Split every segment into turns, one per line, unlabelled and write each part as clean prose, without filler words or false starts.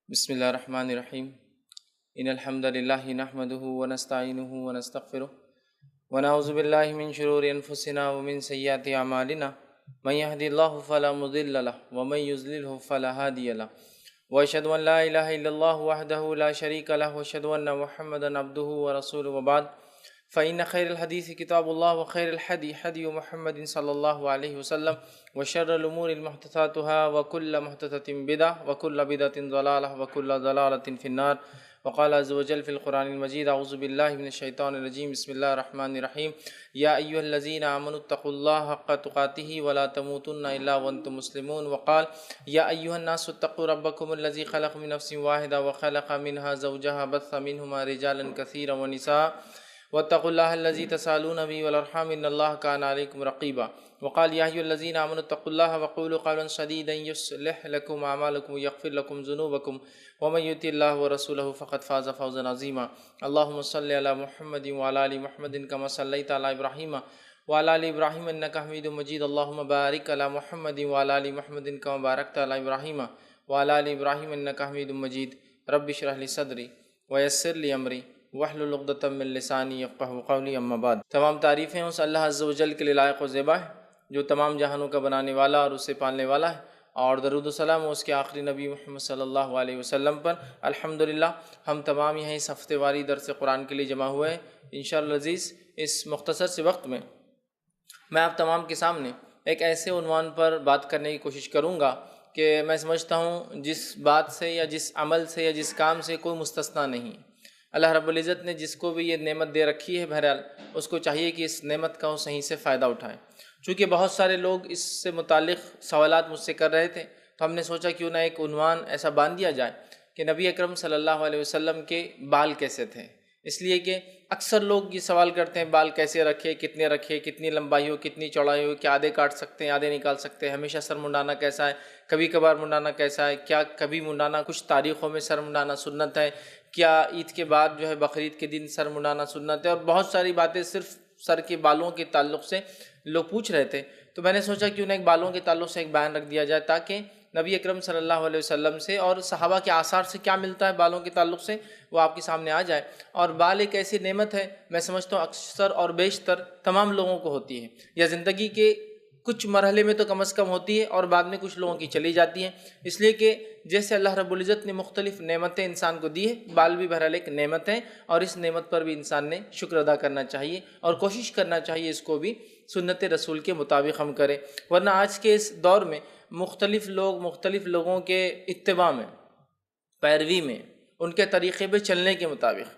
بسم اللہ الرحمن الرحیم ان الحمد للہ نحمده ونستعینه ونستغفره ونعوذ باللہ من شرور انفسنا ومن سیئات اعمالنا من يهد الله فلا مضل له ومن يضلل فلا هادي له واشهد ان لا اله الا الله وحده لا شريك له واشهد ان محمدا عبده ورسوله وبعد فإن خير الحديث كتاب الله وخير الحدي حدي محمد صلى الله عليه وسلم وشر الأمور محدثاتها وكل محدثة بدعة وكل بدعة ضلالة وكل ضلالة في النار. وقال عز وجل في القرآن المجيد أعوذ بالله من الشيطان الرجيم بسم الله الرحمن الرحيم يا أيها الذين آمنوا اتقوا الله حق تقاته ولا تموتن إلا وأنتم مسلمون. وقال يا أيها الناس اتقوا ربكم الذي خلق من نفس واحدة وخلق منها زوجها بث منهما رجالا كثيرا ونساء واتقوا الله الذي تسالون به والارحام ان الله كان عليكم رقيبا. وقال يا ايها الذين امنوا اتقوا الله وقولوا قولا سديدا يصلح لكم اعمالكم ويغفر لكم ذنوبكم ومن يطع الله ورسوله فقد فاز فوزا عظيما. اللهم صل على محمد وعلى ال محمد كما صليت على ابراهيم وعلى ال ابراهيم انك حميد مجيد. اللهم بارك على محمد وعلى ال محمد كما باركت على ابراهيم وعلى ال ابراهيم انك حميد مجيد. رب اشرح لي صدري ويسر لي امري واحلل عقدۃ من لسانی یفقہوا قولی. اما بعد. تمام تعریفیں اس اللہ عز و جل کے لیے لائق و زیبا ہے جو تمام جہانوں کا بنانے والا اور اسے پالنے والا ہے، اور درود و سلام اس کے آخری نبی محمد صلی اللہ علیہ وسلم پر. الحمدللہ ہم تمام یہیں اس ہفتے واری درس قرآن کے لیے جمع ہوئے ہیں. انشاءاللہ عزیز اس مختصر سے وقت میں آپ تمام کے سامنے ایک ایسے عنوان پر بات کرنے کی کوشش کروں گا کہ میں سمجھتا ہوں جس بات سے یا جس عمل سے یا جس کام سے کوئی مستثنیٰ نہیں. اللہ رب العزت نے جس کو بھی یہ نعمت دے رکھی ہے، بہرحال اس کو چاہیے کہ اس نعمت کا وہ صحیح سے فائدہ اٹھائے. چونکہ بہت سارے لوگ اس سے متعلق سوالات مجھ سے کر رہے تھے، تو ہم نے سوچا کیوں نہ ایک عنوان ایسا باندھ دیا جائے کہ نبی اکرم صلی اللہ علیہ وسلم کے بال کیسے تھے. اس لیے کہ اکثر لوگ یہ سوال کرتے ہیں بال کیسے رکھے، کتنی لمبائی ہو، کتنی چوڑائی ہو، کیا آدھے کاٹ سکتے ہیں، آدھے نکال سکتے ہیں، ہمیشہ سر منڈانا کیسا ہے، کبھی کبھار منڈانا کیسا ہے، کیا کبھی منڈانا کچھ تاریخوں میں سر منڈانا سنت ہے، کیا عید کے بعد بقرعید کے دن سر منڈانا سنت ہے، اور بہت ساری باتیں صرف سر کے بالوں کے تعلق سے لوگ پوچھ رہے تھے. تو میں نے سوچا کیوں نہ ایک بالوں کے تعلق سے ایک بیان رکھ دیا جائے تاکہ نبی اکرم صلی اللہ علیہ وسلم سے اور صحابہ کے آثار سے کیا ملتا ہے بالوں کے تعلق سے وہ آپ کے سامنے آ جائے. اور بال ایک ایسی نعمت ہے، میں سمجھتا ہوں اکثر اور بیشتر تمام لوگوں کو ہوتی ہے، یا زندگی کے کچھ مرحلے میں تو کم از کم ہوتی ہے اور بعد میں کچھ لوگوں کی چلی جاتی ہیں. اس لیے کہ جیسے اللہ رب العزت نے مختلف نعمتیں انسان کو دی ہے، بال بھی بہرحال ایک نعمت ہے، اور اس نعمت پر بھی انسان نے شکر ادا کرنا چاہیے اور کوشش کرنا چاہیے اس کو بھی سنت رسول کے مطابق ہم کریں. ورنہ آج کے اس دور میں مختلف لوگوں کے اتباع میں، پیروی میں، ان کے طریقے پہ چلنے کے مطابق.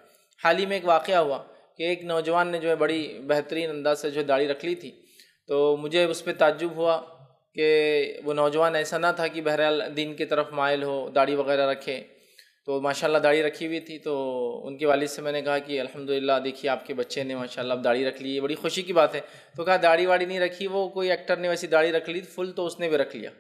حال ہی میں ایک واقعہ ہوا کہ ایک نوجوان نے بڑی بہترین انداز سے داڑھی رکھ لی تھی. تو مجھے اس پہ تعجب ہوا کہ وہ نوجوان ایسا نہ تھا کہ بہرحال دین کی طرف مائل ہو، داڑھی وغیرہ رکھے. تو ماشاءاللہ داڑھی رکھی ہوئی تھی. تو ان کے والد سے میں نے کہا کہ الحمدللہ دیکھیے آپ کے بچے نے ماشاءاللہ اب داڑھی رکھ لی ہے، بڑی خوشی کی بات ہے. تو کہا داڑھی واڑی نہیں رکھی، وہ کوئی ایکٹر نے ویسی داڑھی رکھ لی فل، تو اس نے بھی رکھ لیا.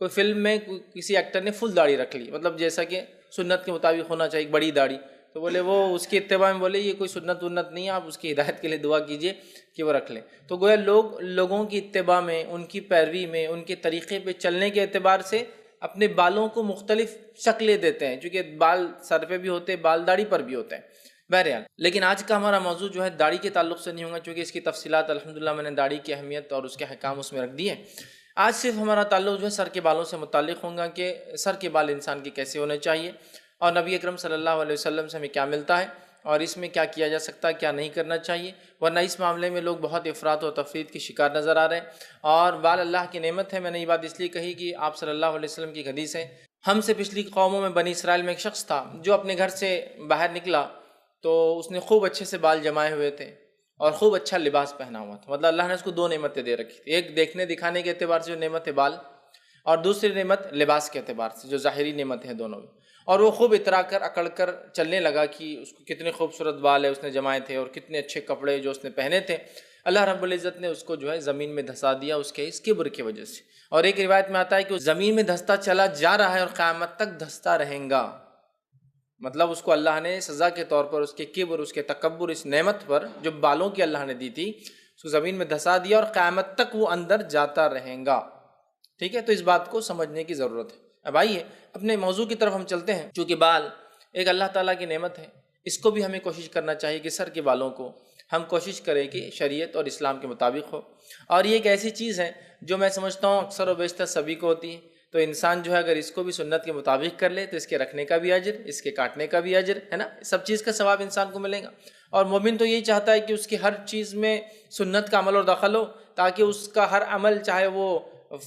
کوئی فلم میں کسی ایکٹر نے فل داڑھی رکھ لی، مطلب جیسا کہ سنت کے مطابق ہونا چاہیے، بڑی داڑھی. تو بولے وہ اس کے اتباع میں بولے یہ کوئی سنت نہیں ہے، آپ اس کی ہدایت کے لیے دعا کیجئے کہ وہ رکھ لیں. تو گویا لوگوں کی اتباع میں، ان کی پیروی میں، ان کے طریقے پہ چلنے کے اعتبار سے اپنے بالوں کو مختلف شکلیں دیتے ہیں، چونکہ بال سر پہ بھی ہوتے ہیں، بال داڑھی پر بھی ہوتے ہیں. بہرحال لیکن آج کا ہمارا موضوع داڑھی کے تعلق سے نہیں ہوگا، چونکہ اس کی تفصیلات الحمدللہ میں نے داڑھی کی اہمیت اور اس کے احکام اس میں رکھ دیے. آج صرف ہمارا تعلق سر کے بالوں سے متعلق ہوگا کہ سر کے بال انسان کے کیسے ہونے چاہیے، اور نبی اکرم صلی اللہ علیہ وسلم سے ہمیں کیا ملتا ہے، اور اس میں کیا کیا جا سکتا ہے، کیا نہیں کرنا چاہیے. ورنہ اس معاملے میں لوگ بہت افراط و تفرید کے شکار نظر آ رہے ہیں. اور بال اللہ کی نعمت ہے. میں نے یہ بات اس لیے کہی کہ آپ صلی اللہ علیہ وسلم کی حدیث ہے، ہم سے پچھلی قوموں میں بنی اسرائیل میں ایک شخص تھا جو اپنے گھر سے باہر نکلا تو اس نے خوب اچھے سے بال جمائے ہوئے تھے اور خوب اچھا لباس پہنا ہوا تھا. مطلب اللہ نے اس کو دو نعمتیں دے رکھی تھی، ایک دیکھنے دکھانے کے اعتبار سے جو نعمت ہے بال، اور دوسری نعمت لباس کے اعتبار سے جو ظاہری نعمت ہے دونوں میں. اور وہ خوب اترا کر اکڑ کر چلنے لگا کہ اس کو کتنے خوبصورت بال ہے اس نے جمائے تھے اور کتنے اچھے کپڑے جو اس نے پہنے تھے. اللہ رب العزت نے اس کو زمین میں دھسا دیا اس کبر کی وجہ سے. اور ایک روایت میں آتا ہے کہ وہ زمین میں دھستا چلا جا رہا ہے اور قیامت تک دھستا رہے گا. مطلب اس کو اللہ نے سزا کے طور پر اس کے کبر، اس کے تکبر، اس نعمت پر جو بالوں کی اللہ نے دی تھی اس کو زمین میں دھسا دیا اور قیامت تک وہ اندر جاتا رہے گا. ٹھیک ہے، تو اس بات کو سمجھنے کی ضرورت ہے. اب آئیے اپنے موضوع کی طرف ہم چلتے ہیں. چونکہ بال ایک اللہ تعالیٰ کی نعمت ہے، اس کو بھی ہمیں کوشش کرنا چاہیے کہ سر کے بالوں کو ہم کوشش کریں کہ شریعت اور اسلام کے مطابق ہو. اور یہ ایک ایسی چیز ہے جو میں سمجھتا ہوں اکثر و بیشتر سبھی کو ہوتی ہے. تو انسان جو ہے اگر اس کو بھی سنت کے مطابق کر لے تو اس کے رکھنے کا بھی اجر، اس کے کاٹنے کا بھی اجر ہے نا، سب چیز کا ثواب انسان کو ملے گا. اور مومن تو یہی چاہتا ہے کہ اس کی ہر چیز میں سنت کا عمل اور دخل ہو، تاکہ اس کا ہر عمل چاہے وہ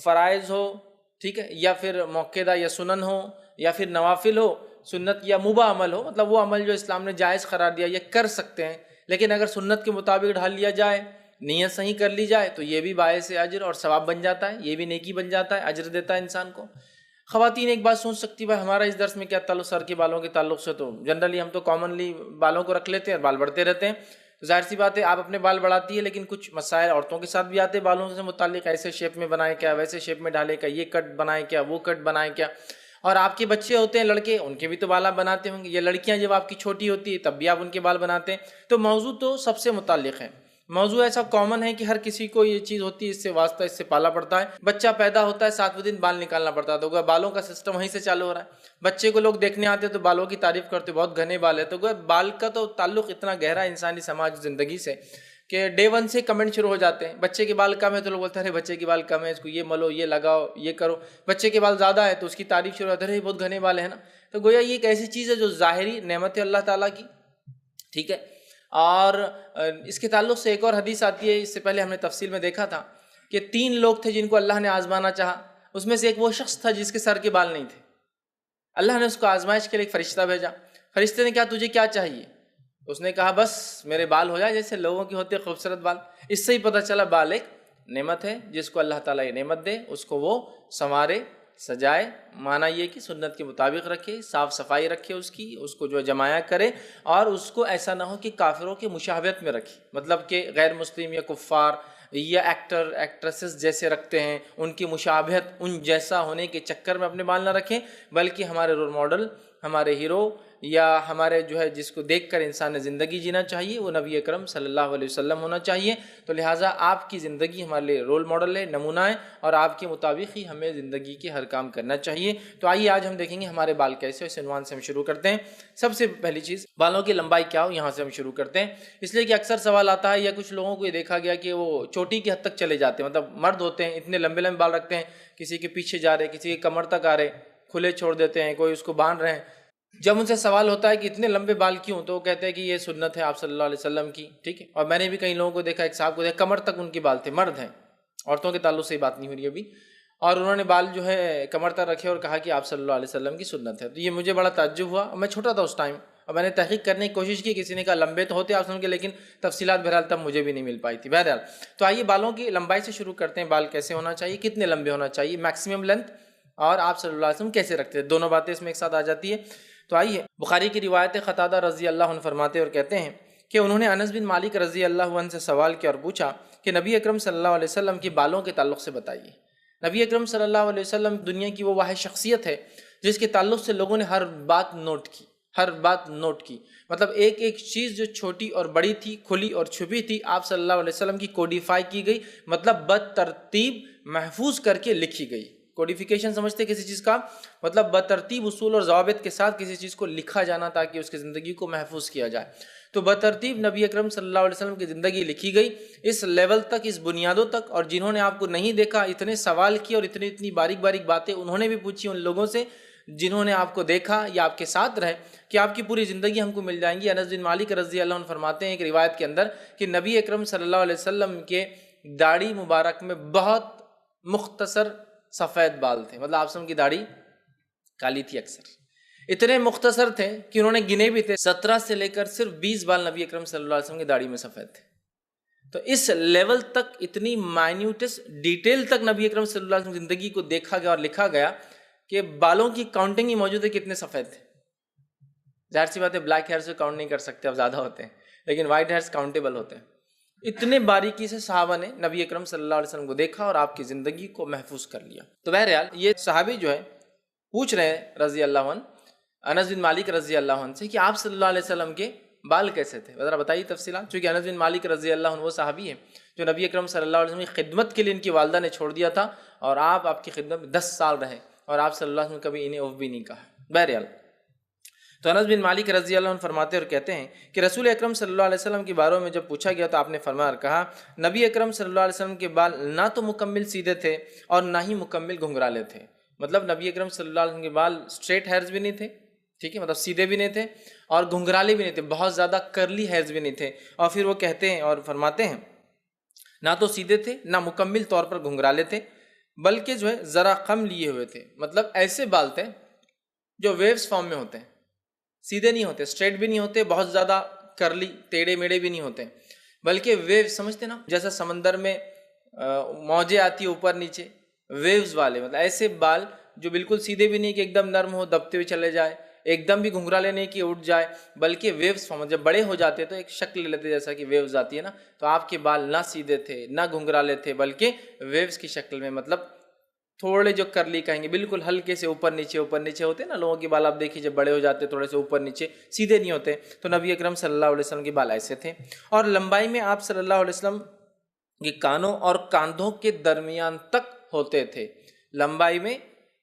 فرائض ہو، ٹھیک ہے، یا پھر موقعہ یا سنن ہو، یا پھر نوافل ہو، سنت یا مباح عمل ہو، مطلب وہ عمل جو اسلام نے جائز قرار دیا یہ کر سکتے ہیں. لیکن اگر سنت کے مطابق ڈھال لیا جائے، نیت صحیح کر لی جائے تو یہ بھی باعث اجر اور ثواب بن جاتا ہے، یہ بھی نیکی بن جاتا ہے، اجر دیتا ہے انسان کو. خواتین ایک بات سوچ سکتی بھائی ہمارا اس درس میں کیا تعلق سر کے بالوں کے تعلق سے، تو جنرلی ہم تو کامنلی بالوں کو رکھ لیتے ہیں اور بال بڑھتے رہتے ہیں. تو ظاہر سی بات ہے آپ اپنے بال بڑھاتی ہے، لیکن کچھ مسائل عورتوں کے ساتھ بھی آتے ہیں بالوں سے متعلق، ایسے شیپ میں بنائے کیا، ویسے شیپ میں ڈھالے کیا، یہ کٹ بنائے کیا، وہ کٹ بنائے کیا. اور آپ کے بچے ہوتے ہیں لڑکے، ان کے بھی تو بالا بناتے ہوں گے، یہ لڑکیاں جب آپ کی چھوٹی ہوتی ہے تب بھی آپ ان کے بال بناتے ہیں. تو موضوع تو سب سے متعلق ہے، موضوع ایسا کامن ہے کہ ہر کسی کو یہ چیز ہوتی ہے، اس سے واسطہ، اس سے پالا پڑتا ہے. بچہ پیدا ہوتا ہے 7ویں دن بال نکالنا پڑتا ہے، تو گویا بالوں کا سسٹم وہیں سے چالو ہو رہا ہے. بچے کو لوگ دیکھنے آتے تو بالوں کی تعریف کرتے، بہت گھنے بال ہے. تو گویا بال کا تو تعلق اتنا گہرا ہے انسانی سماج زندگی سے کہ ڈے ون سے کمنٹ شروع ہو جاتے ہیں. بچے کے بال کم ہے تو لوگ بولتے ہیں ارے بچے کے بال کم ہے، اس کو یہ ملو، یہ لگاؤ، یہ کرو. بچے کے بال زیادہ ہے تو اس کی تعریف شروع ہوتی ہے، ارے بہت گھنے بال ہے نا. تو گویا یہ ایک ایسی چیز ہے جو ظاہری نعمت ہے اللہ تعالیٰ کی، ٹھیک ہے. اور اس کے تعلق سے ایک اور حدیث آتی ہے، اس سے پہلے ہم نے تفصیل میں دیکھا تھا کہ 3 لوگ تھے جن کو اللہ نے آزمانا چاہا. اس میں سے ایک وہ شخص تھا جس کے سر کے بال نہیں تھے. اللہ نے اس کو آزمائش کے لیے ایک فرشتہ بھیجا. فرشتے نے کہا تجھے کیا چاہیے؟ اس نے کہا بس میرے بال ہو جائے جیسے لوگوں کے ہوتے خوبصورت بال. اس سے ہی پتہ چلا بال ایک نعمت ہے، جس کو اللہ تعالیٰ یہ نعمت دے اس کو وہ سنوارے، سجائے. معنی یہ کہ سنت کے مطابق رکھے، صاف صفائی رکھے اس کو جو جمایا کرے، اور اس کو ایسا نہ ہو کہ کافروں کی مشابہت میں رکھے، مطلب کہ غیر مسلم یا کفار یا ایکٹر ایکٹریسز جیسے رکھتے ہیں ان کی مشابہت، ان جیسا ہونے کے چکر میں اپنے بال نہ رکھیں، بلکہ ہمارے رول ماڈل، ہمارے ہیرو یا ہمارے جو ہے جس کو دیکھ کر انسان نے زندگی جینا چاہیے وہ نبی اکرم صلی اللہ علیہ وسلم ہونا چاہیے. تو لہٰذا آپ کی زندگی ہمارے لیے رول ماڈل ہے، نمونہ ہے، اور آپ کے مطابق ہی ہمیں زندگی کے ہر کام کرنا چاہیے. تو آئیے آج ہم دیکھیں گے ہمارے بال کیسے، اس عنوان سے ہم شروع کرتے ہیں. سب سے پہلی چیز بالوں کی لمبائی کیا ہو، یہاں سے ہم شروع کرتے ہیں. اس لیے کہ اکثر سوال آتا ہے یا کچھ لوگوں کو یہ دیکھا گیا کہ وہ چوٹی کی حد تک چلے جاتے ہیں، مطلب مرد ہوتے ہیں اتنے لمبے لمبے بال رکھتے ہیں، کسی کے پیچھے جا رہے، کسی کے کمر تک آ رہے، کھلے چھوڑ دیتے ہیں، کوئی اس کو باندھ رہے ہیں. جب ان سے سوال ہوتا ہے کہ اتنے لمبے بال کیوں، تو وہ کہتے ہیں کہ یہ سنت ہے آپ صلی اللہ علیہ وسلم کی، ٹھیک ہے. اور میں نے بھی کئی لوگوں کو دیکھا، ایک صاحب کو دیکھا کمر تک ان کے بال تھے، مرد ہیں، عورتوں کے تعلق سے ہی بات نہیں ہو رہی ابھی، اور انہوں نے بال جو ہے کمر تک رکھے اور کہا کہ آپ صلی اللہ علیہ وسلم کی سنت ہے. تو یہ مجھے بڑا تعجب ہوا، اور میں چھوٹا تھا اس ٹائم، اور میں نے تحقیق کرنے کی کوشش کی. کسی نے کہا لمبے تو ہوتے آپ سن کے، لیکن تفصیلات بہرحال تب مجھے بھی نہیں مل پائی تھی. بہرحال تو آئیے بالوں کی لمبائی سے شروع کرتے ہیں. بال کیسے ہونا چاہیے، کتنے لمبے ہونا چاہیے، میکسیمم لینتھ، اور آپ صلی اللہ علیہ وسلم کیسے رکھتے ہیں، دونوں باتیں اس میں ایک ساتھ آ جاتی ہے. تو آئیے بخاری کی روایت قتادہ رضی اللہ عنہ فرماتے اور کہتے ہیں کہ انہوں نے انس بن مالک رضی اللہ عنہ سے سوال کیا اور پوچھا کہ نبی اکرم صلی اللہ علیہ وسلم کی بالوں کے تعلق سے بتائیے. نبی اکرم صلی اللہ علیہ وسلم دنیا کی وہ واحد شخصیت ہے جس کے تعلق سے لوگوں نے ہر بات نوٹ کی، مطلب ایک ایک چیز جو چھوٹی اور بڑی تھی، کھلی اور چھپی تھی، آپ صلی اللہ علیہ وسلم کی کوڈیفائی کی گئی، مطلب بترتیب محفوظ کر کے لکھی گئی. کوڈیفیکیشن سمجھتے کسی چیز کا مطلب بترتیب اصول اور ضوابط کے ساتھ کسی چیز کو لکھا جانا تاکہ اس کی زندگی کو محفوظ کیا جائے. تو بترتیب نبی اکرم صلی اللہ علیہ وسلم کی زندگی لکھی گئی اس لیول تک، اس بنیادوں تک. اور جنہوں نے آپ کو نہیں دیکھا اتنے سوال کیے اور اتنی باریک باریک باتیں انہوں نے بھی پوچھی ان لوگوں سے جنہوں نے آپ کو دیکھا یا آپ کے ساتھ رہے، کہ آپ کی پوری زندگی ہم کو مل جائیں گی. انس بن مالک رضی اللہ عنہ فرماتے ہیں ایک روایت کے اندر کہ نبی اکرم صلی اللہ علیہ وسلم کے داڑھی مبارک میں بہت مختصر سفید بال تھے، مطلب آپ کی داڑھی کالی تھی اکثر، اتنے مختصر تھے کہ انہوں نے گنے بھی تھے 17 سے لے کر صرف 20 بال نبی اکرم صلی اللہ علیہ وسلم کی داڑھی میں سفید تھے. تو اس لیول تک، اتنی مائنیوٹس ڈیٹیل تک نبی اکرم صلی اللہ علیہ وسلم کی زندگی کو دیکھا گیا اور لکھا گیا کہ بالوں کی کاؤنٹنگ ہی موجود ہے کتنے سفید تھے. ظاہر سی بات ہے بلیک ہیئر سے کاؤنٹ نہیں کر سکتے، اب زیادہ ہوتے ہیں، لیکن وائٹ ہیئرس کاؤنٹیبل ہوتے ہیں. اتنے باریکی سے صحابہ نے نبی اکرم صلی اللہ علیہ وسلم کو دیکھا اور آپ کی زندگی کو محفوظ کر لیا. تو بہرحال یہ صحابی جو ہے پوچھ رہے ہیں رضی اللہ عنہ انس بن مالک رضی اللہ عنہ سے کہ آپ صلی اللہ علیہ وسلم کے بال کیسے تھے، ذرا بتائیے تفصیلات. چونکہ انس بن مالک رضی اللہ عنہ وہ صحابی ہیں جو نبی اکرم صلی اللہ علیہ وسلم کی خدمت کے لیے ان کی والدہ نے چھوڑ دیا تھا، اور آپ کی خدمت میں 10 سال رہے. اور آپ صلی اللہ علیہ وسلم کبھی انہیں اف بھی نہیں کہا. بہرحال تو انس بن مالک رضی اللہ عنہ فرماتے اور کہتے ہیں کہ رسول اکرم صلی اللہ علیہ وسلم کے بارے میں جب پوچھا گیا تو آپ نے فرمایا اور کہا نبی اکرم صلی اللہ علیہ وسلم کے بال نہ تو مکمل سیدھے تھے اور نہ ہی مکمل گھنگرالے تھے. مطلب نبی اکرم صلی اللہ علیہ وسلم کے بال اسٹریٹ ہیئرز بھی نہیں تھے, ٹھیک ہے, مطلب سیدھے بھی نہیں تھے اور گھنگرالے بھی نہیں تھے, بہت زیادہ کرلی ہیئرز بھی نہیں تھے. اور پھر وہ کہتے ہیں اور فرماتے ہیں نہ تو سیدھے تھے نہ مکمل طور پر گھنگرالے تھے, بلکہ جو ہے ذرا کم لیے ہوئے تھے. مطلب ایسے بال تھے جو ویوز فارم میں ہوتے ہیں, سیدھے نہیں ہوتے, اسٹریٹ بھی نہیں ہوتے, بہت زیادہ کرلی ٹیڑے میڑے بھی نہیں ہوتے, بلکہ ویو سمجھتے نا, جیسا سمندر میں موجیں آتی ہے اوپر نیچے, ویوز والے. مطلب ایسے بال جو بالکل سیدھے بھی نہیں کہ ایک دم نرم ہو دبتے ہوئے چلے جائے, ایک دم بھی گھنگرالے نہیں کہ اٹھ جائے, بلکہ ویوز فارم. جب بڑے ہو جاتے تو ایک شکل لے لیتے جیسا کہ ویوز آتی ہے نا, تو آپ کے بال نہ سیدھے تھے نہ گھنگرالے تھے, بلکہ ویوز کی شکل میں, مطلب تھوڑے جو کرلی کہیں گے, بالکل ہلکے سے اوپر نیچے ہوتے ہیں نا لوگوں کے بال, آپ دیکھیے جب بڑے ہو جاتے تھوڑے سے اوپر نیچے, سیدھے نہیں ہوتے. تو نبی اکرم صلی اللہ علیہ وسلم کے بال ایسے تھے. اور لمبائی میں آپ صلی اللہ علیہ وسلم کے کانوں اور کاندھوں کے درمیان تک ہوتے تھے. لمبائی میں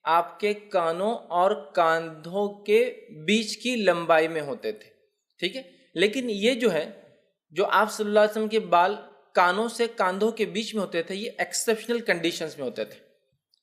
آپ کے کانوں اور کاندھوں کے بیچ کی لمبائی میں ہوتے تھے, ٹھیک ہے. لیکن یہ جو ہے جو آپ صلی اللہ علیہ وسلم کے بال کانوں سے کاندھوں کے بیچ میں ہوتے تھے, یہ ایکسیپشنل کنڈیشنز میں ہوتے تھے.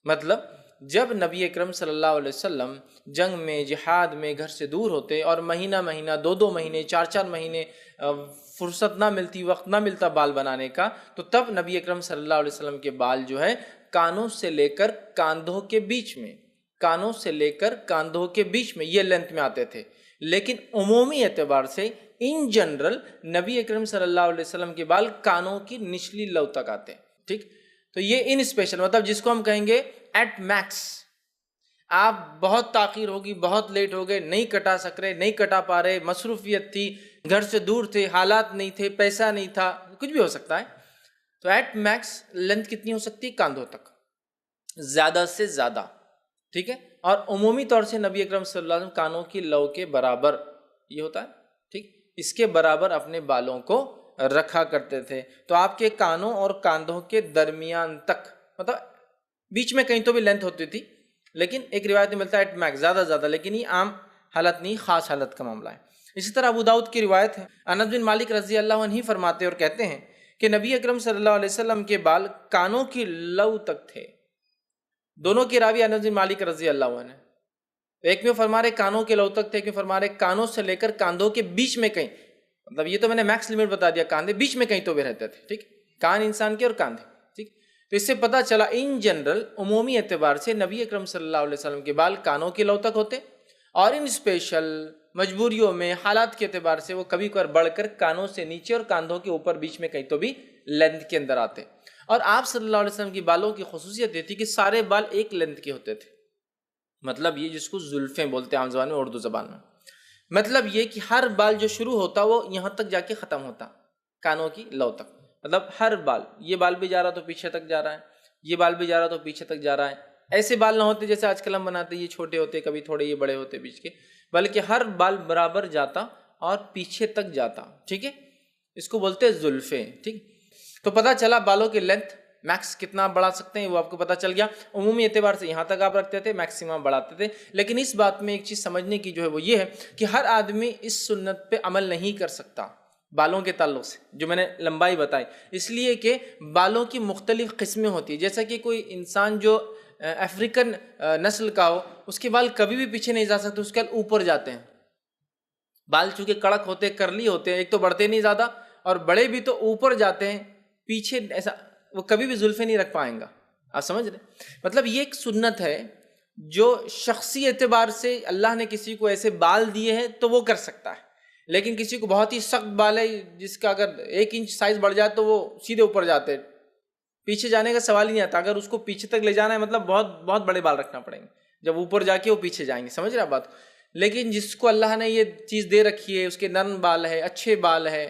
مطلب جب نبی اکرم صلی اللہ علیہ وسلم جنگ میں, جہاد میں گھر سے دور ہوتے اور مہینہ مہینہ, 2 مہینے, 4 مہینے فرصت نہ ملتی, وقت نہ ملتا بال بنانے کا, تو تب نبی اکرم صلی اللہ علیہ وسلم کے بال جو ہے کانوں سے لے کر کاندھوں کے بیچ میں, کانوں سے لے کر کاندھوں کے بیچ میں یہ لینتھ میں آتے تھے. لیکن عمومی اعتبار سے ان جنرل نبی اکرم صلی اللہ علیہ وسلم کے بال کانوں کی نچلی لو تک آتے ہیں, ٹھیک. تو یہ ان اسپیشل, مطلب جس کو ہم کہیں گے ایٹ میکس, آپ بہت تاخیر ہوگی, بہت لیٹ ہو گئے, نہیں کٹا سک رہے, نہیں کٹا پا رہے, مصروفیت تھی, گھر سے دور تھے, حالات نہیں تھے, پیسہ نہیں تھا, کچھ بھی ہو سکتا ہے. تو ایٹ میکس لینتھ کتنی ہو سکتی ہے؟ کاندھوں تک, زیادہ سے زیادہ, ٹھیک ہے. اور عمومی طور سے نبی اکرم صلی اللہ علیہ وسلم کانوں کی لو کے برابر یہ ہوتا ہے, ٹھیک, اس کے برابر اپنے بالوں کو رکھا کرتے تھے. تو آپ کے کانوں اور کاندھوں کے درمیان تک, مطلب بیچ میں کہیں تو بھی لینتھ ہوتی تھی, لیکن ایک روایت میں ملتا ہے ایٹ میکس زیادہ زیادہ, لیکن یہ عام حالت نہیں, خاص حالت کا معاملہ ہے. اسی طرح ابو داؤد کی روایت ہے, انس بن مالک رضی اللہ عنہ فرماتے اور کہتے ہیں کہ نبی اکرم صلی اللہ علیہ وسلم کے بال کانوں کی لو تک تھے. دونوں کے راوی انس بن مالک رضی اللہ عنہ, ایک میں فرما رہے کانوں کے لو تک تھے, ایک میں فرما رہے کانوں سے لے کر کاندھوں کے بیچ میں کہیں, مطلب یہ تو میں نے میکس لمٹ بتا دیا, کاندھے بیچ میں کہیں تو بھی رہتے تھے, ٹھیک, کان انسان کے اور کاندھے, ٹھیک. تو اس سے پتہ چلا ان جنرل عمومی اعتبار سے نبی اکرم صلی اللہ علیہ وسلم کے بال کانوں کے لو تک ہوتے, اور ان اسپیشل مجبوریوں میں, حالات کے اعتبار سے وہ کبھی کبھار بڑھ کر کانوں سے نیچے اور کاندھوں کے اوپر بیچ میں کہیں تو بھی لینتھ کے اندر آتے. اور آپ صلی اللہ علیہ وسلم کی بالوں کی خصوصیت یہ تھی کہ سارے بال ایک لینتھ کے ہوتے تھے. مطلب یہ جس کو زلفیں بولتے ہیں عام زبان میں, اردو زبان میں, مطلب یہ کہ ہر بال جو شروع ہوتا وہ یہاں تک جا کے ختم ہوتا, کانوں کی لو تک. مطلب ہر بال, یہ بال بھی جا رہا تو پیچھے تک جا رہا ہے, یہ بال بھی جا رہا تو پیچھے تک جا رہا ہے. ایسے بال نہ ہوتے جیسے آج کل ہم بناتے, یہ چھوٹے ہوتے, کبھی تھوڑے یہ بڑے ہوتے بیچ کے, بلکہ ہر بال برابر جاتا اور پیچھے تک جاتا, ٹھیک ہے. اس کو بولتے ہیں زلفیں, ٹھیک. تو پتہ چلا بالوں کی لینتھ میکس کتنا بڑھا سکتے ہیں وہ آپ کو پتہ چل گیا. عمومی اعتبار سے یہاں تک آپ رکھتے تھے, میکسیمم بڑھاتے تھے. لیکن اس بات میں ایک چیز سمجھنے کی جو ہے وہ یہ ہے کہ ہر آدمی اس سنت پہ عمل نہیں کر سکتا بالوں کے تعلق سے, جو میں نے لمبائی بتائی, اس لیے کہ بالوں کی مختلف قسمیں ہوتی ہیں. جیسا کہ کوئی انسان جو افریقن نسل کا ہو, اس کے بال کبھی بھی پیچھے نہیں جا سکتے, اس کے بال اوپر جاتے ہیں. بال چونکہ کڑک ہوتے, کرلی ہوتے ہیں, ایک تو بڑھتے نہیں زیادہ, اور بڑے بھی تو اوپر جاتے ہیں, پیچھے ایسا وہ کبھی بھی زلفیں نہیں رکھ پائیں گا. آپ سمجھ رہے؟ مطلب یہ ایک سنت ہے جو شخصی اعتبار سے اللہ نے کسی کو ایسے بال دیے ہیں تو وہ کر سکتا ہے. لیکن کسی کو بہت ہی سخت بال ہے جس کا اگر 1 انچ سائز بڑھ جائے تو وہ سیدھے اوپر جاتے ہیں, پیچھے جانے کا سوال ہی نہیں آتا. اگر اس کو پیچھے تک لے جانا ہے مطلب بہت بہت بڑے بال رکھنا پڑیں گے, جب اوپر جا کے وہ پیچھے جائیں گے. سمجھ رہے آپ بات؟ لیکن جس کو اللہ نے یہ چیز دے رکھی ہے, اس کے نرم بال ہے, اچھے بال ہے,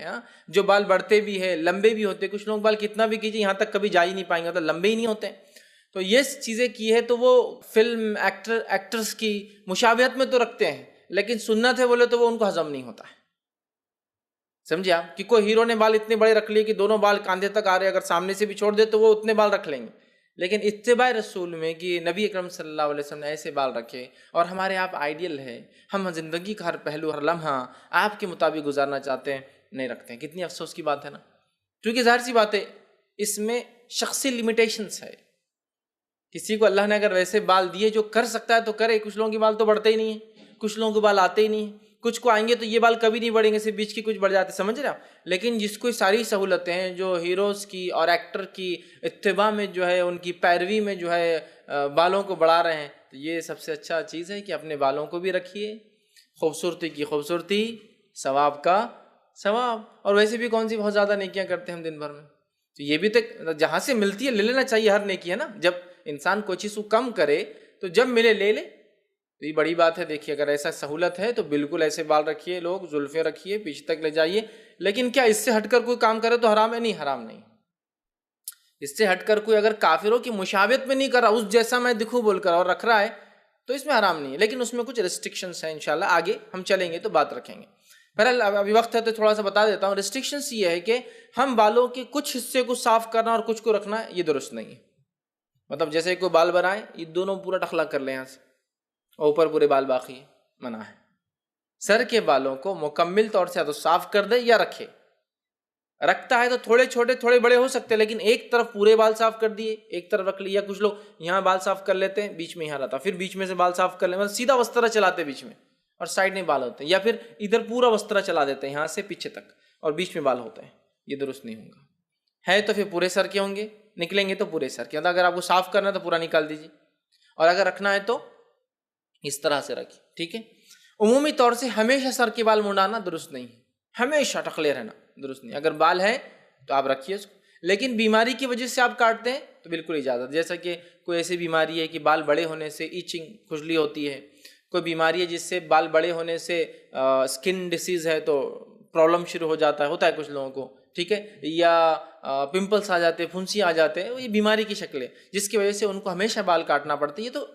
جو بال بڑھتے بھی ہے, لمبے بھی ہوتے. کچھ لوگ بال کتنا بھی کیجیے یہاں تک کبھی جا ہی نہیں پائیں گے, تو لمبے ہی نہیں ہوتے. تو یہ چیزیں کی ہے تو وہ فلم ایکٹرز کی مشابہت میں تو رکھتے ہیں, لیکن سنت ہے بولے تو وہ ان کو ہضم نہیں ہوتا ہے. سمجھے آپ؟ کہ کوئی ہیرو نے بال اتنے بڑے رکھ لیے کہ دونوں بال کاندھے تک آ رہے, اگر سامنے سے بھی چھوڑ دے تو وہ اتنے بال رکھ لیں گے, لیکن اتباع رسول میں کہ نبی اکرم صلی اللہ علیہ وسلم نے ایسے بال رکھے اور ہمارے آپ آئیڈیل ہے، ہم زندگی کا ہر پہلو ہر لمحہ آپ کے مطابق گزارنا چاہتے ہیں، نہیں رکھتے ہیں. کتنی افسوس کی بات ہے نا. کیونکہ ظاہر سی بات ہے اس میں شخصی لمیٹیشنس ہے. کسی کو اللہ نے اگر ویسے بال دیے جو کر سکتا ہے تو کرے. کچھ لوگوں کے بال تو بڑھتے ہی نہیں ہیں، کچھ لوگوں کے بال آتے ہی نہیں ہیں، کچھ کو آئیں گے تو یہ بال کبھی نہیں بڑھیں گے، صرف بیچ کے کچھ بڑھ جاتے، سمجھ رہے آپ. لیکن جس کو ساری سہولتیں ہیں، جو ہیروز کی اور ایکٹر کی اتباع میں جو ہے، ان کی پیروی میں جو ہے بالوں کو بڑھا رہے ہیں، تو یہ سب سے اچھا چیز ہے کہ اپنے بالوں کو بھی رکھیے. خوبصورتی کی خوبصورتی، ثواب کا ثواب. اور ویسے بھی کون سی بہت زیادہ نیکیاں کرتے ہیں ہم دن بھر میں، تو یہ بھی تو جہاں سے ملتی ہے لے لینا چاہیے. ہر نیکی ہے نا، جب انسان کوئی چیز کو کم کرے تو جب ملے لے لے، تو یہ بڑی بات ہے. دیکھیے اگر ایسا سہولت ہے تو بالکل ایسے بال رکھیے، لوگ زلفیں رکھیے، پیچھے تک لے جائیے. لیکن کیا اس سے ہٹ کر کوئی کام کرے تو حرام ہے؟ نہیں، حرام نہیں. اس سے ہٹ کر کوئی اگر کافروں کی مشابہت میں نہیں کر رہا، اس جیسا میں دکھوں بول کر اور رکھ رہا ہے، تو اس میں حرام نہیں ہے. لیکن اس میں کچھ ریسٹرکشنس ہیں، انشاءاللہ آگے ہم چلیں گے تو بات رکھیں گے. بہرحال ابھی وقت ہے تو تھوڑا سا بتا دیتا ہوں. ریسٹرکشنس یہ ہے کہ ہم بالوں کے کچھ حصے کو صاف کرنا اور کچھ کو رکھنا، یہ درست نہیں ہے. مطلب جیسے کوئی بال بنائے، یہ دونوں پورا ٹخلا کر لیں یہاں سے، اور اوپر پورے بال باقی ہے، منع ہے. سر کے بالوں کو مکمل طور سے یا تو صاف کر دے یا رکھے. رکھتا ہے تو تھوڑے چھوٹے تھوڑے بڑے ہو سکتے ہیں، لیکن ایک طرف پورے بال صاف کر دیے، ایک طرف رکھ لیا. کچھ لوگ یہاں بال صاف کر لیتے ہیں، بیچ میں یہاں رہتا، پھر بیچ میں سے بال صاف کر لیں، مطلب سیدھا وسترا چلاتے بیچ میں اور سائڈ میں بال ہوتے ہیں، یا پھر ادھر پورا وسترا چلا دیتے ہیں یہاں سے پیچھے تک اور بیچ میں بال ہوتے ہیں. یہ درست نہیں ہوگا. ہے تو پھر پورے سر کے ہوں گے، نکلیں گے تو پورے سر کے. اگر آپ کو صاف کرنا ہے تو پورا نکال دیجیے، اور اگر رکھنا ہے تو اس طرح سے رکھیے. ٹھیک ہے. عمومی طور سے ہمیشہ سر کے بال منڈانا درست نہیں ہے، ہمیشہ ٹخلے رہنا درست نہیں. اگر بال ہے تو آپ رکھیے اس کو، لیکن بیماری کی وجہ سے آپ کاٹتے ہیں تو بالکل اجازت. جیسا کہ کوئی ایسی بیماری ہے کہ بال بڑے ہونے سے ایچنگ، کھجلی ہوتی ہے، کوئی بیماری ہے جس سے بال بڑے ہونے سے اسکن ڈیسیز ہے تو پرابلم شروع ہو جاتا ہے، ہوتا ہے کچھ لوگوں کو. ٹھیک ہے. یا پمپلس آ جاتے ہیں، پھنسی آ جاتے ہیں، یہ بیماری کی شکل ہے جس کی وجہ سے ان کو ہمیشہ بال کاٹنا پڑتا ہے. یہ تو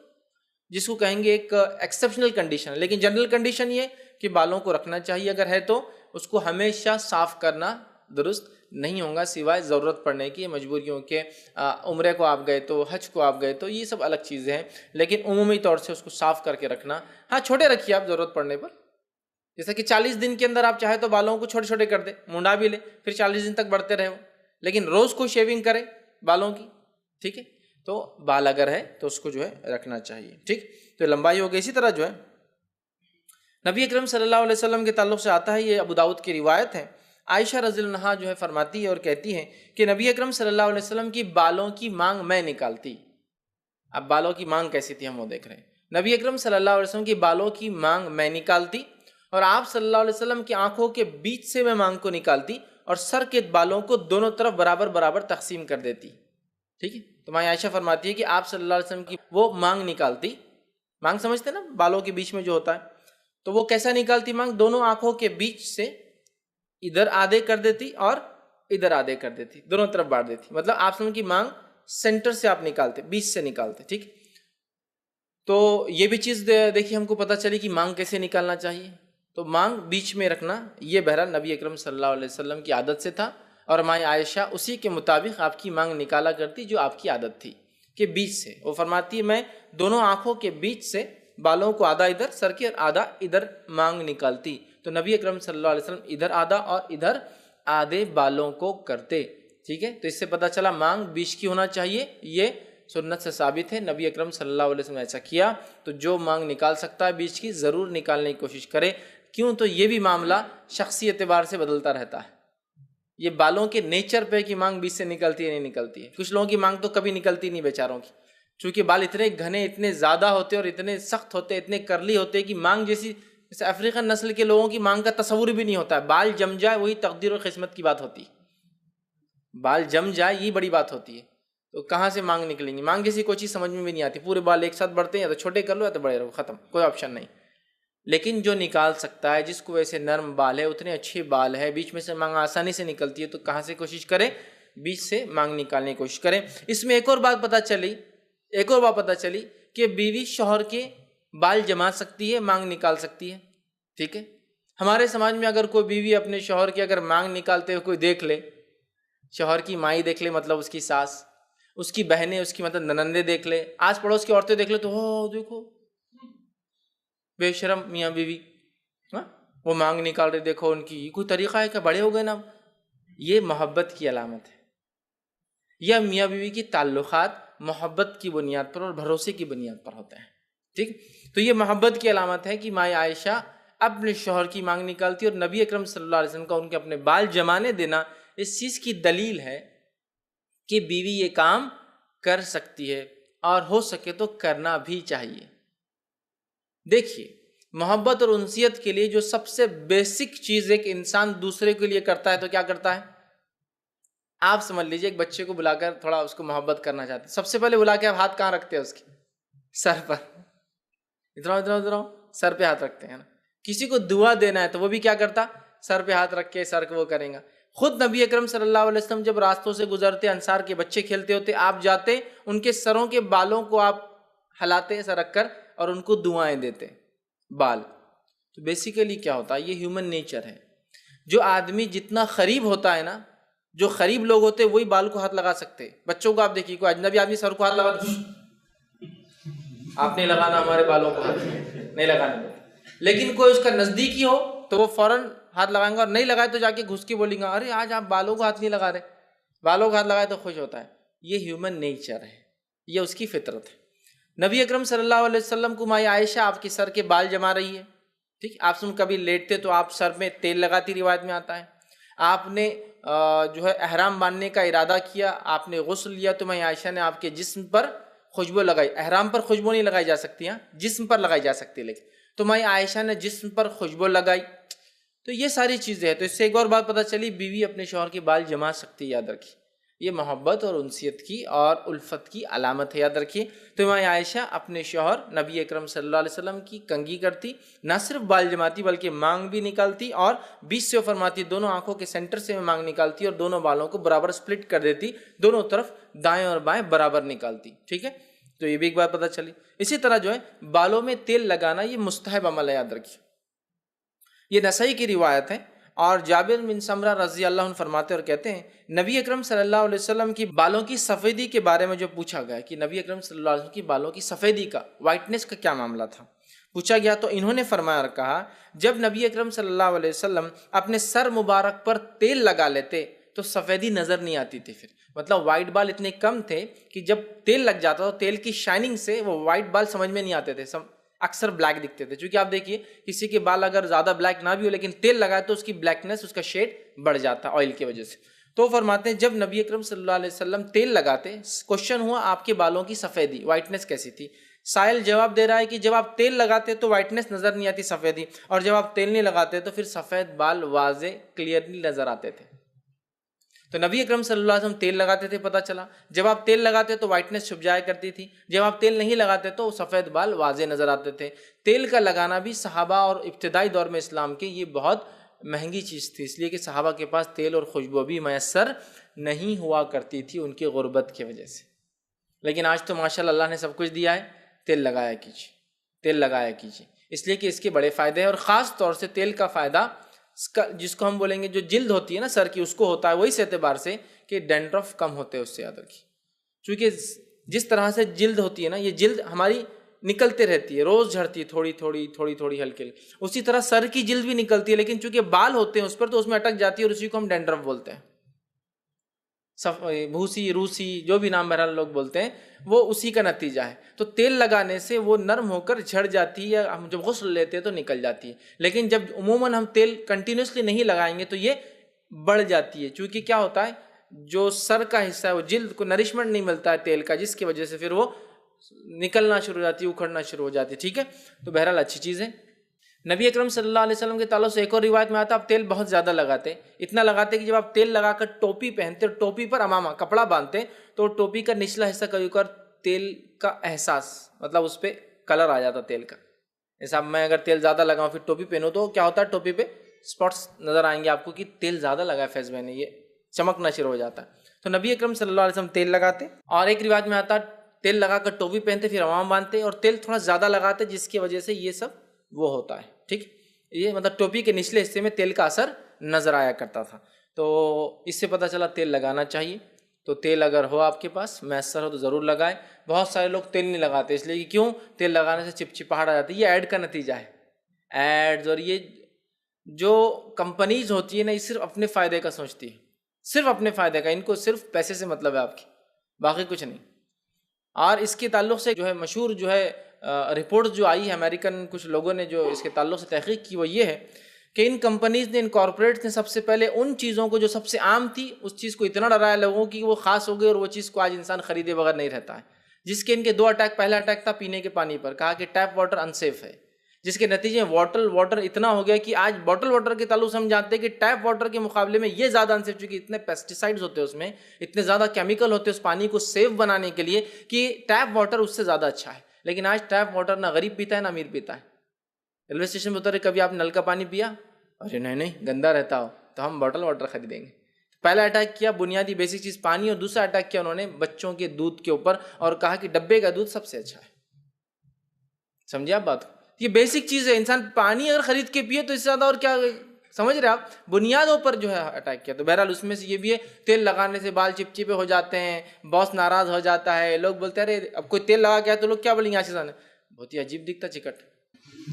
جس کو کہیں گے ایک ایکسیپشنل کنڈیشن ہے. لیکن جنرل کنڈیشن یہ کہ بالوں کو رکھنا چاہیے. اگر ہے تو اس کو ہمیشہ صاف کرنا درست نہیں ہوگا، سوائے ضرورت پڑنے کی، مجبوریوں کے. عمرے کو آپ گئے تو، حج کو آپ گئے تو، یہ سب الگ چیزیں ہیں. لیکن عمومی طور سے اس کو صاف کر کے رکھنا. ہاں چھوٹے رکھیے آپ ضرورت پڑنے پر. جیسا کہ 40 دن کے اندر آپ چاہے تو بالوں کو چھوٹے چھوٹے کر دے، منڈا بھی لے، پھر 40 دن تک بڑھتے رہے ہو. لیکن روز کو شیونگ کرے بالوں کی. ٹھیک ہے. تو بال اگر ہے تو اس کو جو ہے رکھنا چاہیے. ٹھیک. تو لمبائی ہو گئی. اسی طرح جو ہے نبی اکرم صلی اللہ علیہ وسلم کے تعلق سے آتا ہے، یہ ابو داؤد کی روایت ہے. عائشہ رضی اللہ عنہا جو ہے فرماتی ہے اور کہتی ہیں کہ نبی اکرم صلی اللہ علیہ وسلم کی بالوں کی مانگ میں نکالتی. اب بالوں کی مانگ کیسی تھی ہم وہ دیکھ رہے ہیں. نبی اکرم صلی اللہ علیہ وسلم کی بالوں کی مانگ میں نکالتی، اور آپ صلی اللہ علیہ وسلم کی آنکھوں کے بیچ سے میں مانگ کو نکالتی اور سر کے بالوں کو دونوں طرف برابر برابر تقسیم کر دیتی. ٹھیک ہے. تو ماں عائشہ فرماتی ہے کہ آپ صلی اللہ علیہ وسلم کی وہ مانگ نکالتی. مانگ سمجھتے نا، بالوں کے بیچ میں جو ہوتا ہے، تو وہ کیسا نکالتی مانگ؟ دونوں آنکھوں کے بیچ سے ادھر آدھے کر دیتی اور ادھر آدھے کر دیتی، دونوں طرف بانٹ دیتی. مطلب آپ کی مانگ سینٹر سے آپ نکالتے، بیچ سے نکالتے. ٹھیک. تو یہ بھی چیز دیکھیے ہم کو پتہ چلی کہ مانگ کیسے نکالنا چاہیے. تو مانگ بیچ میں رکھنا یہ بہرحال نبی اکرم صلی اللہ علیہ وسلم کی عادت سے تھا، اور ماں عائشہ اسی کے مطابق آپ کی مانگ نکالا کرتی جو آپ کی عادت تھی کہ بیچ سے. وہ فرماتی ہے میں دونوں آنکھوں کے بیچ سے بالوں کو آدھا ادھر سر کے اور آدھا ادھر مانگ نکالتی. تو نبی اکرم صلی اللہ علیہ وسلم ادھر آدھا اور ادھر آدھے بالوں کو کرتے. ٹھیک ہے. تو اس سے پتہ چلا مانگ بیچ کی ہونا چاہیے، یہ سنت سے ثابت ہے. نبی اکرم صلی اللہ علیہ وسلم نے ایسا کیا. تو جو مانگ نکال سکتا ہے بیچ کی ضرور نکالنے کی کوشش کرے. کیوں؟ تو یہ بھی معاملہ شخصی اعتبار سے بدلتا رہتا ہے. یہ بالوں کے نیچر پہ کہ مانگ بیچ سے نکلتی ہے نہیں نکلتی ہے. کچھ لوگوں کی مانگ تو کبھی نکلتی نہیں بیچاروں کی، چونکہ بال اتنے گھنے، اتنے زیادہ ہوتے اور اتنے سخت ہوتے، اتنے کرلی ہوتے کہ مانگ جیسے افریقن نسل کے لوگوں کی مانگ کا تصور بھی نہیں ہوتا ہے. بال جم جائے وہی تقدیر اور قسمت کی بات ہوتی ہے. بال جم جائے یہ بڑی بات ہوتی ہے. تو کہاں سے مانگ نکلیں گی؟ مانگ جیسی کوئی چیز سمجھ میں بھی نہیں آتی. پورے بال ایک ساتھ بڑھتے ہیں، یا تو چھوٹے کر لو یا تو بڑے رہو، ختم، کوئی آپشن نہیں. لیکن جو نکال سکتا ہے، جس کو ویسے نرم بال ہے، اتنے اچھے بال ہے، بیچ میں سے مانگ آسانی سے نکلتی ہے، تو کہاں سے کوشش کرے؟ بیچ سے مانگ نکالنے کی کوشش کریں. اس میں ایک اور بات پتہ چلی کہ بیوی شوہر کے بال جما سکتی ہے، مانگ نکال سکتی ہے. ٹھیک ہے. ہمارے سماج میں اگر کوئی بیوی اپنے شوہر کی اگر مانگ نکالتے ہوئے کوئی دیکھ لے، شوہر کی مائی دیکھ لے، مطلب اس کی ساس، اس کی بہنیں، اس کی مطلب ننندے دیکھ لے، آس پڑوس کی عورتیں دیکھ لے تو ہو دیکھو بے شرم میاں بیوی، وہ مانگ نکال رہے، دیکھو ان کی کوئی طریقہ ہے کہ بڑے ہو گئے نا. یہ محبت کی علامت ہے. یا میاں بیوی کی تعلقات محبت کی بنیاد پر اور بھروسے کی بنیاد پر ہوتے ہیں. ٹھیک، تو یہ محبت کی علامت ہے کہ ماں عائشہ اپنے شوہر کی مانگ نکالتی، اور نبی اکرم صلی اللہ علیہ وسلم کا ان کے اپنے بال جمانے دینا اس چیز کی دلیل ہے کہ بیوی یہ کام کر سکتی ہے، اور ہو سکے تو کرنا بھی چاہیے. دیکھیے، محبت اور انسیت کے لیے جو سب سے بیسک چیز ایک انسان دوسرے کے لیے کرتا ہے تو کیا کرتا ہے؟ آپ سمجھ لیجئے ایک بچے کو بلا کر تھوڑا اس کو محبت کرنا چاہتے ہیں، سب سے پہلے بلا کے آپ ہاتھ کہاں رکھتے ہیں؟ اس کے سر پر. ادھر سر پہ ہاتھ رکھتے ہیں نا. کسی کو دعا دینا ہے تو وہ بھی کیا کرتا؟ سر پہ ہاتھ رکھ کے سر کو وہ کریں گا. خود نبی اکرم صلی اللہ علیہ وسلم جب راستوں سے گزرتے، انصار کے بچے کھیلتے ہوتے، آپ جاتے ان کے سروں کے بالوں کو آپ ہلاتے ایسا رکھ کر اور ان کو دعائیں دیتے بال. تو بیسیکلی کیا ہوتا ہے؟ یہ ہیومن نیچر ہے. جو آدمی جتنا قریب ہوتا ہے نا، جو قریب لوگ ہوتے ہیں وہی بال کو ہاتھ لگا سکتے. بچوں کو آپ دیکھیے، کوئی اجنبی آدمی سر کو ہاتھ لگا، آپ نہیں لگانا ہمارے بالوں کو ہاتھ نہیں لگانا. لیکن کوئی اس کا نزدیکی ہو تو وہ فوراً ہاتھ لگائیں گا، اور نہیں لگائے تو جا کے گھس کے بولیں گا ارے آج آپ بالوں کو ہاتھ نہیں لگا رہے. بالوں کو ہاتھ لگائے تو خوش ہوتا ہے. یہ ہیومن نیچر ہے، یہ اس کی فطرت ہے. نبی اکرم صلی اللہ علیہ وسلم کو ماں عائشہ آپ کے سر کے بال جما رہی ہے. ٹھیک، آپ سے کبھی لیٹتے تو آپ سر میں تیل لگاتی، روایت میں آتا ہے. آپ نے جو ہے احرام باندھنے کا ارادہ کیا، آپ نے غسل لیا تو ماں عائشہ نے آپ کے جسم پر خوشبو لگائی. احرام پر خوشبو نہیں لگائی جا سکتی، جسم پر لگائی جا سکتی، لیکن تو ماں عائشہ نے جسم پر خوشبو لگائی. تو یہ ساری چیزیں ہیں. تو اس سے ایک اور بات پتہ چلی، بیوی اپنے شوہر کے بال جما سکتی. یاد رکھیے، یہ محبت اور انسیت کی اور الفت کی علامت ہے، یاد رکھیے. تو ماں عائشہ اپنے شوہر نبی اکرم صلی اللہ علیہ وسلم کی کنگھی کرتی، نہ صرف بال جماتی بلکہ مانگ بھی نکالتی، اور بیچ سے فرماتی، دونوں آنکھوں کے سینٹر سے مانگ نکالتی اور دونوں بالوں کو برابر سپلٹ کر دیتی، دونوں طرف دائیں اور بائیں برابر نکالتی. ٹھیک ہے، تو یہ بھی ایک بات پتہ چلی. اسی طرح جو ہے بالوں میں تیل لگانا یہ مستحب عمل ہے، یاد رکھیے. یہ نسائی کی روایت ہے، اور جابر بن سمرہ رضی اللہ عنہ فرماتے اور کہتے ہیں نبی اکرم صلی اللہ علیہ وسلم کی بالوں کی سفیدی کے بارے میں جو پوچھا گیا کہ نبی اکرم صلی اللہ علیہ وسلم کی بالوں کی سفیدی کا، وائٹنس کا کیا معاملہ تھا، پوچھا گیا تو انہوں نے فرمایا اور کہا، جب نبی اکرم صلی اللہ علیہ وسلم اپنے سر مبارک پر تیل لگا لیتے تو سفیدی نظر نہیں آتی تھی. پھر مطلب وائٹ بال اتنے کم تھے کہ جب تیل لگ جاتا تو تیل کی شائننگ سے وہ وائٹ بال سمجھ میں نہیں آتے تھے، اکثر بلیک دکھتے تھے. چونکہ آپ دیکھیے کسی کے بال اگر زیادہ بلیک نہ بھی ہو لیکن تیل لگائے تو اس کی بلیکنس، اس کا شیڈ بڑھ جاتا آئل کی وجہ سے. تو فرماتے ہیں جب نبی اکرم صلی اللہ علیہ وسلم تیل لگاتے، کوشچن ہوا آپ کے بالوں کی سفیدی، وائٹنس کیسی تھی؟ سائل جواب دے رہا ہے کہ جب آپ تیل لگاتے تو وائٹنس نظر نہیں آتی، سفیدی، اور جب آپ تیل نہیں لگاتے تو پھر سفید بال واضح کلیئرلی نظر آتے تھے. تو نبی اکرم صلی اللہ علیہ وسلم تیل لگاتے تھے، پتہ چلا جب آپ تیل لگاتے تو وائٹنس چھپ جایا کرتی تھی، جب آپ تیل نہیں لگاتے تو سفید بال واضح نظر آتے تھے. تیل کا لگانا بھی صحابہ اور ابتدائی دور میں اسلام کے یہ بہت مہنگی چیز تھی، اس لیے کہ صحابہ کے پاس تیل اور خوشبو بھی میسر نہیں ہوا کرتی تھی ان کی غربت کی وجہ سے. لیکن آج تو ماشاءاللہ اللہ نے سب کچھ دیا ہے. تیل لگایا کیجیے، تیل لگایا کیجیے، اس لیے کہ اس کے بڑے فائدے ہیں. اور خاص طور سے تیل کا فائدہ جس کو ہم بولیں گے جو جلد ہوتی ہے نا سر کی، اس کو ہوتا ہے، وہی سے اعتبار سے کہ ڈینڈرف کم ہوتے ہیں اس سے، یاد رکھیے. چونکہ جس طرح سے جلد ہوتی ہے نا، یہ جلد ہماری نکلتے رہتی ہے، روز جھڑتی ہے، تھوڑی تھوڑی ہلکی، اسی طرح سر کی جلد بھی نکلتی ہے، لیکن چونکہ بال ہوتے ہیں اس پر تو اس میں اٹک جاتی ہے، اور اسی کو ہم ڈینڈرف بولتے ہیں. بھوسی، روسی، جو بھی نام بہرحال لوگ بولتے ہیں، وہ اسی کا نتیجہ ہے. تو تیل لگانے سے وہ نرم ہو کر جھڑ جاتی ہے، یا ہم جب غسل لیتے ہیں تو نکل جاتی ہے. لیکن جب عموماً ہم تیل کنٹینیوسلی نہیں لگائیں گے تو یہ بڑھ جاتی ہے. چونکہ کیا ہوتا ہے، جو سر کا حصہ ہے وہ جلد کو نرشمنٹ نہیں ملتا ہے تیل کا، جس کی وجہ سے پھر وہ نکلنا شروع ہو جاتی ہے، اکھڑنا شروع ہو جاتی ہے. ٹھیک ہے، تو بہرحال اچھی چیز ہے. نبی اکرم صلی اللہ علیہ وسلم کے تعلق سے ایک اور روایت میں آتا، آپ تیل بہت زیادہ لگاتے، اتنا لگاتے کہ جب آپ تیل لگا کر ٹوپی پہنتے، ٹوپی پر امامہ کپڑا باندھتے تو ٹوپی کا نچلا حصہ کبھی کبھار تیل کا احساس، مطلب اس پہ کلر آ جاتا تیل کا. جیسا میں اگر تیل زیادہ لگاؤں پھر ٹوپی پہنوں تو کیا ہوتا ہے، ٹوپی پہ اسپاٹس نظر آئیں گے آپ کو کہ تیل زیادہ لگا ہے فیض میں نے، یہ چمکنا شروع ہو جاتا ہے. تو نبی اکرم صلی اللہ علیہ وسلم تیل لگاتے، اور ایک روایت میں آتا تیل لگا کر ٹوپی پہنتے پھر امامہ باندھتے، اور تیل تھوڑا زیادہ لگاتے جس کی وجہ سے یہ سب وہ ہوتا ہے. ٹھیک، یہ مطلب ٹوپی کے نچلے حصے میں تیل کا اثر نظر آیا کرتا تھا. تو اس سے پتہ چلا تیل لگانا چاہیے. تو تیل اگر ہو آپ کے پاس میسر ہو تو ضرور لگائیں. بہت سارے لوگ تیل نہیں لگاتے، اس لیے کہ کیوں؟ تیل لگانے سے چپچپاہٹ آ جاتی ہے. یہ ایڈ کا نتیجہ ہے. ایڈز اور یہ جو کمپنیز ہوتی ہے نا، یہ صرف اپنے فائدے کا سوچتی ہے، صرف اپنے فائدے کا. ان کو صرف پیسے سے مطلب ہے آپ کی، باقی کچھ نہیں. اور اس کے تعلق سے جو ہے مشہور جو ہے رپورٹ جو آئی ہے امریکن کچھ لوگوں نے جو اس کے تعلق سے تحقیق کی، وہ یہ ہے کہ ان کمپنیز نے، ان کارپوریٹس نے سب سے پہلے ان چیزوں کو جو سب سے عام تھی، اس چیز کو اتنا ڈرایا لوگوں کی کہ وہ خاص ہو گئی، اور وہ چیز کو آج انسان خریدے بغیر نہیں رہتا ہے. جس کے ان کے 2 اٹیک، پہلا اٹیک تھا پینے کے پانی پر، کہا کہ ٹیپ واٹر انسیف ہے، جس کے نتیجے میں واٹر اتنا ہو گیا کہ آج باٹل واٹر کے تعلق سے ہم جانتے ہیں کہ ٹیپ واٹر کے مقابلے میں یہ زیادہ انسیف، چونکہ اتنے پیسٹیسائڈز ہوتے ہیں اس میں، اتنے زیادہ کیمیکل ہوتے ہیں اس پانی کو سیف بنانے کے لیے، کہ ٹیپ واٹر اس سے زیادہ اچھا ہے. لیکن آج ٹیپ واٹر نہ غریب پیتا ہے نہ امیر پیتا ہے. ریلوے اسٹیشن پہ اترے، کبھی آپ نل کا پانی پیا؟ ارے نہیں گندا رہتا ہو، تو ہم باٹل واٹر خریدیں گے. پہلا اٹیک کیا بنیادی بیسک چیز پانی، اور دوسرا اٹیک کیا انہوں نے بچوں کے دودھ کے اوپر، اور کہا کہ ڈبے کا دودھ سب سے اچھا ہے. سمجھے آپ بات؟ یہ بیسک چیز ہے. انسان پانی اگر خرید کے پیے تو اس سے زیادہ اور کیا، سمجھ رہے آپ؟ بنیادوں پر جو ہے اٹیک کیا. تو بہرحال اس میں سے یہ بھی ہے، تیل لگانے سے بال چپچپے ہو جاتے ہیں، باس ناراض ہو جاتا ہے. لوگ بولتے ہیں ارے اب کوئی تیل لگا کے آیا تو لوگ کیا بولیں گے؟ آشیزان بہت ہی عجیب دکھتا چکٹ،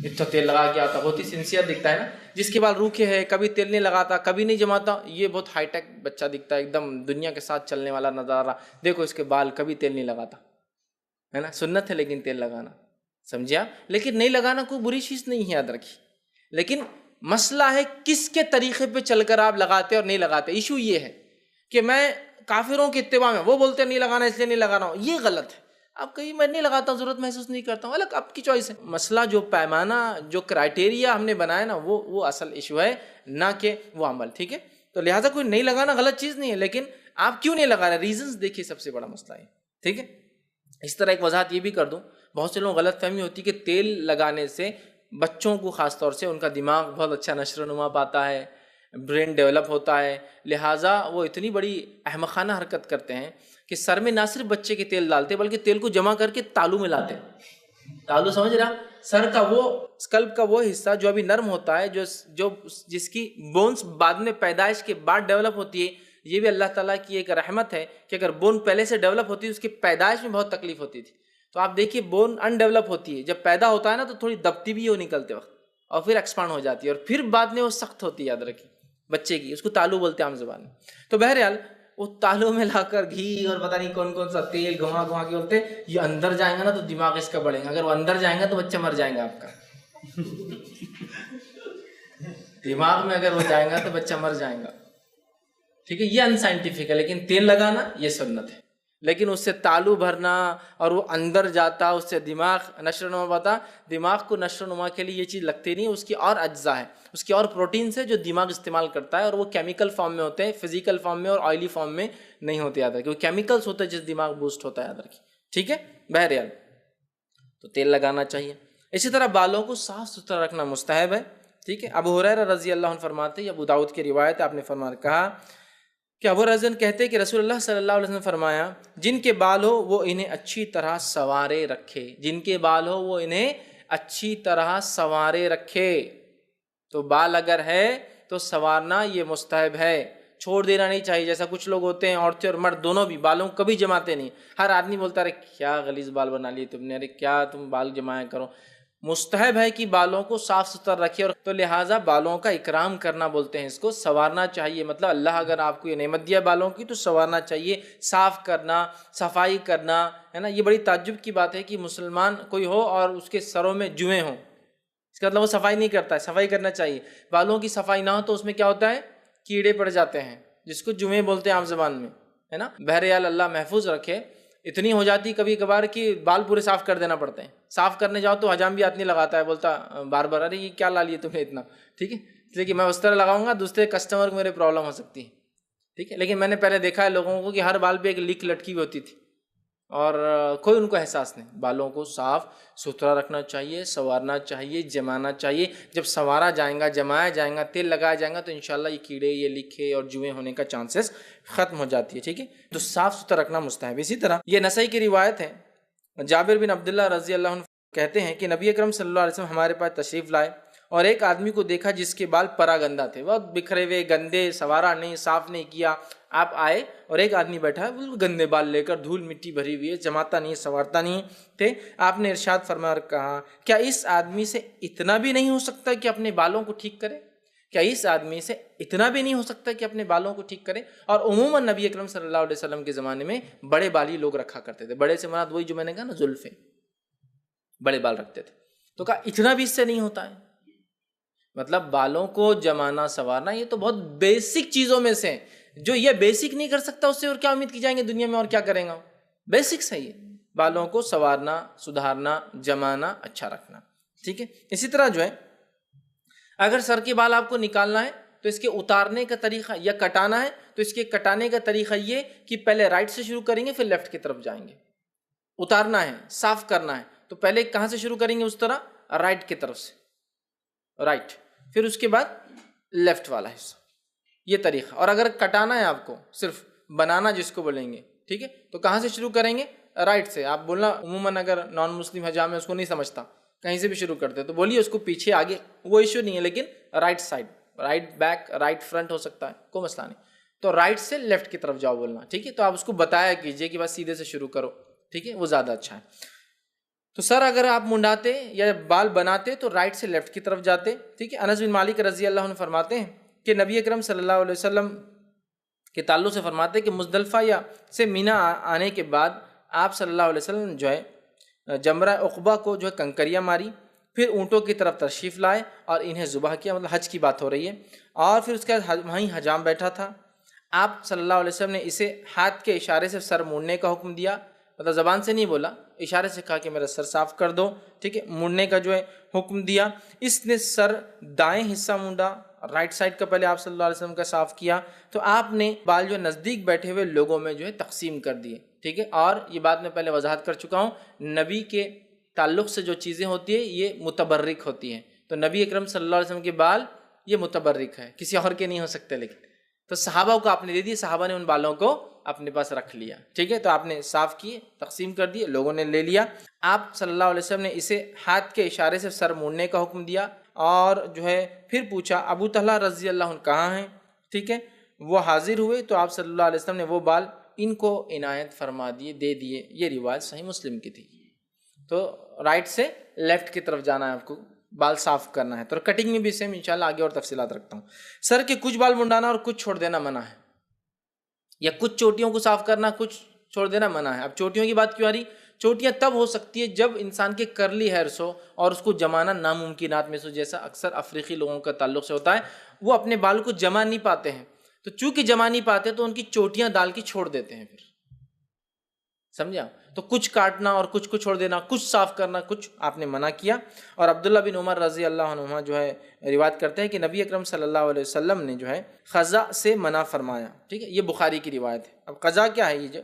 اتنا تیل لگا کے آتا، بہت ہی سنسیئر دکھتا ہے نا. جس کے بال روکھے ہے، کبھی تیل نہیں لگاتا، کبھی نہیں جماتا، یہ بہت ہائی ٹیک بچہ دکھتا ہے، ایک دم دنیا کے ساتھ چلنے والا نظارہ. دیکھو اس کے بال، کبھی تیل نہیں لگاتا ہے نا. سنت ہے لیکن تیل لگانا، سمجھے آپ؟ لیکن نہیں لگانا کوئی بری چیز نہیں ہے، یاد رکھیے. لیکن مسئلہ ہے کس کے طریقے پہ چل کر آپ لگاتے اور نہیں لگاتے. ایشو یہ ہے کہ میں کافروں کے اتباع میں، وہ بولتے ہیں نہیں لگانا اس لیے نہیں لگا رہا ہوں، یہ غلط ہے. آپ کہیں میں نہیں لگاتا ہوں، ضرورت محسوس نہیں کرتا ہوں، الگ آپ کی چوائس ہے. مسئلہ جو پیمانہ، جو کرائٹیریا ہم نے بنایا نا، وہ اصل ایشو ہے، نہ کہ وہ عمل. ٹھیک ہے؟ تو لہٰذا کوئی نہیں لگانا غلط چیز نہیں ہے، لیکن آپ کیوں نہیں لگا رہے، ریزنز دیکھیے، سب سے بڑا مسئلہ ہے. ٹھیک ہے؟ اس طرح ایک وضاحت یہ بھی کر دوں، بہت سے لوگ غلط فہمی ہوتی کہ تیل لگانے سے بچوں کو خاص طور سے ان کا دماغ بہت اچھا نشر و نما پاتا ہے، برین ڈیولپ ہوتا ہے، لہٰذا وہ اتنی بڑی احمقانہ حرکت کرتے ہیں کہ سر میں نہ صرف بچے کے تیل ڈالتے بلکہ تیل کو جمع کر کے تالو میں لاتے. تالو سمجھ رہا؟ سر کا وہ اسکلپ کا وہ حصہ جو ابھی نرم ہوتا ہے، جس کی بونس بعد میں پیدائش کے بعد ڈیولپ ہوتی ہے. یہ بھی اللہ تعالیٰ کی ایک رحمت ہے کہ اگر بون پہلے سے ڈیولپ ہوتی ہے، اس کی پیدائش میں بہت تکلیف ہوتی تھی. تو آپ دیکھیے بون ان ڈیولپ ہوتی ہے، جب پیدا ہوتا ہے نا تو تھوڑی دبتی بھی ہو نکلتے وقت، اور پھر ایکسپانڈ ہو جاتی ہے، اور پھر بعد میں وہ سخت ہوتی ہے. یاد رکھیے بچے کی، اس کو تالو بولتے ہیں عام زبان میں. تو بہرحال وہ تالو میں لا کر گھی اور پتہ نہیں کون کون سا تیل گھما گھما کے بولتے ہیں یہ اندر جائیں گا نا تو دماغ اس کا بڑھے گا، اگر وہ اندر جائیں گا تو بچہ مر جائیں گا آپ کا. دماغ میں اگر وہ جائیں گا تو بچہ مر جائیں گا. ٹھیک ہے؟ یہ ان سائنٹیفک ہے، لیکن تیل لگانا یہ سنت ہے. لیکن اس سے تالو بھرنا اور وہ اندر جاتا، اس سے دماغ نشو و نما پاتا. دماغ کو نشو و نما کے لیے یہ چیز لگتی نہیں، اس کی اور اجزاء ہے، اس کی اور پروٹینس ہے جو دماغ استعمال کرتا ہے، اور وہ کیمیکل فارم میں ہوتے ہیں، فزیکل فارم میں اور آئلی فارم میں نہیں ہوتے. یاد رکھیے وہ کیمیکلس ہوتے ہیں جس دماغ بوسٹ ہوتا ہے. یاد رکھیے. ٹھیک ہے؟ بہرحال تو تیل لگانا چاہیے. اسی طرح بالوں کو صاف ستھرا رکھنا مستحب ہے. ٹھیک ہے؟ ابو ہریرہ رضی اللہ عنہ فرماتے ہیں، ابو داؤد کی روایت ہے، آپ نے کہا کہ ابو ہریرہ کہتے ہیں کہ رسول اللہ صلی اللہ علیہ وسلم نے فرمایا، جن کے بال ہو وہ انہیں اچھی طرح سنوارے رکھے. جن کے بال ہو وہ انہیں اچھی طرح سنوارے رکھے. تو بال اگر ہے تو سنوارنا یہ مستحب ہے، چھوڑ دینا نہیں چاہیے. جیسا کچھ لوگ ہوتے ہیں، عورتیں اور مرد دونوں بھی، بالوں کو کبھی جماتے نہیں. ہر آدمی بولتا ہے ارے کیا غلیظ بال بنا لیے تم نے، ارے کیا تم بال جمایا کرو. مستحب ہے کہ بالوں کو صاف ستھرا رکھے، اور تو لہٰذا بالوں کا اکرام کرنا بولتے ہیں اس کو. سنوارنا چاہیے، مطلب اللہ اگر آپ کو یہ نعمت دیا بالوں کی تو سنوارنا چاہیے، صاف کرنا، صفائی کرنا ہے نا. یہ بڑی تعجب کی بات ہے کہ مسلمان کوئی ہو اور اس کے سروں میں جوئیں ہوں، اس کا مطلب وہ صفائی نہیں کرتا ہے. صفائی کرنا چاہیے. بالوں کی صفائی نہ ہو تو اس میں کیا ہوتا ہے، کیڑے پڑ جاتے ہیں، جس کو جوئیں بولتے ہیں عام زبان میں، ہے نا. بہرحال اللہ محفوظ رکھے. اتنی ہو جاتی کبھی کبھار کہ بال پورے صاف کر دینا پڑتے ہیں. صاف کرنے جاؤ تو حجام بھی آدمی لگاتا ہے، بولتا بار بار ارے یہ کیا لا لیے تم نے اتنا. ٹھیک ہے؟ اس لیے کہ میں اس طرح لگاؤں گا دوسرے کسٹمر کو میرے پرابلم ہو سکتی ہے. ٹھیک ہے؟ لیکن میں نے پہلے دیکھا ہے لوگوں کو کہ ہر بال پہ ایک لک لٹکی ہوئی ہوتی تھی، اور کوئی ان کو احساس نہیں. بالوں کو صاف ستھرا رکھنا چاہیے، سنوارنا چاہیے، جمانا چاہیے. جب سنوارا جائیں گا، جمایا جائیں گا، تیل لگایا جائیں گا تو انشاءاللہ یہ کیڑے، یہ لکھے اور جوئیں ہونے کا چانسز ختم ہو جاتی ہے. ٹھیک ہے؟ تو صاف ستھرا رکھنا مستحب. اسی طرح یہ نسائی کی روایت ہے، جابر بن عبداللہ رضی اللہ عنہ کہتے ہیں کہ نبی اکرم صلی اللہ علیہ وسلم ہمارے پاس تشریف لائے اور ایک آدمی کو دیکھا جس کے بال پراگندہ تھے، بہت بکھرے ہوئے، گندے، سوارا نہیں، صاف نہیں کیا۔ آپ آئے اور ایک آدمی بیٹھا ہے بالکل گندے بال لے کر، دھول مٹی بھری ہوئی ہے، جماتا نہیں، سنوارتا نہیں تھے۔ آپ نے ارشاد فرمایا اور کہا کیا اس آدمی سے اتنا بھی نہیں ہو سکتا کہ اپنے بالوں کو ٹھیک کرے؟ کیا اس آدمی سے اتنا بھی نہیں ہو سکتا کہ اپنے بالوں کو ٹھیک کرے؟ اور عموماً نبی اکرم صلی اللہ علیہ وسلم کے زمانے میں بڑے بالی لوگ رکھا کرتے تھے، بڑے سے مراد وہی جو میں نے کہا نا، زلفیں، بڑے بال رکھتے تھے۔ تو کہا اتنا بھی اس سے نہیں ہوتا ہے؟ مطلب بالوں کو جمانا سنوارنا یہ تو بہت بیسک چیزوں میں سے ہیں، جو یہ بیسک نہیں کر سکتا اس سے اور کیا امید کی جائیں گے دنیا میں، اور کیا کریں گا؟ بیسک صحیح ہے، بالوں کو سنوارنا، سدھارنا، جمانا، اچھا رکھنا، ٹھیک ہے۔ اسی طرح جو ہے اگر سر کے بال آپ کو نکالنا ہے تو اس کے اتارنے کا طریقہ، یا کٹانا ہے تو اس کے کٹانے کا طریقہ یہ کہ پہلے رائٹ سے شروع کریں گے، پھر لیفٹ کی طرف جائیں گے۔ اتارنا ہے، صاف کرنا ہے تو پہلے کہاں سے شروع کریں گے؟ اس طرح رائٹ کی طرف سے، رائٹ، پھر اس کے بعد لیفٹ والا حصہ، یہ طریقہ۔ اور اگر کٹانا ہے آپ کو، صرف بنانا جس کو بولیں گے، ٹھیک ہے، تو کہاں سے شروع کریں گے؟ رائٹ سے۔ آپ بولنا عموماً اگر نان مسلم حجام میں اس کو نہیں سمجھتا، کہیں سے بھی شروع کرتے تو بولیے اس کو پیچھے آگے وہ ایشو نہیں ہے، لیکن right side, right back, right front ہو سکتا ہے، کوئی مسئلہ نہیں۔ تو رائٹ سے لیفٹ کی طرف جاؤ بولنا، ٹھیک ہے۔ تو آپ اس کو بتایا کیجئے کہ بس سیدھے سے شروع کرو، ٹھیک ہے، وہ زیادہ اچھا ہے۔ تو سر اگر آپ منڈاتے یا بال بناتے تو رائٹ سے لیفٹ کی طرف جاتے، ٹھیک ہے۔ انس بن مالک رضی اللہ عنہ فرماتے ہیں کہ نبی اکرم صلی اللہ علیہ وسلم کے تعلق سے فرماتے ہیں کہ مزدلفہ یا سے مینا آنے کے بعد آپ صلی اللہ علیہ وسلم جو ہے جمرہ عقبہ کو جو ہے کنکریاں ماری، پھر اونٹوں کی طرف تشریف لائے اور انہیں ذبح کیا، مطلب حج کی بات ہو رہی ہے۔ اور پھر اس کے بعد وہیں حجام بیٹھا تھا، آپ صلی اللہ علیہ وسلم نے اسے ہاتھ کے اشارے سے سر موڑنے کا حکم دیا، مطلب زبان سے نہیں بولا، اشارے سے کہا کہ میرا سر صاف کر دو، ٹھیک ہے، موڑنے کا جو ہے حکم دیا۔ اس نے سر دائیں حصہ مونڈا، رائٹ سائڈ کا پہلے آپ صلی اللہ علیہ وسلم کا صاف کیا، تو آپ نے بال جو نزدیک بیٹھے ہوئے لوگوں میں جو ہے تقسیم کر دیے، ٹھیک ہے۔ اور یہ بات میں پہلے وضاحت کر چکا ہوں، نبی کے تعلق سے جو چیزیں ہوتی ہیں یہ متبرک ہوتی ہیں، تو نبی اکرم صلی اللہ علیہ وسلم کے بال یہ متبرک ہے، کسی اور کے نہیں ہو سکتے، لیکن تو صحابہ کو آپ نے دے دیے، صحابہ نے ان بالوں کو اپنے پاس رکھ لیا، ٹھیک ہے۔ تو آپ نے صاف کیے، تقسیم کر دیے، لوگوں نے لے لیا۔ آپ صلی اللہ علیہ وسلم نے اسے ہاتھ کے اشارے سے سر موڑنے کا حکم دیا، اور جو ہے پھر پوچھا ابو طلحہ رضی اللہ عنہ کہاں ہیں، ٹھیک ہے۔ وہ حاضر ہوئے تو آپ صلی اللہ علیہ وسلم نے وہ بال ان کو عنایت فرما دیے، دے دیے۔ یہ روایت صحیح مسلم کی تھی۔ تو رائٹ سے لیفٹ کی طرف جانا ہے آپ کو، بال صاف کرنا ہے۔ تو کٹنگ میں بھی سیم انشاءاللہ آگے اور تفصیلات رکھتا ہوں۔ سر کے کچھ بال منڈانا اور کچھ چھوڑ دینا منع ہے، یا کچھ چوٹیوں کو صاف کرنا، کچھ چھوڑ دینا منع ہے۔ اب چوٹیوں کی بات کیوں آ رہی؟ چوٹیاں تب ہو سکتی ہے جب انسان کے کرلی ہیئرس ہو اور اس کو جمانا ناممکنات میں سے، جیسا اکثر افریقی لوگوں کا تعلق سے ہوتا ہے، وہ اپنے بال کو جما نہیں پاتے ہیں، تو چونکہ جما نہیں پاتے تو ان کی چوٹیاں ڈال کے چھوڑ دیتے ہیں، پھر سمجھا؟ تو کچھ کاٹنا اور کچھ کو چھوڑ دینا، کچھ صاف کرنا، کچھ آپ نے منع کیا۔ اور عبداللہ بن عمر رضی اللہ عنہما جو ہے روایت کرتے ہیں کہ نبی اکرم صلی اللہ علیہ وسلم نے جو ہے قضاء سے منع فرمایا، ٹھیک ہے، یہ بخاری کی روایت ہے۔ اب قضاء کیا ہے؟ یہ جو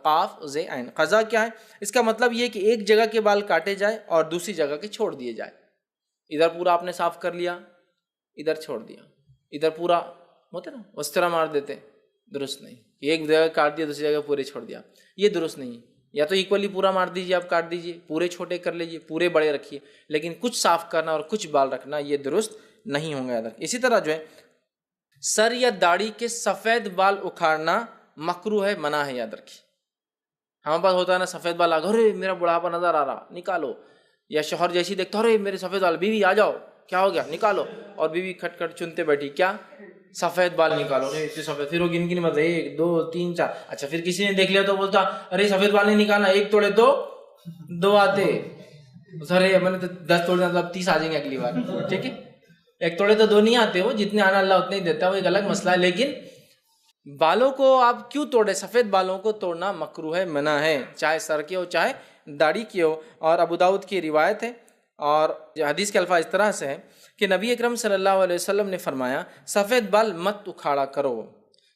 قاف زے عین، قضاء کیا ہے؟ اس کا مطلب یہ کہ ایک جگہ کے بال کاٹے جائے اور دوسری جگہ کے چھوڑ دیے جائے۔ ادھر پورا آپ نے صاف کر لیا، ادھر چھوڑ دیا، ادھر پورا ہوتا نا اس طرح مار دیتے، درست نہیں۔ ایک جگہ کاٹ دیا، دوسری جگہ پورے چھوڑ دیا، یہ درست نہیں۔ یا تو ایکولی پورا مار دیجیے، آپ کاٹ دیجیے، پورے چھوٹے کر لیجیے، پورے بڑے رکھیے، لیکن کچھ صاف کرنا اور کچھ بال رکھنا یہ درست نہیں ہوں گے ادھر۔ اسی طرح جو ہے سر یا داڑھی کے سفید بال اکھاڑنا مکروہ ہے، منع ہے، یاد رکھیے۔ ہمارے پاس ہوتا ہے نا سفید بال، ارے میرا بڑھاپا نظر آ رہا، نکالو، یا شوہر جیسی دیکھتا، ارے میرے سفید بال، بیوی آ جاؤ، کیا ہو گیا، نکالو، اور بیوی کھٹ کھٹ چنتے بیٹھی، کیا سفید بال نکالو، اتنے سفید، پھر وہ گن گن مت 1 2 3 4، اچھا پھر کسی نے دیکھ لیا تو بولتا ارے سفید بال نہیں نکالنا، 1 توڑے تو 2 آتے، ارے میں نے تو 10 توڑے مطلب 30 آ جائیں گے اگلی بار، ٹھیک ہے، 1 توڑے تو 2 نہیں آتے، وہ جتنے آنا اللہ اتنے ہی دیتا ہے، وہ ایک الگ مسئلہ ہے۔ لیکن بالوں کو آپ کیوں توڑے؟ سفید بالوں کو توڑنا مکروہ ہے، منع ہے، چاہے سر کے ہو چاہے داڑھی کی ہو۔ اور ابو داؤد کی روایت ہے، اور حدیث کے الفاظ اس طرح سے ہیں کہ نبی اکرم صلی اللہ علیہ وسلم نے فرمایا سفید بال مت اکھاڑا کرو۔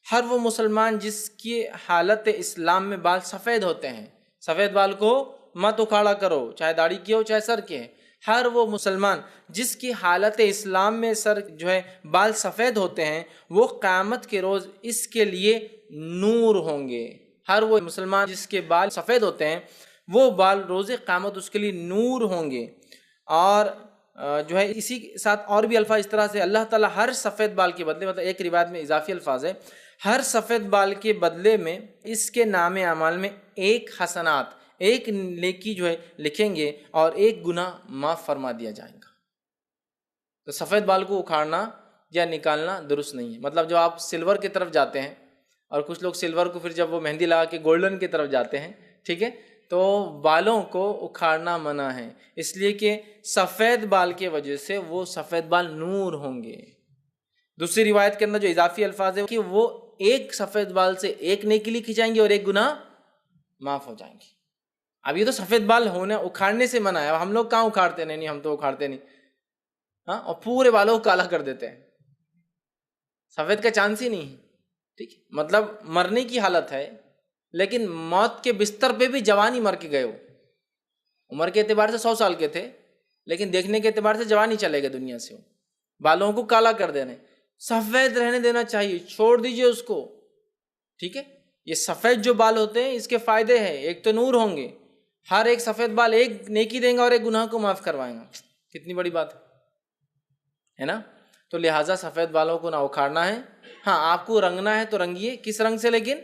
ہر وہ مسلمان جس کی حالت اسلام میں بال سفید ہوتے ہیں، سفید بال کو مت اکھاڑا کرو، چاہے داڑھی کی ہو چاہے سر کے ہیں۔ ہر وہ مسلمان جس کی حالت اسلام میں سر جو ہے بال سفید ہوتے ہیں، وہ قیامت کے روز اس کے لیے نور ہوں گے۔ ہر وہ مسلمان جس کے بال سفید ہوتے ہیں، وہ بال روز قیامت اس کے لیے نور ہوں گے۔ اور جو ہے اسی کے ساتھ اور بھی الفاظ اس طرح سے اللہ تعالیٰ ہر سفید بال کے بدلے، مطلب ایک روایت میں اضافی الفاظ ہے، ہر سفید بال کے بدلے میں اس کے نام اعمال میں ایک حسنات، ایک نیکی جو ہے لکھیں گے اور ایک گناہ معاف فرما دیا جائے گا۔ تو سفید بال کو اکھاڑنا یا نکالنا درست نہیں ہے۔ مطلب جو آپ سلور کی طرف جاتے ہیں، اور کچھ لوگ سلور کو پھر جب وہ مہندی لگا کے گولڈن کی طرف جاتے ہیں، ٹھیک ہے، تو بالوں کو اکھاڑنا منع ہے، اس لیے کہ سفید بال کی وجہ سے وہ سفید بال نور ہوں گے۔ دوسری روایت کے اندر جو اضافی الفاظ ہے کہ وہ ایک سفید بال سے ایک نیکی لکھی جائیں گے اور ایک گناہ معاف ہو جائیں گے۔ اب یہ تو سفید بال ہونے اکھاڑنے سے منع ہے، اب ہم لوگ کہاں اکھاڑتے ہیں؟ نہیں ہم تو اکھاڑتے نہیں، ہاں، اور پورے بالوں کو کالا کر دیتے ہیں، سفید کا چانس ہی نہیں ہے، ٹھیک ہے، مطلب مرنے کی حالت ہے لیکن موت کے بستر پہ بھی جوانی مر کے گئے ہو، عمر کے اعتبار سے 100 سال کے تھے لیکن دیکھنے کے اعتبار سے جوانی چلے گئے دنیا سے، بالوں کو کالا کر دینے، سفید رہنے دینا چاہیے، چھوڑ دیجئے اس کو، ٹھیک ہے۔ یہ سفید جو بال ہوتے ہیں اس کے فائدے ہیں، ایک تو نور ہوں گے، ہر ایک سفید بال ایک نیکی دیں گا اور ایک گناہ کو معاف کروائیں گا، کتنی بڑی بات ہے نا۔ تو لہٰذا سفید بالوں کو نہ اکھاڑنا ہے، ہاں آپ کو رنگنا ہے تو رنگیے، کس رنگ سے؟ لیکن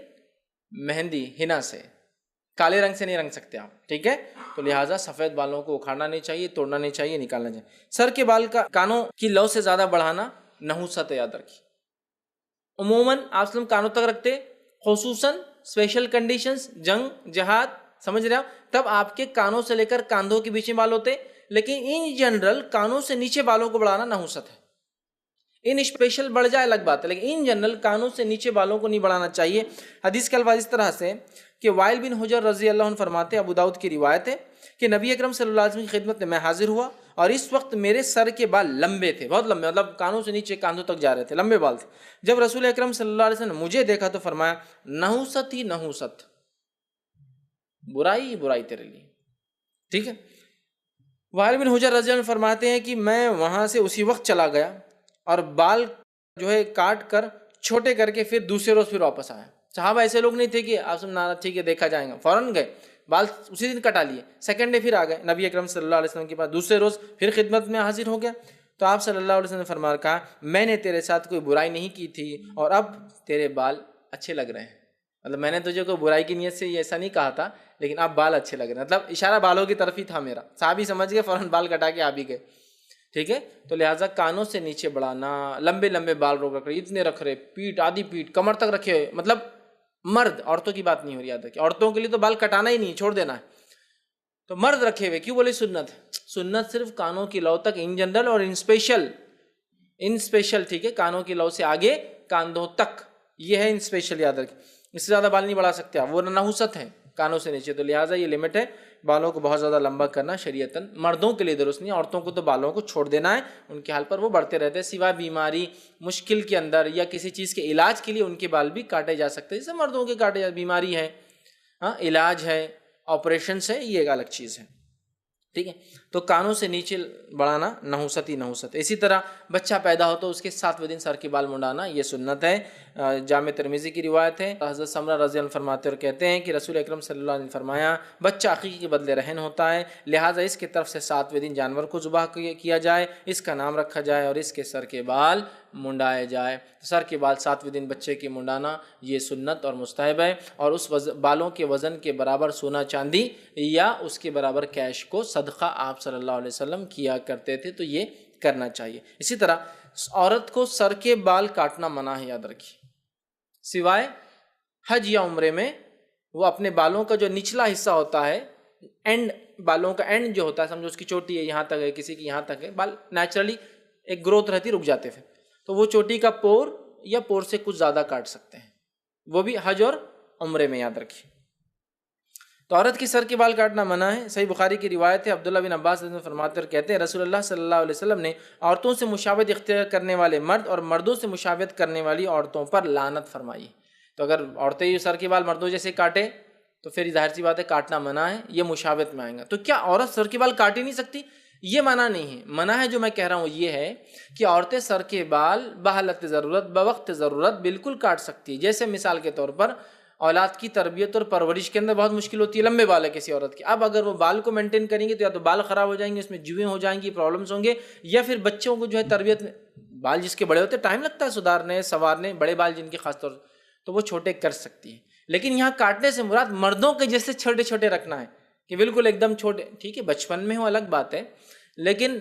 مہندی، ہنا سے، کالے رنگ سے نہیں رنگ سکتے آپ، ٹھیک ہے۔ تو لہٰذا سفید بالوں کو اکھاڑنا نہیں چاہیے، توڑنا نہیں چاہیے، نکالنا چاہیے۔ سر کے بال کا کانوں کی لو سے زیادہ بڑھانا نحوست ہے، یاد رکھیے۔ عموماً آپ کانوں تک رکھتے، خصوصاً اسپیشل کنڈیشنز، جنگ، جہاد، سمجھ رہے آپ، تب آپ کے کانوں سے لے کر کاندھوں کے بیچ میں بال ہوتے، لیکن ان جنرل کانوں سے نیچے بالوں کو بڑھانا نحوست ہے۔ ان اسپیشل بڑھ جائے الگ بات ہے، لیکن ان جنرل کانوں سے نیچے بالوں کو نہیں بڑھانا چاہیے۔ حدیث کے الفاظ اس طرح سے کہ وائل بن حجر رضی اللہ عنہ فرماتے، ابو داؤد کی روایت ہے کہ نبی اکرم صلی اللہ علیہ وسلم کی خدمت میں حاضر ہوا اور اس وقت میرے سر کے بال لمبے تھے، بہت لمبے، مطلب کانوں سے نیچے کاندھوں تک جا رہے تھے، لمبے بال تھے۔ جب رسول اکرم صلی اللہ علیہ وسلم نے مجھے دیکھا تو فرمایا، نحوست ہی نحوست، برائی ہی برائی تیرے لیے، ٹھیک ہے۔ وائل بن حجر رضی اللہ عنہ فرماتے ہیں کہ میں وہاں سے اسی وقت چلا گیا اور بال جو ہے کاٹ کر چھوٹے کر کے پھر دوسرے روز پھر واپس آیا۔ صحابہ ایسے لوگ نہیں تھے کہ آپ سب ٹھیک ہے دیکھا جائے گا، فوراً گئے، بال اسی دن کٹا لیے، سیکنڈ ڈے پھر آ گئے نبی اکرم صلی اللہ علیہ وسلم کے پاس، دوسرے روز پھر خدمت میں حاضر ہو گیا۔ تو آپ صلی اللہ علیہ وسلم نے فرمایا، کہا میں نے تیرے ساتھ کوئی برائی نہیں کی تھی اور اب تیرے بال اچھے لگ رہے ہیں، مطلب میں نے تجھے کوئی برائی کی نیت سے یہ ایسا نہیں کہا تھا، لیکن اب بال اچھے لگ رہے ہیں، مطلب اشارہ بالوں کی طرف ہی تھا میرا۔ صحابی سمجھ گئے، فوراً بال کٹا کے آ بھی گئے، ٹھیک ہے۔ تو لہٰذا کانوں سے نیچے بڑھانا، لمبے لمبے بال روک رکھ رہے، اتنے رکھ رہے، پیٹ آدھی پیٹ کمر تک رکھے ہوئے، مطلب مرد، عورتوں کی بات نہیں ہو رہی، یاد رکھیں، عورتوں کے لیے تو بال کٹانا ہی نہیں، چھوڑ دینا ہے، تو مرد رکھے ہوئے، کیوں بولے سنت ہے؟ سنت صرف کانوں کی لو تک، ان جنرل اور ان اسپیشل، ٹھیک ہے، کانوں کی لو سے آگے کاندھوں تک، یہ ہے ان اسپیشل، یاد رکھیں، اس سے زیادہ بال نہیں بڑھا سکتے آپ، وہ نحوست ہے کانوں سے نیچے، تو لہٰذا یہ لمٹ ہے، بالوں کو بہت زیادہ لمبا کرنا شریعتاً مردوں کے لیے درست نہیں، عورتوں کو تو بالوں کو چھوڑ دینا ہے، ان کے حال پر وہ بڑھتے رہتے ہیں، سوائے بیماری مشکل کے اندر یا کسی چیز کے علاج کے لیے ان کے بال بھی کاٹے جا سکتے ہیں، جیسے مردوں کے کاٹے جاتے، بیماری ہے، ہاں علاج ہے، آپریشنس ہے، یہ ایک الگ چیز ہے، ٹھیک ہے۔ تو کانوں سے نیچے بڑھانا نحوست ہی نحوست ہے۔ اسی طرح بچہ پیدا ہو تو اس کے 7ویں دن سر کے بال منڈانا، یہ سنت ہے، جامع ترمذی کی روایت ہے، حضرت سمرہ رضی اللہ عنہ فرماتے اور کہتے ہیں کہ رسول اکرم صلی اللہ علیہ وسلم نے فرمایا، بچہ عقیقے کے بدلے رہن ہوتا ہے، لہٰذا اس کی طرف سے 7ویں دن جانور کو ذبح کیا جائے، اس کا نام رکھا جائے اور اس کے سر کے بال منڈائے جائے۔ سر کے بال 7ویں دن بچے کے منڈانا یہ سنت اور مستحب ہے، اور اس بالوں کے وزن کے برابر سونا چاندی یا اس کے برابر کیش کو صدقہ آپ صلی اللہ علیہ وسلم کیا کرتے تھے، تو یہ کرنا چاہیے۔ اسی طرح عورت کو سر کے بال کاٹنا منع ہے، یاد رکھیے، سوائے حج یا عمرے میں وہ اپنے بالوں کا جو نچلا حصہ ہوتا ہے، اینڈ بالوں کا اینڈ جو ہوتا ہے، سمجھو اس کی چوٹی ہے یہاں تک ہے، کسی کی یہاں تک ہے، بال نیچرلی ایک گروتھ رہتی، رک جاتے پھر، تو وہ چوٹی کا پور یا پور سے کچھ زیادہ کاٹ سکتے ہیں، وہ بھی حج اور عمرے میں، یاد رکھیے۔ تو عورت کی سر کے بال کاٹنا منع ہے۔ صحیح بخاری کی روایت ہے، عبداللہ بن عباس فرماتے اور کہتے ہیں، رسول اللہ صلی اللہ علیہ وسلم نے عورتوں سے مشابہت اختیار کرنے والے مرد اور مردوں سے مشابہت کرنے والی عورتوں پر لعنت فرمائی۔ تو اگر عورتیں یہ سر کے بال مردوں جیسے کاٹے تو پھر ظاہر سی بات ہے کاٹنا منع ہے، یہ مشابہت میں آئیں گا۔ تو کیا عورت سر کے بال کاٹ ہی نہیں سکتی؟ یہ منع نہیں ہے، منع ہے جو میں کہہ رہا ہوں یہ ہے کہ عورتیں سر کے بال بحالت ضرورت، بوقت ضرورت بالکل کاٹ سکتی ہے۔ جیسے مثال کے طور پر اولاد کی تربیت اور پرورش کے اندر بہت مشکل ہوتی ہے، لمبے بال ہے کسی عورت کے، اب اگر وہ بال کو مینٹین کریں گے تو یا تو بال خراب ہو جائیں گے، اس میں جوئیں ہو جائیں گی، پرابلمس ہوں گے، یا پھر بچوں کو جو ہے تربیت میں، بال جس کے بڑے ہوتے ہیں ٹائم لگتا ہے سدھارنے سنوارنے، بڑے بال جن کے خاص طور تو وہ چھوٹے کر سکتی ہے. لیکن یہاں کاٹنے سے مراد مردوں کے جیسے چھوٹے چھوٹے رکھنا ہے کہ بالکل ایک دم چھوٹے، ٹھیک ہے بچپن میں ہو الگ بات ہے، لیکن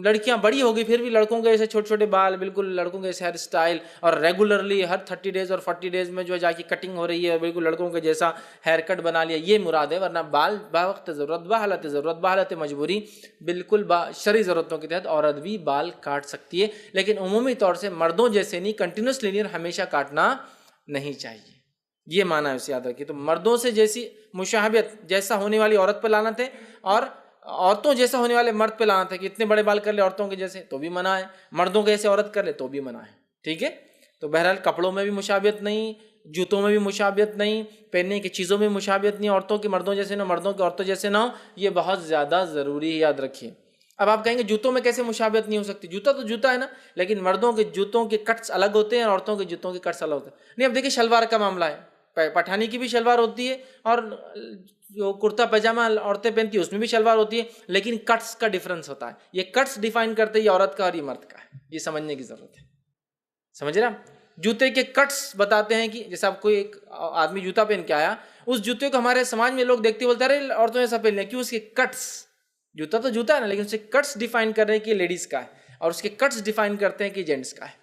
لڑکیاں بڑی ہو گئی پھر بھی لڑکوں کے جیسے چھوٹے چھوٹے بال، بالکل لڑکوں کے جیسے ہیئر اسٹائل، اور ریگولرلی ہر 30 ڈیز اور 40 ڈیز میں جو ہے جا کے کٹنگ ہو رہی ہے، بالکل لڑکوں کے جیسا ہیئر کٹ بنا لیا، یہ مراد ہے. ورنہ بال بوقت ضرورت، بحالت مجبوری، بالکل شرعی ضرورتوں کے تحت عورت بھی بال کاٹ سکتی ہے، لیکن عمومی طور سے مردوں جیسے نہیں، کنٹینیوس لینئر ہمیشہ کاٹنا نہیں چاہیے. یہ معنی ہے، اسے یاد رکھیے. تو مردوں سے جیسی مشابہت جیسا ہونے والی عورت پہ لعنت ہے، اور عورتوں جیسا ہونے والے مرد پہ لعنت ہے کہ اتنے بڑے بال کر لے عورتوں کے جیسے تو بھی منع ہے، مردوں کے جیسے عورت کر لے تو بھی منع ہے. ٹھیک ہے. تو بہرحال کپڑوں میں بھی مشابہت نہیں، جوتوں میں بھی مشابہت نہیں، پہننے کی چیزوں میں مشابہت نہیں، عورتوں کی مردوں جیسے نہ، مردوں کی عورتوں جیسے نہ ہو، یہ بہت زیادہ ضروری ہے، یاد رکھیے. اب آپ کہیں گے جوتوں میں کیسے مشابہت نہیں ہو سکتی؟ جوتا تو جوتا ہے نا، لیکن مردوں کے جوتوں کے کٹس الگ ہوتے ہیں اور عورتوں کے جوتوں کے کٹس الگ ہوتے ہیں. نہیں، اب دیکھیں شلوار کا معاملہ ہے، پٹھانی کی بھی شلوار ہوتی ہے اور جو کرتا پاجامہ عورتیں پہنتی ہیں اس میں بھی شلوار ہوتی ہے، لیکن کٹس کا ڈفرنس ہوتا ہے. یہ کٹس ڈیفائن کرتے ہیں یہ عورت کا اور یہ مرد کا ہے، یہ سمجھنے کی ضرورت ہے. سمجھ رہے ہیں؟ جوتے کے کٹس بتاتے ہیں کہ جیسے آپ کوئی ایک آدمی جوتا پہن کے آیا، اس جوتے کو ہمارے سماج میں لوگ دیکھتے بولتے ہیں ارے عورتوں نے ایسا پہن لیا، کیوں؟ اس کے کٹس، جوتا تو جوتا ہے نا، لیکن اس کے کٹس ڈیفائن کر رہے ہیں کہ یہ لیڈیز کا ہے، اور اس کے کٹس ڈیفائن کرتے ہیں کہ جینٹس کا ہے.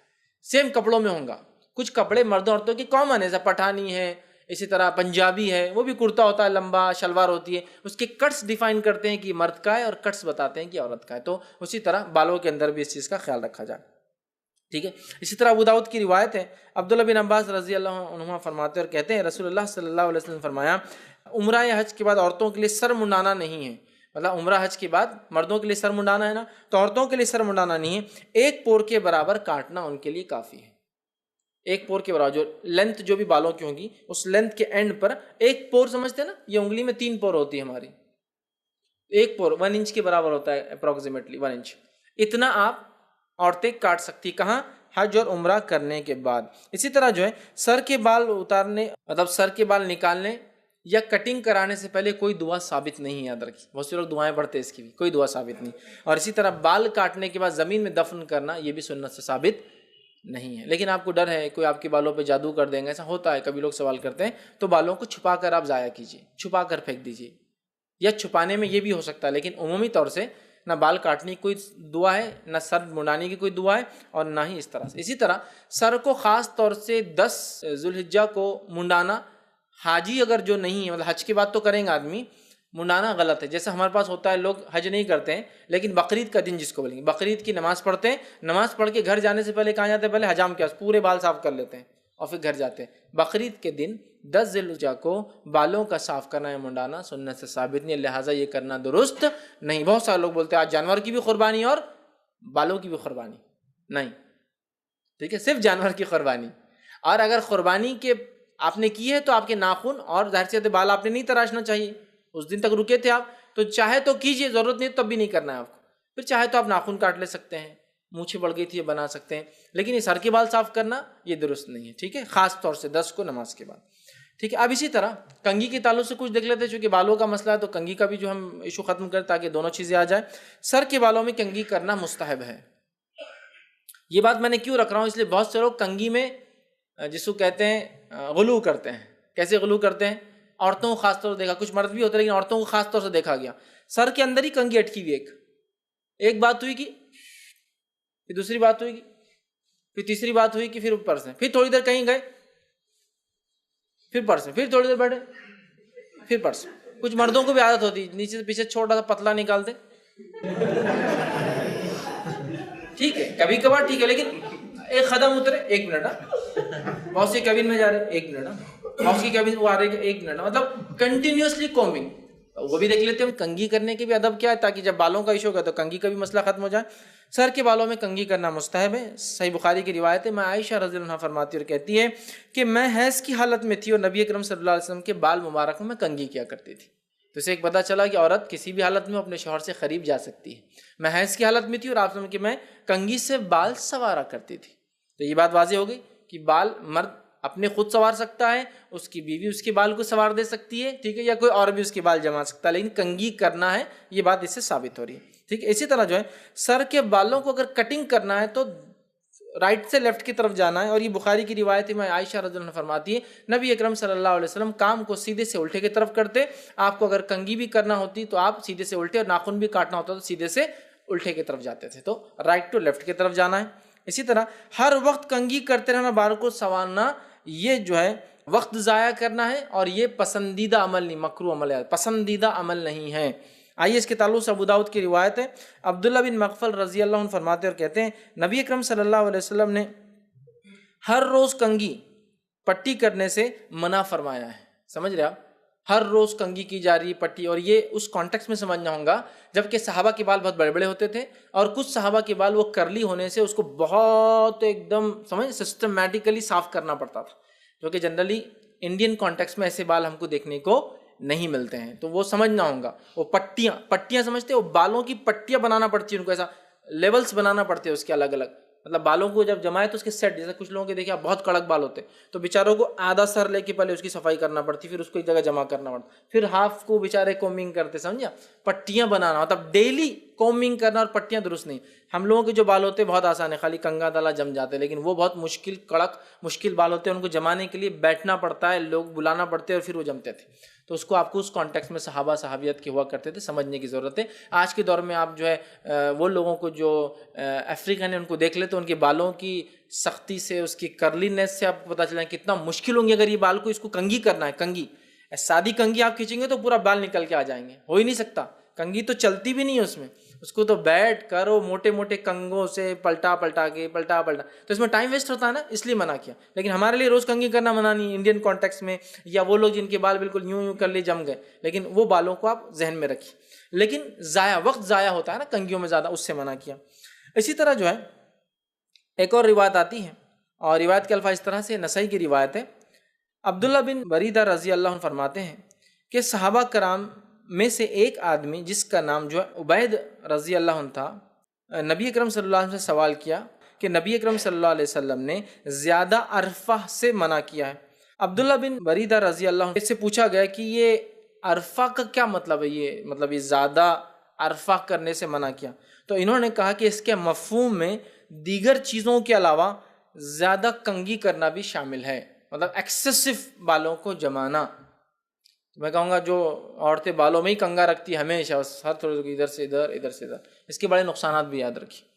سیم کپڑوں میں ہوں گا، کچھ کپڑے مردوں عورتوں کی کامن ہے، جیسا پٹھانی ہے، اسی طرح پنجابی ہے، وہ بھی کرتا ہوتا ہے لمبا، شلوار ہوتی ہے، اس کے کٹس ڈیفائن کرتے ہیں کہ مرد کا ہے اور کٹس بتاتے ہیں کہ عورت کا ہے. تو اسی طرح بالوں کے اندر بھی اس چیز کا خیال رکھا جائے. ٹھیک ہے. اسی طرح ابو داؤد کی روایت ہے، عبداللہ بن عباس رضی اللہ عنہما فرماتے ہیں اور کہتے ہیں رسول اللہ صلی اللہ علیہ وسلم نے فرمایا عمرہ یا حج کے بعد عورتوں کے لیے سر منڈانا نہیں ہے. مطلب عمرہ حج کے بعد مردوں کے لیے سر منڈانا ہے نا، تو عورتوں کے لیے سر منڈانا نہیں ہے، ایک پور کے برابر کاٹنا ان کے لیے کافی ہے. ایک پور کے برابر، جو لینتھ جو بھی بالوں کی ہوگی اس لینتھ کے اینڈ پر ایک پور، سمجھتے ہیں نا، یہ انگلی میں 3 پور ہوتی ہے ہماری، ایک پور 1 انچ کے برابر ہوتا ہے، اپروکسیمیٹلی 1 انچ، اتنا آپ عورتیں کاٹ سکتی کہاں؟ حج اور عمرہ کرنے کے بعد. اسی طرح جو ہے سر کے بال اتارنے، مطلب سر کے بال نکالنے یا کٹنگ کرانے سے پہلے کوئی دعا ثابت نہیں، یاد رکھیے. بہت سے لوگ دعائیں پڑھتے ہیں، اس کی بھی کوئی دعا ثابت نہیں. اور اسی طرح بال کاٹنے کے بعد زمین میں دفن کرنا یہ بھی سنت سے ثابت نہیں ہے. لیکن آپ کو ڈر ہے کوئی آپ کے بالوں پہ جادو کر دیں گے، ایسا ہوتا ہے، کبھی لوگ سوال کرتے ہیں، تو بالوں کو چھپا کر آپ ضائع کیجیے، چھپا کر پھینک دیجیے، یا چھپانے میں یہ بھی ہو سکتا ہے. لیکن عمومی طور سے نہ بال کاٹنے کی کوئی دعا ہے، نہ سر منڈانے کی کوئی دعا ہے، اور نہ ہی اس طرح سے. اسی طرح سر کو خاص طور سے 10 ذوالحجہ کو منڈانا، حاجی اگر جو نہیں ہے، مطلب حج کے بعد تو کریں گا آدمی، منڈانا غلط ہے. جیسے ہمارے پاس ہوتا ہے لوگ حج نہیں کرتے ہیں لیکن بقرعید کا دن جس کو بولیں گے، بقرعید کی نماز پڑھتے ہیں، نماز پڑھ کے گھر جانے سے پہلے کہاں جاتے ہیں؟ پہلے حجام کے پورے بال صاف کر لیتے ہیں اور پھر گھر جاتے ہیں. بقرعید کے دن 10 ذوالحجہ کو بالوں کا صاف کرنا یا منڈانا سنت سے ثابت نہیں ہے، لہٰذا یہ کرنا درست نہیں. بہت سارے لوگ بولتے ہیں آج جانور کی بھی قربانی اور بالوں کی بھی قربانی، نہیں، ٹھیک ہے، صرف جانور کی قربانی. اور اگر قربانی کے آپ نے کی ہے تو آپ کے ناخن اور ظاہر سی بال آپ نے نہیں تراشنا چاہیے، اس دن تک رکے تھے آپ، تو چاہے تو کیجئے، ضرورت نہیں تب بھی نہیں کرنا ہے آپ کو. پھر چاہے تو آپ ناخن کاٹ لے سکتے ہیں، مونچھیں بڑھ گئی تھی یہ بنا سکتے ہیں، لیکن یہ سر کے بال صاف کرنا یہ درست نہیں ہے. ٹھیک ہے، خاص طور سے 10 کو نماز کے بعد. ٹھیک ہے. اب اسی طرح کنگھی کے تعلق سے کچھ دیکھ لیتے ہیں، چونکہ بالوں کا مسئلہ ہے تو کنگھی کا بھی جو ہم ایشو ختم کریں تاکہ دونوں چیزیں آ جائیں. سر کے بالوں میں کنگھی کرنا مستحب ہے. یہ بات میں نے کیوں رکھ رہا ہوں؟ اس لیے بہت سے لوگ کنگھی میں جس کو کہتے ہیں غلو کرتے ہیں. کیسے غلو کرتے ہیں؟ عورتوں کو خاص طور سے دیکھا، کچھ مرد بھی ہوتے ہیں لیکن عورتوں کو خاص طور سے دیکھا گیا، سر کے اندر ہی کنگھی اٹکی ہوئی، ایک بات ہوئی کہ پھر دوسری بات ہوئی کہ پھر تیسری بات ہوئی کہ پھر اوپر سے، پھر تھوڑی دیر کہیں گئے، پھر پرس میں، پھر تھوڑی دیر بیٹھے، پھر پرس. کچھ مردوں کو بھی عادت ہوتی ہے نیچے سے پیچھے چھوٹا سا پتلا نکالتے. ٹھیک ہے، کبھی کبھار ٹھیک ہے، لیکن ایک قدم اترے، 1 منٹ، باس کی کیبن میں جا رہے 1 منٹ، باس کی کیبن وہ آ رہے 1 منٹ، مطلب کنٹینیوسلی کومنگ. وہ بھی دیکھ لیتے ہیں کنگھی کرنے کے بھی ادب کیا ہے، تاکہ جب بالوں کا ایشو ہوگا تو کنگھی کا بھی مسئلہ ختم ہو جائے. سر کے بالوں میں کنگھی کرنا مستحب ہے. صحیح بخاری کی روایت ہے، میں عائشہ رضی اللہ عنہا فرماتی اور کہتی ہے کہ میں حیض کی حالت میں تھی اور نبی اکرم صلی اللہ علیہ وسلم کے بال مبارک میں کنگھی کیا کرتی تھی. تو اسے ایک پتہ چلا کہ عورت کسی بھی حالت میں اپنے شوہر سے قریب جا سکتی ہے. میں حیض کی حالت میں تھی اور آپ سمجھ کہ میں کنگھی سے بال سنوارا کرتی تھی. تو یہ بات واضح ہو گئی کہ بال مرد اپنے خود سنوار سکتا ہے، اس کی بیوی اس کے بال کو سنوار دے سکتی ہے، ٹھیک ہے، یا کوئی اور بھی اس کے بال جما سکتا ہے، لیکن کنگھی کرنا ہے، یہ بات اس سے ثابت ہو رہی ہے، ٹھیک ہے۔ اسی طرح جو ہے سر کے بالوں کو اگر کٹنگ کرنا ہے تو رائٹ سے لیفٹ کی طرف جانا ہے، اور یہ بخاری کی روایت ہے، میں عائشہ رضی اللہ عنہ فرماتی ہے نبی اکرم صلی اللہ علیہ وسلم کام کو سیدھے سے الٹے کی طرف کرتے، آپ کو اگر کنگھی بھی کرنا ہوتی تو آپ سیدھے سے الٹے، اور ناخن بھی کاٹنا ہوتا تو سیدھے سے الٹے کی طرف جاتے تھے، تو رائٹ ٹو لیفٹ کی طرف جانا ہے۔ اسی طرح ہر وقت کنگھی کرتے رہنا، بال کو سنوارنا، یہ جو ہے وقت ضائع کرنا ہے، اور یہ پسندیدہ عمل نہیں، مکروہ عمل ہے، پسندیدہ عمل نہیں ہے۔ آئیے اس کے تعلق سے ابو داؤد کی روایت ہے، عبداللہ بن مغفل رضی اللہ عنہ فرماتے اور کہتے ہیں نبی اکرم صلی اللہ علیہ وسلم نے ہر روز کنگھی پٹی کرنے سے منع فرمایا ہے۔ سمجھ رہے آپ، ہر روز کنگھی کی جا رہی پٹی، اور یہ اس کانٹیکس میں سمجھنا ہوگا جبکہ صحابہ کے بال بہت بڑے بڑے ہوتے تھے، اور کچھ صحابہ کے بال وہ کرلی ہونے سے اس کو بہت ایک دم سمجھ سسٹمیٹیکلی صاف کرنا پڑتا تھا، جو کہ جنرلی انڈین کانٹیکس میں ایسے بال ہم کو دیکھنے کو نہیں ملتے ہیں، تو وہ سمجھنا ہوگا۔ وہ پٹیاں سمجھتے، وہ بالوں کی پٹیاں بنانا پڑتی ہیں، ان کو ایسا لیولز بنانا پڑتے ہیں اس کے الگ الگ، مطلب بالوں کو جب جمائے تو اس کے سیٹ، جیسے کچھ لوگوں کے دیکھیں بہت کڑک بال ہوتے تو بیچاروں کو آدھا سر لے کے پہلے اس کی صفائی کرنا پڑتی، پھر اس کو ایک جگہ جمع کرنا پڑتا، پھر ہاف کو بیچارے کومنگ کرتے، سمجھا، پٹیاں بنانا مطلب ڈیلی کومنگ کرنا، اور پٹیاں درست نہیں۔ ہم لوگوں کے جو بال ہوتے ہیں بہت آسان ہے، خالی کنگا دالا جم جاتے ہیں، لیکن وہ بہت مشکل بال ہوتے ہیں، ان کو جمانے کے لیے بیٹھنا پڑتا ہے، لوگ بلانا پڑتے ہیں، اور پھر وہ جمتے تھے۔ تو اس کو آپ کو اس کانٹیکس میں صحابہ صحابیت کے ہوا کرتے تھے سمجھنے کی ضرورت ہے۔ آج کے دور میں آپ جو ہے وہ لوگوں کو جو افریقن ہیں ان کو دیکھ لیں تو ان کے بالوں کی سختی سے، اس کی کرلینس سے آپ کو پتہ چلا کتنا مشکل ہوں گے اگر یہ بال کو اس کو کنگھی کرنا ہے۔ کنگھی سادی کنگھی آپ کھینچیں گے تو پورا بال نکل کے آ جائیں گے، ہو ہی نہیں سکتا، کنگھی تو چلتی بھی نہیں ہے اس کو تو بیٹھ کر وہ موٹے موٹے کنگوں سے پلٹا تو اس میں ٹائم ویسٹ ہوتا ہے نا، اس لیے منع کیا۔ لیکن ہمارے لیے روز کنگھی کرنا منع نہیں انڈین کانٹیکس میں، یا وہ لوگ جن کے بال بالکل یوں کر لیے جم گئے، لیکن وہ بالوں کو آپ ذہن میں رکھیے۔ لیکن وقت ضائع ہوتا ہے نا کنگھیوں میں زیادہ، اس سے منع کیا۔ اسی طرح جو ہے ایک اور روایت آتی ہے، اور روایت کے الفاظ اس طرح سے، نسائی کی روایت ہے، عبداللہ بن بریدہ رضی اللہ عنہ فرماتے ہیں کہ صحابہ کرام میں سے ایک آدمی جس کا نام جو ہے عبید رضی اللہ عنہ تھا، نبی اکرم صلی اللہ علیہ وسلم سے سوال کیا کہ نبی اکرم صلی اللہ علیہ وسلم نے زیادہ عرفہ سے منع کیا ہے۔ عبداللہ بن بریدہ رضی اللہ عنہ سے پوچھا گیا کہ یہ عرفہ کا کیا مطلب ہے، یہ زیادہ عرفہ کرنے سے منع کیا، تو انہوں نے کہا کہ اس کے مفہوم میں دیگر چیزوں کے علاوہ زیادہ کنگھی کرنا بھی شامل ہے، مطلب ایکسیسو بالوں کو جمانا۔ میں کہوں گا جو عورتیں بالوں میں ہی کنگا رکھتی ہمیشہ، ہر تھوڑے ادھر سے ادھر ادھر سے ادھر، اس کے بڑے نقصانات بھی یاد رکھیے۔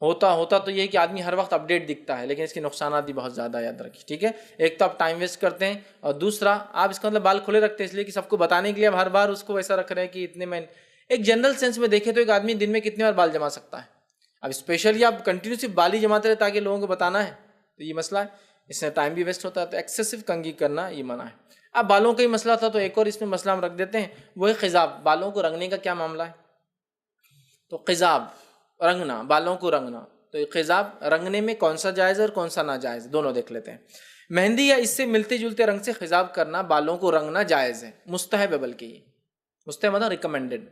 ہوتا تو یہ کہ آدمی ہر وقت اپڈیٹ دکھتا ہے، لیکن اس کے نقصانات بھی بہت زیادہ یاد رکھیے، ٹھیک ہے۔ ایک تو آپ ٹائم ویسٹ کرتے ہیں، اور دوسرا آپ اس کا مطلب بال کھلے رکھتے ہیں اس لیے کہ سب کو بتانے کے لیے اب ہر بار اس کو ایسا رکھ رہے ہیں کہ اتنے میں، ایک جنرل سینس میں دیکھیں تو ایک آدمی دن میں کتنے بار بال جما سکتا ہے؟ اب اسپیشلی آپ کنٹینیو صرف بال ہی جماتے رہے تاکہ لوگوں کو بتانا ہے، تو یہ مسئلہ ہے، اس سے ٹائم بھی ویسٹ ہوتا ہے، تو ایکسیسو کنگھی کرنا یہ منع ہے۔ اب بالوں کا ہی مسئلہ تھا تو ایک اور اس میں مسئلہ ہم رکھ دیتے ہیں، وہ ہے خضاب، بالوں کو رنگنے کا کیا معاملہ ہے؟ تو خضاب رنگنا، بالوں کو رنگنا، تو خضاب رنگنے میں کون سا جائز ہے اور کون سا ناجائز، دونوں دیکھ لیتے ہیں۔ مہندی یا اس سے ملتے جلتے رنگ سے خضاب کرنا، بالوں کو رنگنا جائز ہے، مستحب ہے، بلکہ یہ مستحب مطلب ریکمینڈڈ۔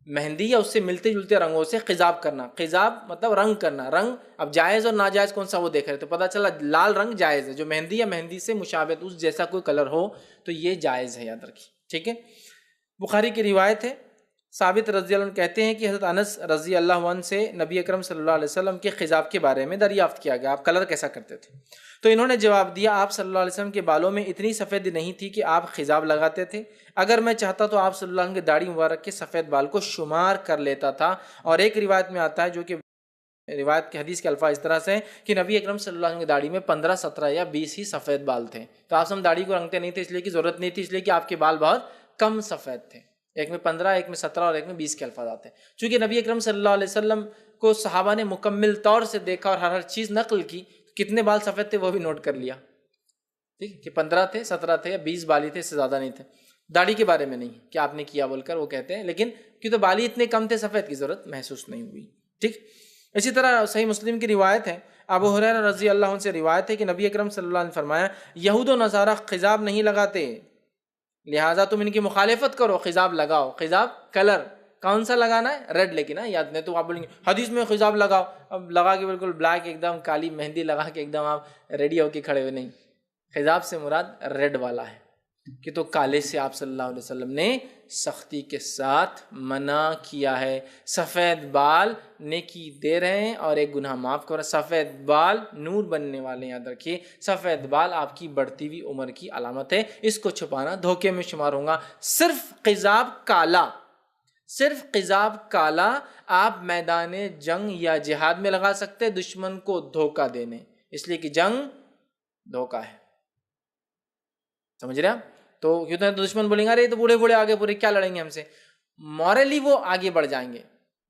مہندی یا اس سے ملتے جلتے رنگوں سے خضاب کرنا، خضاب مطلب رنگ کرنا، رنگ اب جائز اور ناجائز کون سا وہ دیکھ رہے تو پتہ چلا لال رنگ جائز ہے، جو مہندی یا مہندی سے مشابہت اس جیسا کوئی کلر ہو تو یہ جائز ہے، یاد رکھیے، ٹھیک ہے۔ بخاری کی روایت ہے، ثابت رضی اللہ عنہ کہتے ہیں کہ حضرت انس رضی اللہ عنہ سے نبی اکرم صلی اللہ علیہ وسلم کے خضاب کے بارے میں دریافت کیا گیا، آپ کلر کیسا کرتے تھے؟ تو انہوں نے جواب دیا، آپ صلی اللہ علیہ وسلم کے بالوں میں اتنی سفیدی نہیں تھی کہ آپ خضاب لگاتے تھے، اگر میں چاہتا تو آپ صلی اللہ علیہ وسلم کی داڑھی مبارک کے سفید بال کو شمار کر لیتا تھا۔ اور ایک روایت میں آتا ہے، جو کہ روایت کے حدیث کے الفاظ اس طرح سے ہیں کہ نبی اکرم صلی اللہ علیہ وسلم کی داڑھی میں 15 17 یا 20 ہی سفید بال تھے، تو آپ ہم داڑھی کو رنگتے نہیں تھے اس لیے کہ ضرورت نہیں تھی، اس لیے کہ آپ کے بال بہت کم سفید تھے، ایک میں 15 ایک میں 17 اور ایک میں 20 کے الفاظ آتے ہیں۔ چونکہ نبی اکرم صلی اللہ علیہ وسلم کو صحابہ نے مکمل طور سے دیکھا اور ہر چیز نقل کی، کتنے بال سفید تھے وہ بھی نوٹ کر لیا، ٹھیک کہ 15 تھے 17 تھے یا 20 بال ہی تھے، اس سے زیادہ نہیں تھے۔ داڑھی کے بارے میں نہیں کہ آپ نے کیا بول کر وہ کہتے ہیں، لیکن کیوں تو بال ہی اتنے کم تھے، سفید کی ضرورت محسوس نہیں ہوئی، ٹھیک۔ اسی طرح صحیح مسلم کی روایت ہے، ابو ہریرہ رضی اللہ عنہ سے روایت ہے کہ نبی اکرم صلی اللہ علیہ وسلم نے فرمایا، یہود و نصارہ خضاب نہیں لگاتے، لہٰذا تم ان کی مخالفت کرو، خضاب لگاؤ۔ خضاب کلر کون سا لگانا ہے؟ ریڈ، لیکن یاد نہیں تو آپ بولیں گے حدیث میں خضاب لگاؤ، اب لگا کے بالکل بلیک ایک دم کالی مہندی لگا کے ایک دم آپ ریڈی ہو کے کھڑے ہوئے، نہیں، خضاب سے مراد ریڈ والا ہے کہ تو کالے سے آپ صلی اللہ علیہ وسلم نے سختی کے ساتھ منع کیا ہے. سفید بال نیکی دے رہے ہیں اور ایک گناہ معاف کر رہے ہیں. سفید بال نور بننے والے، یاد رکھیے سفید بال آپ کی بڑھتی ہوئی عمر کی علامت ہے، اس کو چھپانا دھوکے میں شمار ہوگا. صرف قضاب کالا آپ میدان جنگ یا جہاد میں لگا سکتے ہیں دشمن کو دھوکہ دینے، اس لیے کہ جنگ دھوکہ ہے. سمجھ رہے آپ؟ تو کیوں تو دشمن بولیں گے ارے تو بوڑھے آگے پورے کیا لڑیں گے ہم سے، مورلی وہ آگے بڑھ جائیں گے.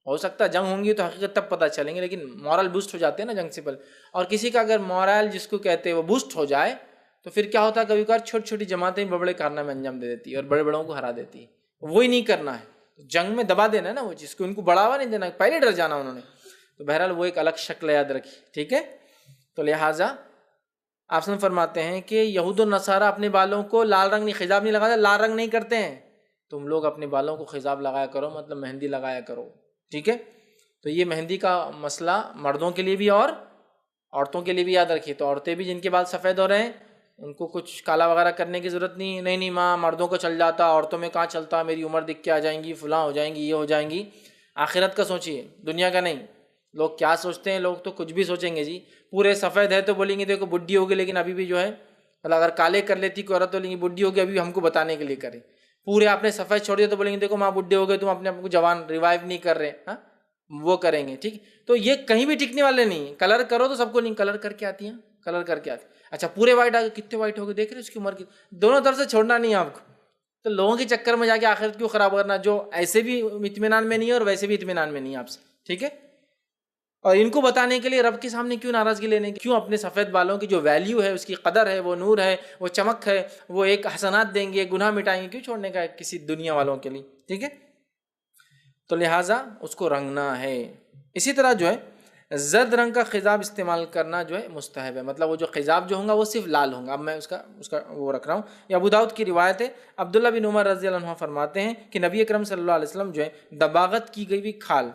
ہو سکتا ہے جنگ ہوں گی تو حقیقت تب پتہ چلیں گے، لیکن مورل بوسٹ ہو جاتے ہیں نا جنگ سے پہلے. اور کسی کا اگر مورل جس کو کہتے ہیں وہ بوسٹ ہو جائے تو پھر کیا ہوتا ہے، کبھی کبھار چھوٹی چھوٹی جماعتیں بڑے کارنامے انجام دے دیتی ہے اور بڑے بڑوں کو ہرا دیتی ہے. وہی نہیں کرنا ہے، جنگ میں دبا دینا ہے نا وہ چیز کو، ان کو بڑھاوا نہیں دینا، پہلے ڈر جانا انہوں نے. تو بہرحال وہ ایک الگ شکل یاد رکھی، ٹھیک ہے. تو لہٰذا آپ سے فرماتے ہیں کہ یہود و نصارہ اپنے بالوں کو لال رنگ نہیں، خضاب نہیں لگاتے، لال رنگ نہیں کرتے ہیں. تم لوگ اپنے بالوں کو خضاب لگایا کرو، مطلب مہندی لگایا کرو، ٹھیک ہے. تو یہ مہندی کا مسئلہ مردوں کے لیے بھی اور عورتوں کے لیے بھی یاد رکھیے. تو عورتیں بھی جن کے بال سفید ہو رہے ہیں ان کو کچھ کالا وغیرہ کرنے کی ضرورت نہیں. نہیں ماں مردوں کو چل جاتا، عورتوں میں کہاں چلتا، میری عمر دکھ کے آ جائیں گی، فلاں ہو جائیں گی، یہ ہو جائیں گی. آخرت کا سوچیے، دنیا کا نہیں. لوگ کیا سوچتے ہیں، لوگ تو کچھ بھی سوچیں گے جی. پورے سفید ہے تو بولیں گے دیکھو بڈھی ہوگی، لیکن ابھی بھی جو ہے مطلب اگر کالے کر لیتی کوئی عورت تو بولیں گے بڈھی ہوگی، ابھی ہم کو بتانے کے لیے کریں. پورے آپ نے سفید چھوڑ دیا تو بولیں گے دیکھو ماں بڈھے ہو گئے، تم اپنے آپ کو جوان ریوائیو نہیں کر رہے. ہاں وہ کریں گے، ٹھیک. تو یہ کہیں بھی ٹکنے والے نہیں. کلر کرو تو سب کو نہیں، کلر کر کے آتی ہیں، کلر کر کے آتی. اچھا پورے وائٹ آ گئے، کتنے وائٹ ہو گئے دیکھ رہے اس کی عمر کی. دونوں طرف سے چھوڑنا نہیں ہے آپ کو. تو لوگوں کے چکر میں جا کے آخرت کیوں خراب کرنا، جو ایسے بھی اطمینان میں نہیں ہے اور ویسے بھی اطمینان میں نہیں ہے آپ سے، ٹھیک ہے. اور ان کو بتانے کے لیے رب کے سامنے کیوں ناراضگی لینے کی، کیوں اپنے سفید بالوں کی جو ویلیو ہے، اس کی قدر ہے، وہ نور ہے، وہ چمک ہے، وہ ایک حسنات دیں گے، گناہ مٹائیں گے، کیوں چھوڑنے کا ہے کسی دنیا والوں کے لیے، ٹھیک ہے. تو لہٰذا اس کو رنگنا ہے. اسی طرح جو ہے زرد رنگ کا خضاب استعمال کرنا جو ہے مستحب ہے. مطلب وہ جو خضاب جو ہوگا وہ صرف لال ہوں گا. اب میں اس کا وہ رکھ رہا ہوں. یہ ابو داؤد کی روایت ہے. عبداللہ بن عمر رضی اللہ عنہ فرماتے ہیں کہ نبی اکرم صلی اللہ علیہ وسلم جو ہے دباغت کی گئی ہوئی کھال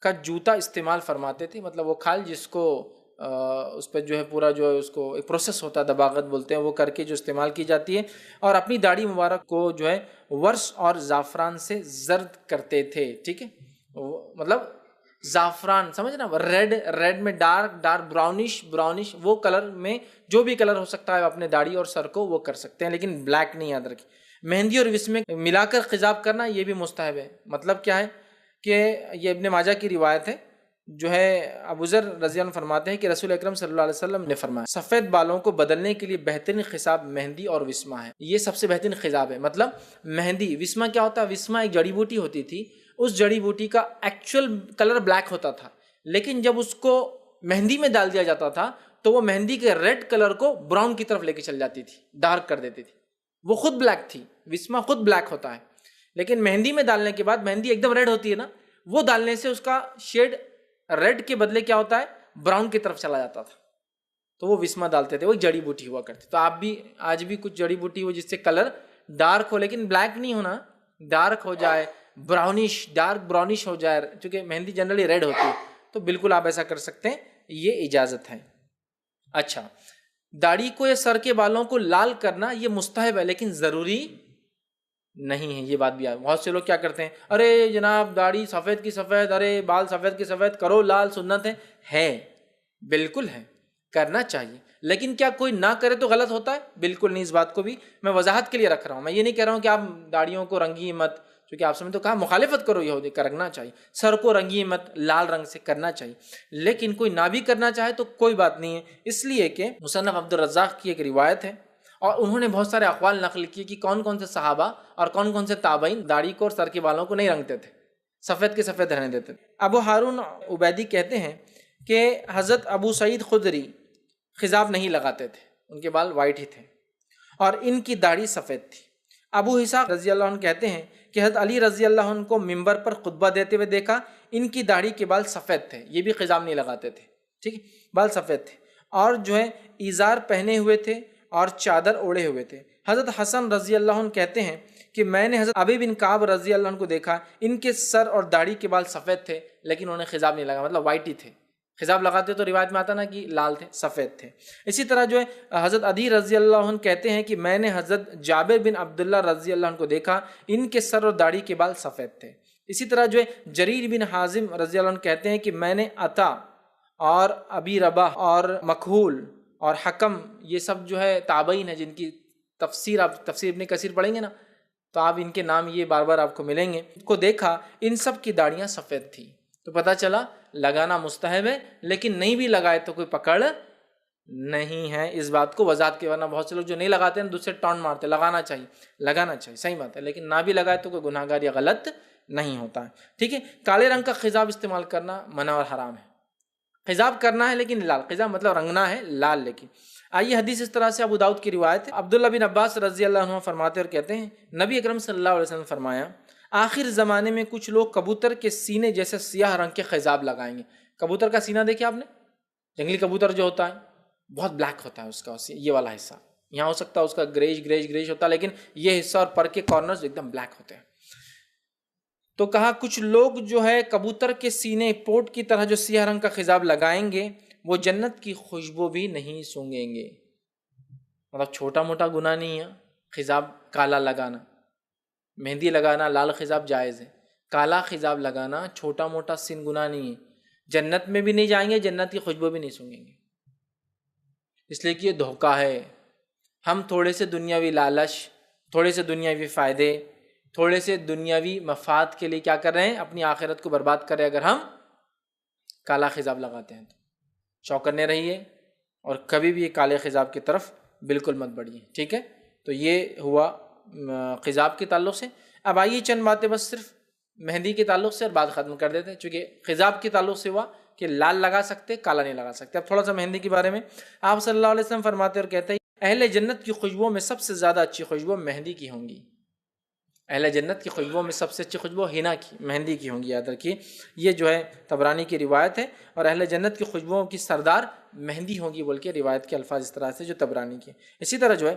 کا جوتا استعمال فرماتے تھے. مطلب وہ کھال جس کو اس پہ جو ہے پورا جو ہے اس کو ایک پروسیس ہوتا ہے، دباغت بولتے ہیں، وہ کر کے جو استعمال کی جاتی ہے. اور اپنی داڑھی مبارک کو جو ہے ورس اور زعفران سے زرد کرتے تھے، ٹھیک ہے. مطلب زعفران سمجھ نا، ریڈ میں ڈارک براؤنش وہ کلر میں جو بھی کلر ہو سکتا ہے اپنے داڑھی اور سر کو وہ کر سکتے ہیں، لیکن بلیک نہیں. یاد رکھیں مہندی اور وسمے ملا کر خضاب کرنا یہ بھی مستحب ہے. مطلب کیا ہے کہ یہ ابن ماجہ کی روایت ہے، جو ہے ابو ذر رضی اللہ عنہ فرماتے ہیں کہ رسول اکرم صلی اللہ علیہ وسلم نے فرمایا سفید بالوں کو بدلنے کے لیے بہترین خضاب مہندی اور وسمہ ہے. یہ سب سے بہترین خضاب ہے. مطلب مہندی، وسمہ کیا ہوتا ہے، وسمہ ایک جڑی بوٹی ہوتی تھی. اس جڑی بوٹی کا ایکچوئل کلر بلیک ہوتا تھا، لیکن جب اس کو مہندی میں ڈال دیا جاتا تھا تو وہ مہندی کے ریڈ کلر کو براؤن کی طرف لے کے چل جاتی تھی، ڈارک کر دیتی تھی. وہ خود بلیک تھی، وسمہ خود بلیک ہوتا ہے، لیکن مہندی میں ڈالنے کے بعد مہندی ایک دم ریڈ ہوتی ہے نا، وہ ڈالنے سے اس کا شیڈ ریڈ کے بدلے کیا ہوتا ہے، براؤن کی طرف چلا جاتا تھا. تو وہ وسمہ ڈالتے تھے، وہ جڑی بوٹی ہوا کرتی. تو آپ بھی آج بھی کچھ جڑی بوٹی ہو جس سے کلر ڈارک ہو، لیکن بلیک نہیں ہونا، ڈارک ہو جائے، ڈارک براؤنش ہو جائے، چونکہ مہندی جنرلی ریڈ ہوتی ہے، تو بالکل آپ ایسا کر سکتے ہیں، یہ اجازت ہے. اچھا داڑھی کو یا سر کے بالوں کو لال کرنا یہ مستحب ہے، لیکن ضروری نہیں ہے. یہ بات بھی ہے. بہت سے لوگ کیا کرتے ہیں، ارے جناب داڑھی سفید کی سفید، ارے بال سفید کی سفید کرو، لال سنت ہے. بالکل ہے، کرنا چاہیے، لیکن کیا کوئی نہ کرے تو غلط ہوتا ہے؟ بالکل نہیں. اس بات کو بھی میں وضاحت کے لیے رکھ رہا ہوں. میں یہ نہیں کہہ رہا ہوں کہ آپ داڑھیوں کو رنگی مت، چونکہ آپ سے تو کہا مخالفت کرو، یہودی کا رنگنا چاہیے. سر کو رنگی مت، لال رنگ سے کرنا چاہیے. لیکن کوئی نہ بھی کرنا چاہے تو کوئی بات نہیں ہے، اس لیے کہ مصنف عبد الرزاق کی ایک روایت ہے اور انہوں نے بہت سارے اقوال نقل کیے کہ کون کون سے صحابہ اور کون کون سے تابعین داڑھی کو اور سر کے بالوں کو نہیں رنگتے تھے، سفید کے سفید رہنے دیتے تھے. ابو ہارون عبیدی کہتے ہیں کہ حضرت ابو سعید خدری خضاب نہیں لگاتے تھے، ان کے بال وائٹ ہی تھے اور ان کی داڑھی سفید تھی. ابو اسحاق رضی اللہ عنہ کہتے ہیں کہ حضرت علی رضی اللہ عنہ کو ممبر پر خطبہ دیتے ہوئے دیکھا، ان کی داڑھی کے بال سفید تھے، یہ بھی خضاب نہیں لگاتے تھے، ٹھیک ہے، بال سفید تھے اور جو ہے ایزار پہنے ہوئے تھے اور چادر اوڑھے ہوئے تھے. حضرت حسن رضی اللہ عنہ کہتے ہیں کہ میں نے حضرت ابی بن کعب رضی اللہ عنہ کو دیکھا، ان کے سر اور داڑھی کے بال سفید تھے لیکن انہوں نے خضاب نہیں لگا، مطلب وائٹ ہی تھے. خضاب لگاتے تو روایت میں آتا نا کہ لال تھے، سفید تھے۔ اسی طرح جو ہے حضرت عدی رضی اللہ عنہ کہتے ہیں کہ میں نے حضرت جابر بن عبداللہ رضی اللہ عنہ کو دیکھا، ان کے سر اور داڑھی کے بال سفید تھے۔ اسی طرح جو ہے جریر بن حازم رضی اللہ عنہ کہتے ہیں کہ میں نے عطا اور ابی رباح اور مکحول اور حکم، یہ سب جو ہے تابعین ہیں جن کی تفسیر آپ تفسیر ابن کثیر پڑھیں گے نا تو آپ ان کے نام یہ بار بار آپ کو ملیں گے، کو دیکھا ان سب کی داڑیاں سفید تھی۔ تو پتہ چلا لگانا مستحب ہے، لیکن نہیں بھی لگائے تو کوئی پکڑ نہیں ہے اس بات کو وضاحت کے، ورنہ بہت سے لوگ جو نہیں لگاتے ہیں دوسرے ٹانٹ مارتے، لگانا چاہیے، صحیح بات ہے، لیکن نہ بھی لگائے تو کوئی گناہ گار یا غلط نہیں ہوتا ہے۔ ٹھیک ہے، کالے رنگ کا خضاب استعمال کرنا منع اور حرام ہے۔ خضاب کرنا ہے لیکن لال، خضاب مطلب رنگنا ہے لال۔ لیکن آئیے حدیث اس طرح سے ابو داؤد کی روایت ہے، عبداللہ بن عباس رضی اللہ عنہ فرماتے اور کہتے ہیں نبی اکرم صلی اللہ علیہ وسلم نے فرمایا آخر زمانے میں کچھ لوگ کبوتر کے سینے جیسے سیاہ رنگ کے خضاب لگائیں گے۔ کبوتر کا سینہ دیکھا آپ نے، جنگلی کبوتر جو ہوتا ہے بہت بلیک ہوتا ہے اس کا، یہ والا حصہ یہاں ہو سکتا ہے اس کا گریش ہوتا ہے، لیکن یہ حصہ اور پر کے کارنرز ایک دم بلیک ہوتے ہیں۔ تو کہا کچھ لوگ جو ہے کبوتر کے سینے پوٹ کی طرح جو سیاہ رنگ کا خضاب لگائیں گے وہ جنت کی خوشبو بھی نہیں سونگیں گے۔ مطلب چھوٹا موٹا گناہ نہیں ہے خضاب کالا لگانا، مہندی لگانا لال خضاب جائز ہے، کالا خضاب لگانا چھوٹا موٹا سن گناہ نہیں ہے، جنت میں بھی نہیں جائیں گے، جنت کی خوشبو بھی نہیں سونگیں گے، اس لیے کہ یہ دھوکہ ہے۔ ہم تھوڑے سے دنیاوی لالچ، تھوڑے سے دنیاوی فائدے، تھوڑے سے دنیاوی مفاد کے لیے کیا کر رہے ہیں، اپنی آخرت کو برباد کر رہے ہیں۔ اگر ہم کالا خضاب لگاتے ہیں تو چوکنے رہیے اور کبھی بھی کالے خضاب کی طرف بالکل مت بڑھیے۔ ٹھیک ہے، تو یہ ہوا خضاب کے تعلق سے۔ اب آئیے چند باتیں بس صرف مہندی کے تعلق سے اور بات ختم کر دیتے ہیں، چونکہ خضاب کے تعلق سے ہوا کہ لال لگا سکتے، کالا نہیں لگا سکتے۔ اب تھوڑا سا مہندی کے بارے میں آپ صلی اللہ علیہ وسلم فرماتے اور کہتے ہیں اہل جنت کی خوشبو میں سب سے زیادہ اچھی خوشبو مہندی کی ہوں گی۔ اہل جنت کی خوشبو میں سب سے اچھی خوشبو ہینا کی، مہندی کی ہوں گی، یاد رکھیے۔ یہ جو ہے طبرانی کی روایت ہے، اور اہل جنت کی خوشبوؤں کی سردار مہندی ہوگی بول کے روایت کے الفاظ اس طرح سے جو طبرانی کی۔ اسی طرح جو ہے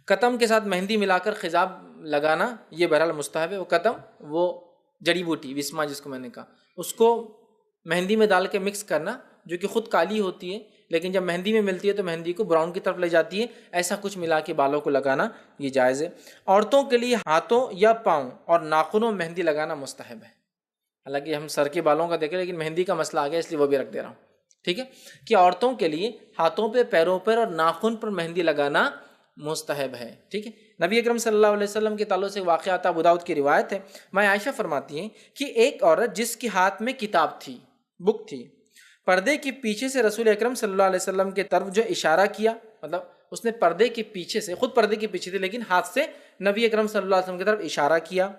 قطم کے ساتھ مہندی ملا کر خضاب لگانا یہ بہرحال مستحب ہے۔ وہ قطم، وہ جڑی بوٹی وسما جس کو میں نے کہا، اس کو مہندی میں ڈال کے مکس کرنا، جو کہ خود کالی ہوتی ہے لیکن جب مہندی میں ملتی ہے تو مہندی کو براؤن کی طرف لے جاتی ہے، ایسا کچھ ملا کے بالوں کو لگانا یہ جائز ہے۔ عورتوں کے لیے ہاتھوں یا پاؤں اور ناخنوں میں مہندی لگانا مستحب ہے۔ حالانکہ ہم سر کے بالوں کا دیکھیں لیکن مہندی کا مسئلہ آ گیا اس لیے وہ بھی رکھ دے رہا ہوں۔ ٹھیک ہے، کہ عورتوں کے لیے ہاتھوں پہ، پیروں پر اور ناخن پر مہندی لگانا مستحب ہے۔ ٹھیک ہے، نبی اکرم صلی اللہ علیہ وسلم کے تعلق سے واقعات ابو داؤد کی روایت ہے، ماں عائشہ فرماتی ہیں کہ ایک عورت جس کے ہاتھ میں کتاب تھی، بک تھی، پردے کے پیچھے سے رسول اکرم صلی اللہ علیہ وسلم کے طرف جو اشارہ کیا، مطلب اس نے پردے کے پیچھے سے، خود پردے کے پیچھے تھی لیکن ہاتھ سے نبی اکرم صلی اللہ علیہ وسلم کی طرف اشارہ کیا،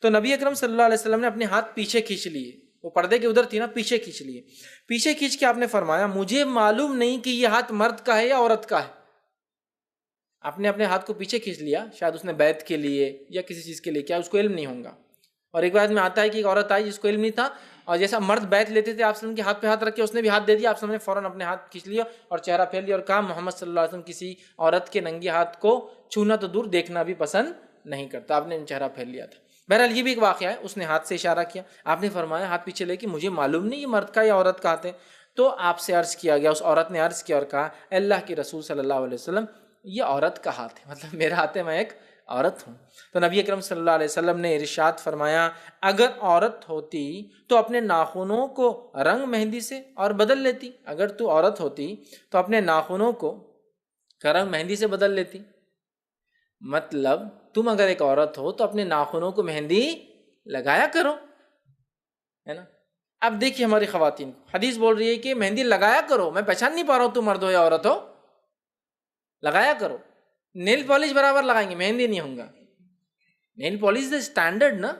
تو نبی اکرم صلی اللہ علیہ وسلم نے اپنے ہاتھ پیچھے کھینچ لیے، وہ پردے کے ادھر تھی نا، پیچھے کھینچ لیے، پیچھے کھینچ کے آپ نے فرمایا مجھے معلوم نہیں کہ یہ ہاتھ مرد کا ہے یا عورت کا ہے۔ آپ نے اپنے ہاتھ کو پیچھے کھینچ لیا، شاید اس نے بیعت کے لیے یا کسی چیز کے لیے کیا، اس کو علم نہیں ہوگا۔ اور ایک بات میں آتا ہے کہ ایک عورت آئی جس کو علم نہیں تھا، اور جیسا مرد بیعت لیتے تھے آپ وسلم کے ہاتھ پہ ہاتھ رکھ کے اس نے بھی ہاتھ دے دیا، آپ وسلم نے فوراً اپنے ہاتھ کھینچ لیا اور چہرہ پھیر لیا اور کہا محمد صلی اللہ علیہ وسلم کسی عورت کے ننگے ہاتھ کو چھونا تو دور دیکھنا بھی پسند نہیں کرتا، آپ نے چہرہ پھیر لیا تھا۔ بہرحال یہ بھی ایک واقعہ ہے، اس نے ہاتھ سے اشارہ کیا، آپ نے فرمایا ہاتھ پیچھے لے کے مجھے معلوم نہیں یہ مرد کا یا عورت کا ہاتھ ہے، تو آپ سے عرض کیا گیا، اس عورت نے عرض کیا اور کہا اے اللہ کے رسول صلی اللہ علیہ وسلم یہ عورت کا ہاتھ ہے، مطلب میرا ہاتھ ہے، میں ایک عورت ہوں۔ تو نبی اکرم صلی اللہ علیہ وسلم نے ارشاد فرمایا اگر عورت ہوتی تو اپنے ناخنوں کو رنگ مہندی سے اور بدل لیتی، اگر تو عورت ہوتی تو اپنے ناخنوں کو رنگ مہندی سے بدل لیتی۔ مطلب تم اگر ایک عورت ہو تو اپنے ناخنوں کو مہندی لگایا کرو، ہے نا۔ اب دیکھیے ہماری خواتین کو حدیث بول رہی ہے کہ مہندی لگایا کرو، میں پہچان نہیں پا رہا ہوں تم مرد ہو یا عورت ہو، لگایا کرو۔ نیل پالش برابر لگائیں گے، مہندی نہیں ہوگا۔ نیل پالش دا اسٹینڈرڈ نا،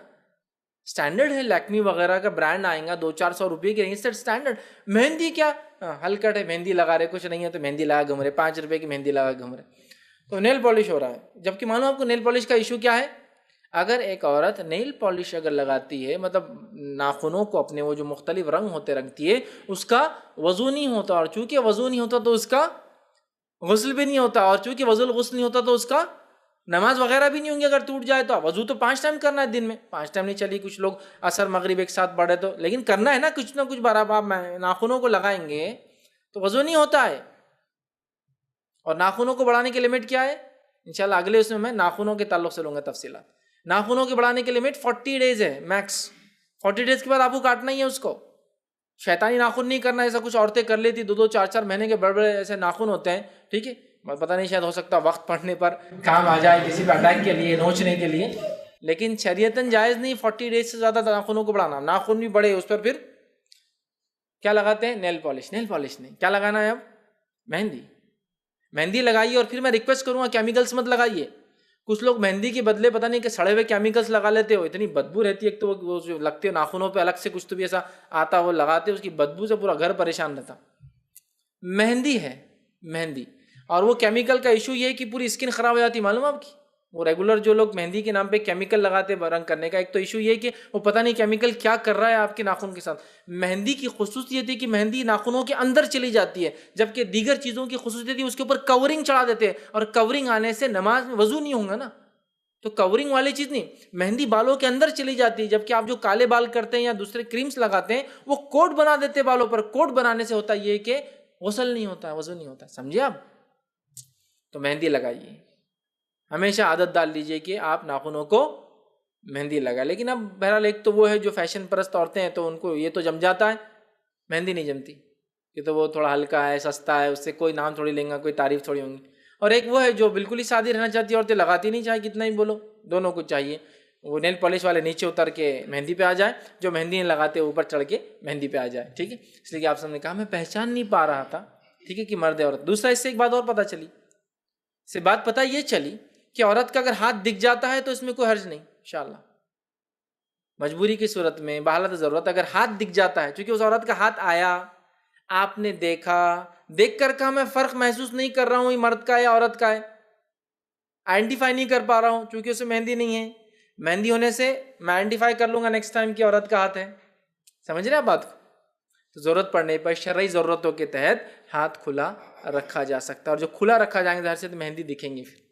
اسٹینڈرڈ ہے، لیکمی وغیرہ کا برانڈ آئیں گا 200-400 روپئے کی رہیں، اسٹینڈرڈ۔ مہندی کیا ہلکٹ ہے، مہندی لگا رہے، کچھ نہیں ہے تو مہندی لگا گھوم رہے، 5 روپئے کی مہندی لگا گھوم رہے، تو نیل پالش ہو رہا ہے۔ جبکہ معلوم آپ کو نیل پالش کا ایشو کیا ہے، اگر ایک عورت نیل پالش اگر لگاتی ہے، مطلب ناخنوں کو اپنے وہ جو مختلف رنگ ہوتے رنگتی ہے، اس کا وضو نہیں ہوتا، اور چونکہ وضو نہیں ہوتا تو اس کا غسل بھی نہیں ہوتا، اور چونکہ وضو الغسل نہیں ہوتا تو اس کا نماز وغیرہ بھی نہیں ہوں گی اگر ٹوٹ جائے تو. وضو تو 5 ٹائم کرنا ہے دن میں, 5 ٹائم نہیں چلی, کچھ لوگ عصر مغرب ایک ساتھ پڑھے تو, لیکن کرنا ہے نا کچھ نہ کچھ. برابر آپ ناخنوں کو لگائیں گے تو وضو نہیں ہوتا ہے. اور ناخنوں کو بڑھانے کی لمٹ کیا ہے؟ انشاءاللہ اگلے اس میں ناخنوں کے تعلق سے لوں گا تفصیلات. ناخنوں کے بڑھانے کی لمٹ 40 ڈیز ہے میکس. 40 ڈیز کے بعد آپ کو کاٹنا ہی ہے اس کو. شیطانی ناخن نہیں کرنا. ایسا کچھ عورتیں کر لیتی, 2 4 مہینے کے بڑے بڑے ایسے ناخن ہوتے ہیں, ٹھیک ہے, پتہ نہیں شاید ہو سکتا وقت پڑنے پر کام آ جائے کسی پہ اٹیک کے لیے, نوچنے کے لیے, لیکن شریعتاً جائز نہیں 40 ڈیز سے زیادہ ناخنوں کو بڑھانا. ناخن بھی بڑے, اس پر پھر کیا لگاتے ہیں؟ Nail polish. نیل پالش نہیں, کیا لگانا ہے اب؟ مہندی. مہندی لگائیے, اور پھر میں ریکویسٹ کروں گا کیمیکلس مت لگائیے. کچھ لوگ مہندی کے بدلے پتہ نہیں کہ سڑے ہوئے کیمیکلس لگا لیتے ہو, اتنی بدبو رہتی ہے. ایک تو وہ جو لگتے ہو ناخنوں پہ الگ سے کچھ تو بھی ایسا آتا, وہ لگاتے, اس کی بدبو سے پورا گھر پریشان رہتا. مہندی ہے مہندی, اور وہ کیمیکل کا ایشو یہ ہے کہ پوری اسکن خراب ہو جاتی. معلوم آپ کی وہ ریگولر جو لوگ مہندی کے نام پہ کیمیکل لگاتے رنگ کرنے کا, ایک تو ایشو یہ کہ وہ پتہ نہیں کیمیکل کیا کر رہا ہے آپ کے ناخن کے ساتھ. مہندی کی خصوصیت ہے کہ مہندی ناخنوں کے اندر چلی جاتی ہے, جبکہ دیگر چیزوں کی خصوصیت ہے اس کے اوپر کورنگ چڑھا دیتے ہیں, اور کورنگ آنے سے نماز میں وضو نہیں ہوگا نا. تو کورنگ والی چیز نہیں, مہندی بالوں کے اندر چلی جاتی ہے. جبکہ آپ جو کالے بال کرتے ہیں یا دوسرے کریمز لگاتے ہیں وہ کوٹ بنا دیتے ہیں بالوں پر. کوٹ بنانے سے ہوتا یہ کہ غسل نہیں ہوتا ہے, وضو نہیں ہوتا. سمجھے آپ؟ تو مہندی لگائیے, ہمیشہ عادت ڈال لیجئے کہ آپ ناخنوں کو مہندی لگائیں. لیکن اب بہرحال ایک تو وہ ہے جو فیشن پرست عورتیں ہیں تو ان کو یہ تو جم جاتا ہے, مہندی نہیں جمتی, کہ تو وہ تھوڑا ہلکا ہے, سستا ہے, اس سے کوئی نام تھوڑی لیں گا, کوئی تعریف تھوڑی ہوں گی. اور ایک وہ ہے جو بالکل ہی سادی رہنا چاہتی ہے, عورتیں لگاتی نہیں, چاہے کتنا ہی بولو, دونوں کو چاہیے. وہ نیل پالش والے نیچے اتر کے مہندی پہ آ جائے, جو مہندی نہیں لگاتے اوپر چڑھ کے مہندی پہ آ جائے, ٹھیک ہے. اس لیے کہ آپ سب نے کہا میں پہچان نہیں پا رہا تھا, ٹھیک ہے, کہ مرد ہے عورت. دوسرا اس سے ایک بات اور پتہ چلی, سے بات پتہ یہ چلی کہ عورت کا اگر ہاتھ دکھ جاتا ہے تو اس میں کوئی حرج نہیں انشاءاللہ. مجبوری کی صورت میں, بحالت ضرورت, اگر ہاتھ دکھ جاتا ہے, چونکہ اس عورت کا ہاتھ آیا, آپ نے دیکھا, دیکھ کر کہا میں فرق محسوس نہیں کر رہا ہوں یہ مرد کا ہے یا عورت کا ہے, آئیڈینٹیفائی نہیں کر پا رہا ہوں چونکہ اسے مہندی نہیں ہے. مہندی ہونے سے میں آئیڈینٹیفائی کر لوں گا نیکسٹ ٹائم کہ عورت کا ہاتھ ہے. سمجھ رہے ہیں بات کو؟ تو ضرورت پڑنے پر شرعی ضرورتوں کے تحت ہاتھ کھلا رکھا جا سکتا ہے, اور جو کھلا رکھا جائیں گے ظاہر سے تو مہندی دکھیں گی. پھر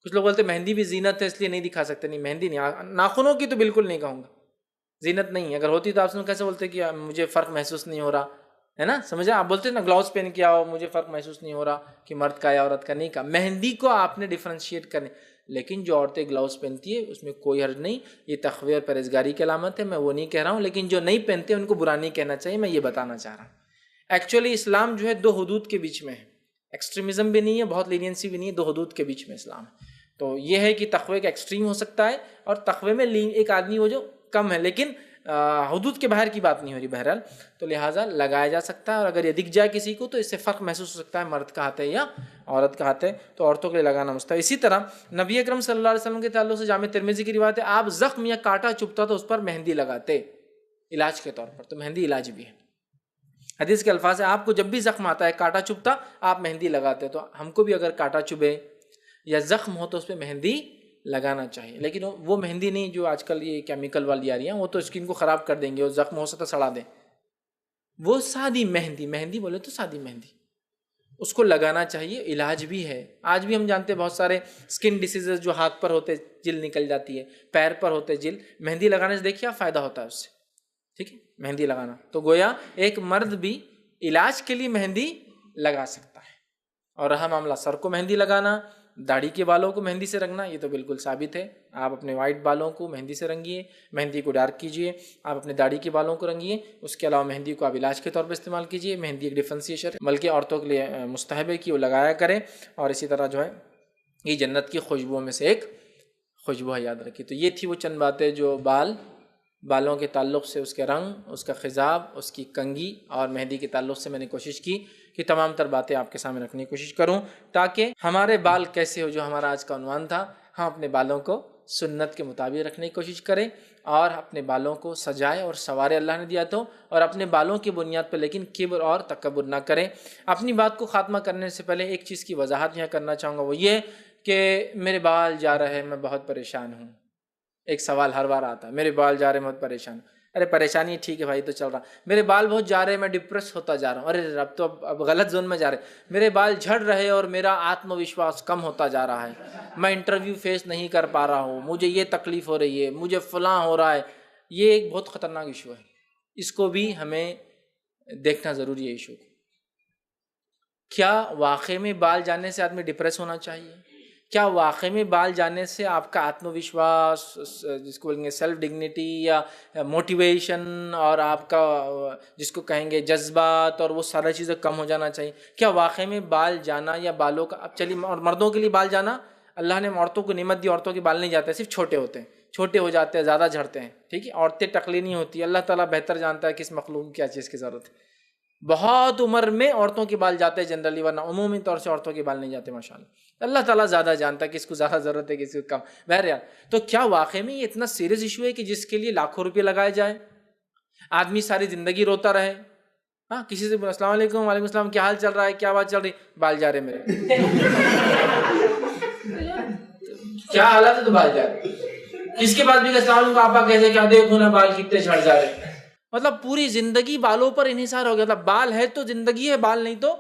کچھ لوگ بولتے مہندی بھی زینت ہے اس لیے نہیں دکھا سکتے. نہیں, مہندی نہیں, ناخنوں کی تو بالکل نہیں کہوں گا, زینت نہیں ہے. اگر ہوتی تو آپ سے کیسے بولتے کہ مجھے فرق محسوس نہیں ہو رہا ہے نا, سمجھے آپ بولتے نا گلاؤز پہن کے آؤ مجھے فرق محسوس نہیں ہو رہا کہ مرد کا یا عورت کا. نہیں کہا, مہندی کو آپ نے ڈیفرینشیٹ کرنے. لیکن جو عورتیں گلاؤز پہنتی ہے اس میں کوئی حرج نہیں, یہ تقوی اور پرہیزگاری کی علامت ہے, میں وہ نہیں کہہ رہا ہوں. لیکن جو نہیں پہنتے ان کو برا نہیں کہنا چاہیے, میں یہ بتانا چاہ رہا ہوں. ایکچولی اسلام جو ہے 2 حدود کے بیچ میں ہے, ایکسٹریمزم بھی نہیں ہے, بہت لینینسی بھی نہیں ہے, 2 حدود کے بیچ میں اسلام ہے. تو یہ ہے کہ تقوی کا ایکسٹریم ہو سکتا ہے, اور تقوی میں ایک آدمی وہ جو کم ہے, لیکن حدود کے باہر کی بات نہیں ہو رہی بہرحال. تو لہٰذا لگایا جا سکتا ہے, اور اگر یہ دکھ جائے کسی کو تو اس سے فرق محسوس ہو سکتا ہے مرد کا ہاتھ ہے یا عورت کا ہاتھ ہے, تو عورتوں کے لیے لگانا مستحب. اسی طرح نبی اکرم صلی اللہ علیہ وسلم کے تعلق سے جامع ترمذی کی روایت ہے, آپ زخم یا کانٹا چبھتا تو اس پر مہندی لگاتے علاج کے طور پر. تو مہندی علاج بھی ہے. حدیث کے الفاظ ہے آپ کو جب بھی زخم آتا ہے, کانٹا چبھتا, آپ مہندی لگاتے. تو ہم کو بھی اگر کانٹا چبھے یا زخم ہو تو اس پہ مہندی لگانا چاہیے. لیکن وہ مہندی نہیں جو آج کل یہ کیمیکل والی آ رہی ہیں, وہ تو اسکن کو خراب کر دیں گے, اور زخم ہو سکتا سڑا دیں. وہ سادی مہندی, مہندی بولے تو سادی مہندی, اس کو لگانا چاہیے. علاج بھی ہے. آج بھی ہم جانتے ہیں بہت سارے اسکن ڈیسیزز جو ہاتھ پر ہوتے جلد نکل جاتی ہے, پیر پر ہوتے جلد, مہندی لگانے سے دیکھیے فائدہ ہوتا ہے اس سے, ٹھیک ہے, مہندی لگانا. تو گویا ایک مرد بھی علاج کے لیے مہندی لگا سکتا ہے. اور رہا معاملہ سر کو مہندی لگانا, داڑھی کے بالوں کو مہندی سے رنگنا, یہ تو بالکل ثابت ہے. آپ اپنے وائٹ بالوں کو مہندی سے رنگیے, مہندی کو ڈارک کیجیے. آپ اپنے داڑھی کے بالوں کو رنگیے. اس کے علاوہ مہندی کو آپ علاج کے طور پر استعمال کیجیے. مہندی ایک ڈیفرینسیشن بلکہ عورتوں کے لیے مستحب ہے کہ وہ لگایا کریں. اور اسی طرح جو ہے یہ جنت کی خوشبوؤں میں سے ایک خوشبو ہے, یاد رکھیے. تو یہ تھی وہ چند باتیں جو بالوں کے تعلق سے, اس کے رنگ, اس کا خضاب, اس کی کنگھی اور مہندی کے تعلق سے میں نے کوشش کی کہ تمام تر باتیں آپ کے سامنے رکھنے کی کوشش کروں, تاکہ ہمارے بال کیسے ہو, جو ہمارا آج کا عنوان تھا, ہم اپنے بالوں کو سنت کے مطابق رکھنے کی کوشش کریں, اور اپنے بالوں کو سجائے اور سنوارے اللہ نے دیا تو, اور اپنے بالوں کی بنیاد پر لیکن کبر اور تکبر نہ کریں. اپنی بات کو خاتمہ کرنے سے پہلے ایک چیز کی وضاحت یہاں کرنا چاہوں گا, وہ یہ کہ میرے بال جا رہے ہیں, میں بہت پریشان ہوں. ایک سوال ہر بار آتا ہے, میرے بال جا رہے ہیں, بہت پریشان. ارے پریشانی ہے ٹھیک ہے بھائی تو چل رہا، میرے بال بہت جا رہے ہیں، میں ڈپریس ہوتا جا رہا ہوں، ارے اب تو اب غلط زون میں جا رہے، میرے بال جھڑ رہے اور میرا آتم وشواس کم ہوتا جا رہا ہے، میں انٹرویو فیس نہیں کر پا رہا ہوں، مجھے یہ تکلیف ہو رہی ہے، مجھے فلاں ہو رہا ہے. یہ ایک بہت خطرناک ایشو ہے، اس کو بھی ہمیں دیکھنا ضروری ہے. ایشو کیا واقعی میں بال جانے سے آدمی ڈپریس ہونا چاہیے؟ کیا واقعی میں بال جانے سے آپ کا آتم وشواس، جس کو بولیں گے سیلف ڈگنیٹی یا موٹیویشن، اور آپ کا جس کو کہیں گے جذبات اور وہ سارا چیزیں کم ہو جانا چاہیے؟ کیا واقعی میں بال جانا یا بالوں کا، اب چلیے اور مردوں کے لیے بال جانا، اللہ نے عورتوں کو نعمت دی، عورتوں کے بال نہیں جاتے، صرف چھوٹے ہوتے ہیں، چھوٹے ہو جاتے ہیں، زیادہ جھڑتے ہیں، ٹھیک ہے. عورتیں ٹکلی نہیں ہوتی، اللہ تعالیٰ بہتر جانتا ہے کس مخلوق کی کیا چیز کی ضرورت ہے. بہت عمر میں عورتوں کے بال جاتے ہیں جنرلی، ورنہ عمومی طور سے عورتوں کے بال نہیں جاتے ماشاءاللہ. اللہ تعالیٰ زیادہ جانتا ہے کس کو زیادہ ضرورت ہے کس کو کم. بہرحال تو کیا واقعی میں یہ اتنا سیریس ایشو ہے کہ جس کے لیے لاکھوں روپے لگائے جائیں، آدمی ساری زندگی روتا رہے؟ ہاں، کسی سے السلام علیکم، وعلیکم السلام، کیا حال چل رہا ہے، کیا بات چل رہی، بال جا رہے میرے. کیا حالت ہے تو بال جا رہے. کس کے پاس بھی السلام علیکم، آپا کیسے، کیا دیکھو نا بال کتنے جھڑ جا رہے. مطلب پوری زندگی بالوں پر انحصار ہو گیا. مطلب بال ہے تو زندگی ہے، بال نہیں تو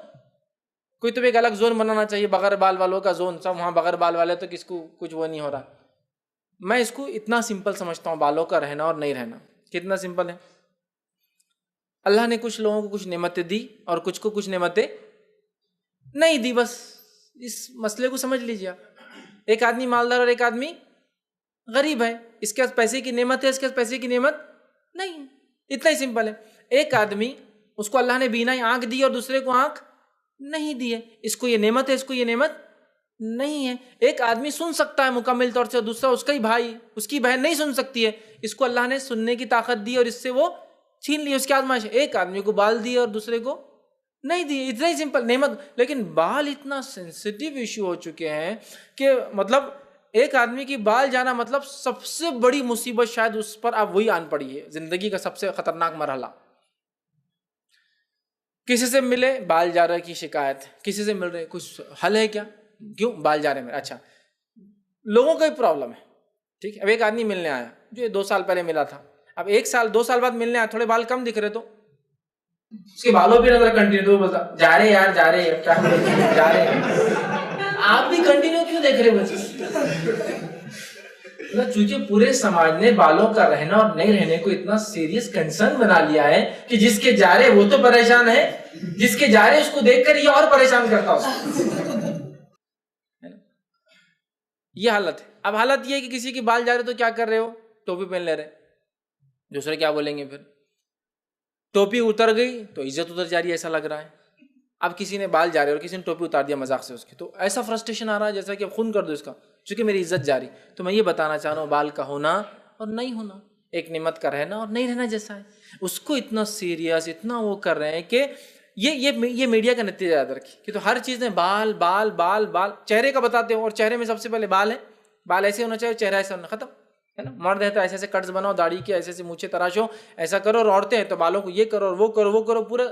کوئی تو ایک الگ زون بنانا چاہیے، بغیر بال والوں کا زون، سب وہاں بغیر بال والے تو کس کو کچھ وہ نہیں ہو رہا. میں اس کو اتنا سمپل سمجھتا ہوں، بالوں کا رہنا اور نہیں رہنا کتنا سمپل ہے. اللہ نے کچھ لوگوں کو کچھ نعمتیں دی اور کچھ کو کچھ نعمتیں نہیں دی. بس اس مسئلے کو سمجھ لیجیے. ایک آدمی مالدار اور ایک آدمی غریب ہے، اس کے پاس پیسے کی نعمت ہے، اس کے پاس پیسے کی نعمت نہیں ہے. اتنا ہی سمپل ہے. ایک آدمی، اس کو اللہ نے بینائی آنکھ دی اور دوسرے کو آنکھ نہیں دی ہے، اس کو یہ نعمت ہے، اس کو یہ نعمت نہیں ہے. ایک آدمی سن سکتا ہے مکمل طور سے، دوسرا اس کا ہی بھائی، اس کی بہن نہیں سن سکتی ہے، اس کو اللہ نے سننے کی طاقت دی اور اس سے وہ چھین لی، اس کی آزمائش. ایک آدمی کو بال دی اور دوسرے کو نہیں دی. اتنا ہی سمپل نعمت. لیکن بال اتنا سینسیٹیو ایشو ہو چکے ہیں کہ مطلب ایک آدمی کی بال جانا مطلب سب سے بڑی مصیبت شاید اس پر اب وہی آن پڑی ہے، زندگی کا سب سے خطرناک مرحلہ. کسی سے ملے بال جا رہے کی شکایت، کسی سے مل رہے کچھ حل ہے کیا، کیوں بال جا رہے میرے. اچھا، لوگوں کا ہی پرابلم ہے، ٹھیک ہے. اب ایک آدمی ملنے آیا جو 2 سال پہلے ملا تھا، اب 1 سال 2 سال بعد ملنے آیا، تھوڑے بال کم دکھ رہے تو اس کے بالوں پہ نظر کنٹینیو بولتا جا رہے یار، جا رہے کیا جا رہے. آپ بھی کنٹینیو کیوں دیکھ رہے بچے؟ چونکہ پورے سماج نے بالوں کا رہنا اور نہیں رہنے کو اتنا سیریس کنسرن بنا لیا ہے کہ جس کے جا رہے وہ تو پریشان ہے، جس کے جا رہے اس کو دیکھ کر یہ اور پریشان کرتا ہوں. یہ حالت ہے. اب حالت یہ ہے کہ کسی کے بال جا رہے تو کیا کر رہے ہو، ٹوپی پہن لے رہے. دوسرے کیا بولیں گے پھر، ٹوپی اتر گئی تو عزت اتر جا رہی ہے ایسا لگ رہا ہے. اب کسی نے بال جا رہے اور کسی نے ٹوپی اتار دیا مذاق سے اس کی، تو ایسا فرسٹریشن آ رہا ہے جیسا کہ اب خون کر دو اس کا، چونکہ میری عزت جا رہی. تو میں یہ بتانا چاہ رہا ہوں، بال کا ہونا اور نہیں ہونا ایک نعمت کا رہنا اور نہیں رہنا جیسا ہے. اس کو اتنا سیریس، اتنا وہ کر رہے ہیں کہ یہ میڈیا کا نتیجہ یاد رکھیے کہ تو ہر چیز میں بال بال بال بال. چہرے کا بتاتے ہو اور چہرے میں سب سے پہلے بال ہے، بال ایسے ہونا چاہیے، چہرہ ایسا ہونا، ختم ہے نا. مرد ہے تو ایسے ایسے کٹس بناؤ، داڑھی کے ایسے ایسے مونچھیں تراشو، ایسا کرو. اور عورتیں ہیں تو بالوں کو یہ کرو اور وہ کرو وہ کرو. پورا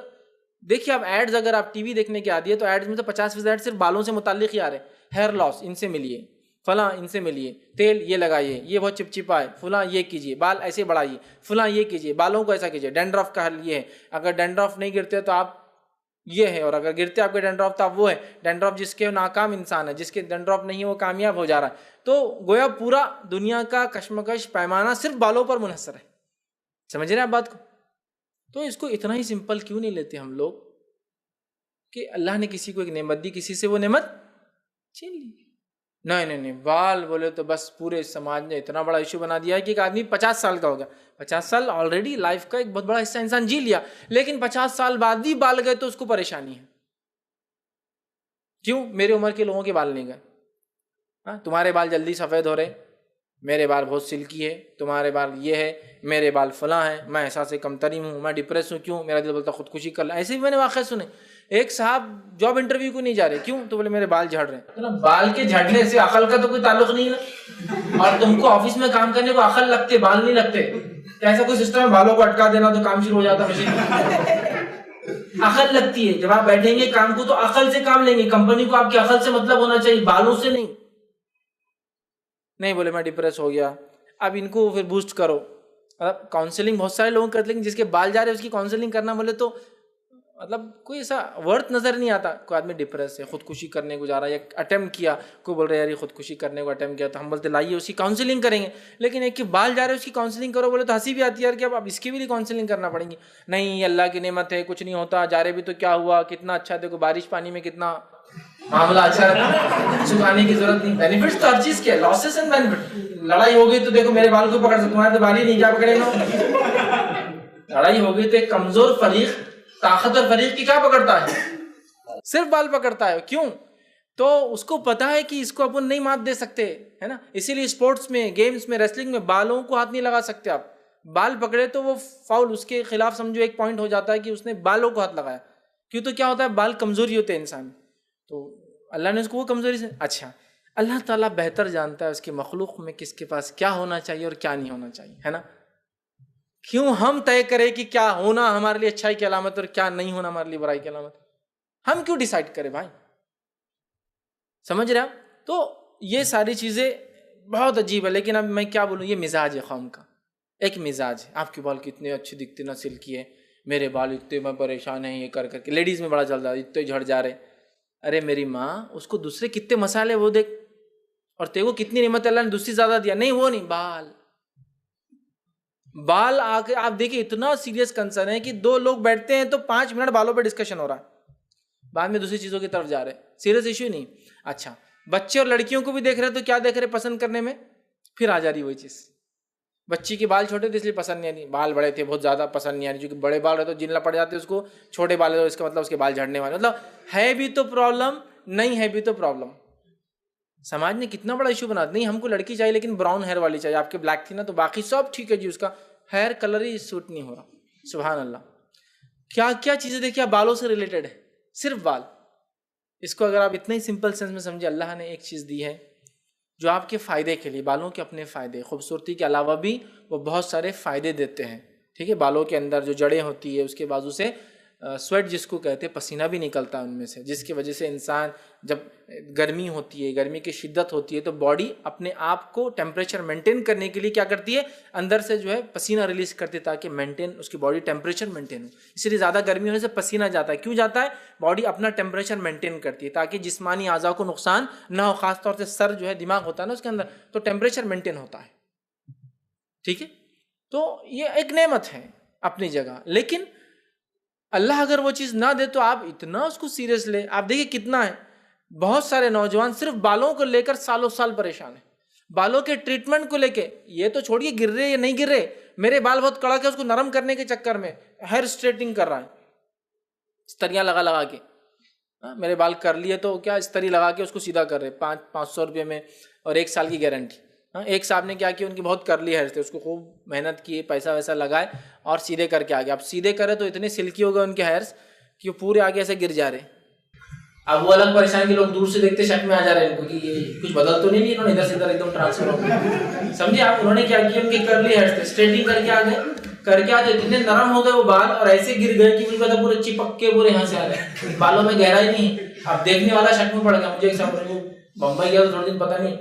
دیکھیے آپ ایڈز، اگر آپ ٹی وی دیکھنے کی عادی ہے تو ایڈز میں تو 50% ایڈ صرف بالوں سے متعلق ہی آ رہے ہیں. ہیئر لاس، ان سے ملیے، فلاں ان سے ملیے، تیل یہ لگائیے، یہ بہت چپچپا ہے، فلاں یہ کیجیے، بال ایسے بڑھائیے، فلاں یہ کیجیے، بالوں کو ایسا کیجیے. ڈینڈرف کا حل یہ ہے، اگر ڈینڈرف نہیں گرتے تو آپ یہ ہے، اور اگر گرتے آپ کے ڈینڈرف تو آپ وہ ہے. ڈینڈرف جس کے ناکام انسان ہے، جس کے ڈینڈرف نہیں ہے وہ کامیاب ہو جا رہا ہے. تو گویا پورا دنیا کا کشمکش پیمانہ صرف بالوں پر منحصر ہے. سمجھ رہے ہیں آپ بات کو؟ تو اس کو اتنا ہی سمپل کیوں نہیں لیتے ہم لوگ کہ اللہ نے کسی کو ایک نعمت دی، کسی سے وہ نعمت چھین لی. نہیں، بال بولے تو بس پورے سماج نے اتنا بڑا ایشو بنا دیا ہے کہ ایک آدمی 50 سال کا ہو گیا. 50 سال آلریڈی لائف کا ایک بہت بڑا حصہ انسان جی لیا، لیکن 50 سال بعد بھی بال گئے تو اس کو پریشانی ہے. کیوں؟ میرے عمر کے لوگوں کے بال نہیں گئے. تمہارے بال جلدی سفید ہو رہے، میرے بال بہت سلکی ہے، تمہارے بال یہ ہے، میرے بال فلاں ہیں، میں احساس کمتری ہوں، میں ڈپریس ہوں. کیوں؟ میرا دل بولتا خودکشی کر لیں. ایسے بھی میں نے واقعہ سنے. ایک صاحب جاب انٹرویو کو نہیں جا رہے، کیوں؟ تو بولے میرے بال جھڑ رہے ہیں. بال کے جھڑنے سے عقل کا تو کوئی تعلق نہیں ہے، اور تم کو آفس میں کام کرنے کو عقل لگتے، بال نہیں لگتے. ایسا کوئی سسٹم ہے بالوں کو اٹکا دینا تو کام شروع ہو جاتا مشین؟ عقل لگتی ہے. جب آپ بیٹھیں گے کام کو تو عقل سے کام لیں گے. کمپنی کو آپ کی عقل سے مطلب ہونا چاہیے، بالوں سے نہیں. نہیں بولے میں ڈپریس ہو گیا، اب ان کو پھر بوسٹ کرو. مطلب کاؤنسلنگ بہت سارے لوگ کرتے، لیکن جس کے بال جا رہے ہیں اس کی کاؤنسلنگ کرنا بولے تو مطلب کوئی ایسا ورتھ نظر نہیں آتا. کوئی آدمی ڈپریس ہے، خودکشی کرنے کو جا رہا ہے یا اٹیمپٹ کیا، کوئی بول رہا ہے یار یہ خودکشی کرنے کو اٹیمپٹ کیا، تو ہم بولتے لائیے اس کی کاؤنسلنگ کریں گے. لیکن ایک کے بال جا رہے ہیں اس کی کاؤنسلنگ کرو بولے تو ہنسی بھی آتی ہے یار کہ اب اس کی بھی کاؤنسلنگ کرنا پڑیں گی. نہیں، یہ اللہ کی نعمت ہے، کچھ نہیں ہوتا، جا رہے بھی تو کیا ہوا، کتنا اچھا، دیکھو بارش پانی میں کتنا معاملہ اچھا رہتا، چکانے کی ضرورت نہیں. بینیفٹس تو ہر چیز کے، لاسز اینڈ بینیفٹ. لڑائی ہو گئی تو دیکھو میرے بال کو پکڑ سکتے، تمہارے تو بال ہی نہیں، کیا پکڑے گا. لڑائی ہو گئی تو ایک کمزور فریق طاقتور فریق کی کیا پکڑتا ہے؟ صرف بال پکڑتا ہے. کیوں؟ تو اس کو پتا ہے کہ اس کو اپن نہیں مات دے سکتے، ہے نا. اسی لیے اسپورٹس میں، گیمز میں، ریسلنگ میں بالوں کو ہاتھ نہیں لگا سکتے آپ. بال پکڑے تو وہ فاؤل، اس کے خلاف سمجھو ایک پوائنٹ ہو جاتا ہے کہ اس نے بالوں کو ہاتھ لگایا. کیوں؟ تو کیا ہوتا ہے، بال کمزوری ہوتے ہیں انسان. تو اللہ نے اس کو وہ کمزوری سے، اچھا اللہ تعالیٰ بہتر جانتا ہے اس کی مخلوق میں کس کے پاس کیا ہونا چاہیے اور کیا نہیں ہونا چاہیے، ہے نا. کیوں ہم طے کریں کہ کیا ہونا ہمارے لیے اچھائی کی علامت اور کیا نہیں ہونا ہمارے لیے برائی کی علامت؟ ہم کیوں ڈیسائیڈ کریں بھائی؟ سمجھ رہے آپ؟ تو یہ ساری چیزیں بہت عجیب ہے. لیکن اب میں کیا بولوں، یہ مزاج ہے قوم کا، ایک مزاج ہے. آپ کے بال کتنے اچھے دکھتے نا، سلکی ہے، میرے بال اتنے، میں پریشان ہیں یہ کر کے. لیڈیز میں بڑا چلتا ہے، اتنے جھڑ جا رہے. ارے میری ماں، اس کو دوسرے کتنے مسالے وہ دیکھ، اور تیرے کو کتنی نعمت اللہ نے دوسری زیادہ دیا. نہیں، وہ نہیں، بال آ کے آپ دیکھیں اتنا سیریس کنسرن ہے کہ دو لوگ بیٹھتے ہیں تو 5 منٹ بالوں پہ ڈسکشن ہو رہا ہے، بعد میں دوسری چیزوں کی طرف جا رہے ہیں. سیریس ایشو نہیں. اچھا بچے اور لڑکیوں کو بھی دیکھ رہے تو کیا دیکھ رہے پسند کرنے میں؟ پھر آ جا رہی وہی چیز. بچی کے بال چھوٹے تھے اس لیے پسند نہیں آ رہی، بال بڑے تھے بہت زیادہ پسند نہیں آ رہی. جو کہ بڑے بال رہے تو جن لپڑ جاتے اس کو، چھوٹے بال ہے تو اس کا مطلب اس کے بال جھڑنے والے. مطلب ہے بھی تو پرابلم، نہیں ہے بھی تو پرابلم. سماج نے کتنا بڑا ایشو بنا دیا. نہیں ہم کو لڑکی چاہیے لیکن براؤن ہیئر والی چاہیے. آپ کے بلیک تھی نا تو باقی سب ٹھیک ہے جی، اس کا ہیئر کلر ہی سوٹ نہیں ہو رہا. سبحان اللہ. کیا کیا چیزیں دیکھیے بالوں سے ریلیٹڈ ہے، صرف بال. اس کو اگر آپ اتنے ہی سمپل سینس میں سمجھے، اللہ نے ایک چیز دی ہے جو آپ کے فائدے کے لیے، بالوں کے اپنے فائدے، خوبصورتی کے علاوہ بھی وہ بہت سارے فائدے دیتے ہیں. ٹھیک ہے، بالوں کے اندر جو جڑیں ہوتی ہے اس کے بازو سے سویٹ جس کو کہتے ہیں، پسینہ بھی نکلتا ہے ان میں سے، جس کی وجہ سے انسان جب گرمی ہوتی ہے، گرمی کی شدت ہوتی ہے تو باڈی اپنے آپ کو ٹیمپریچر مینٹین کرنے کے لیے کیا کرتی ہے، اندر سے جو ہے پسینہ ریلیز کرتی ہے تاکہ مینٹین اس کی باڈی ٹیمپریچر مینٹین ہو. اسی لیے زیادہ گرمی ہونے سے پسینہ جاتا ہے. کیوں جاتا ہے؟ باڈی اپنا ٹیمپریچر مینٹین کرتی ہے تاکہ جسمانی اعضاء کو نقصان نہ ہو. خاص طور سے سر جو ہے، دماغ ہوتا ہے نا اس کے اندر، تو ٹیمپریچر مینٹین ہوتا ہے. ٹھیک ہے، تو یہ ایک نعمت ہے اپنی جگہ. لیکن اللہ اگر وہ چیز نہ دے تو آپ اتنا اس کو سیریس لے. آپ دیکھیں کتنا ہے، بہت سارے نوجوان صرف بالوں کو لے کر سالوں سال پریشان ہیں. بالوں کے ٹریٹمنٹ کو لے کے، یہ تو چھوڑیے گر رہے یا نہیں گر رہے، میرے بال بہت کڑک ہے، اس کو نرم کرنے کے چکر میں ہیئر اسٹریٹنگ کر رہا ہے، استریاں لگا لگا کے. میرے بال کر لیے تو کیا استری لگا کے اس کو سیدھا کر رہے 500 روپے میں، اور 1 سال کی گارنٹی. ایک صاحب نے کیا کیا، ان کی بہت کرلی ہیئر تھے، اس کو خوب محنت کی، پیسہ ویسا لگائے اور سیدھے کر کے آگے. اب سیدھے کرے تو اتنے سلکی ہو گئے ان کے ہیئرس کہ وہ پورے آگے ایسے گر جا رہے. اب وہ الگ پریشانی کے لوگ دور سے دیکھتے شک میں آ جا رہے ہیں ان کو کہ یہ کچھ بدل تو نہیں ہے، انہوں نے ادھر سے ادھر ایک دم ٹرانسفر ہو گیا. سمجھے آپ؟ انہوں نے کیا کیا، ان کے کرلی ہیئرس تھے، اسٹریٹنگ کر کے آگے اتنے نرم ہو گئے وہ بال اور ایسے گر گئے کہ ان کا پورے چپک کے پورے یہاں سے آ گئے، بالوں میں گہرائی نہیں. اب دیکھنے والا شک میں پڑ گیا. مجھے ایک صاحب بمبئی گیا تو تھوڑے دن پتہ نہیں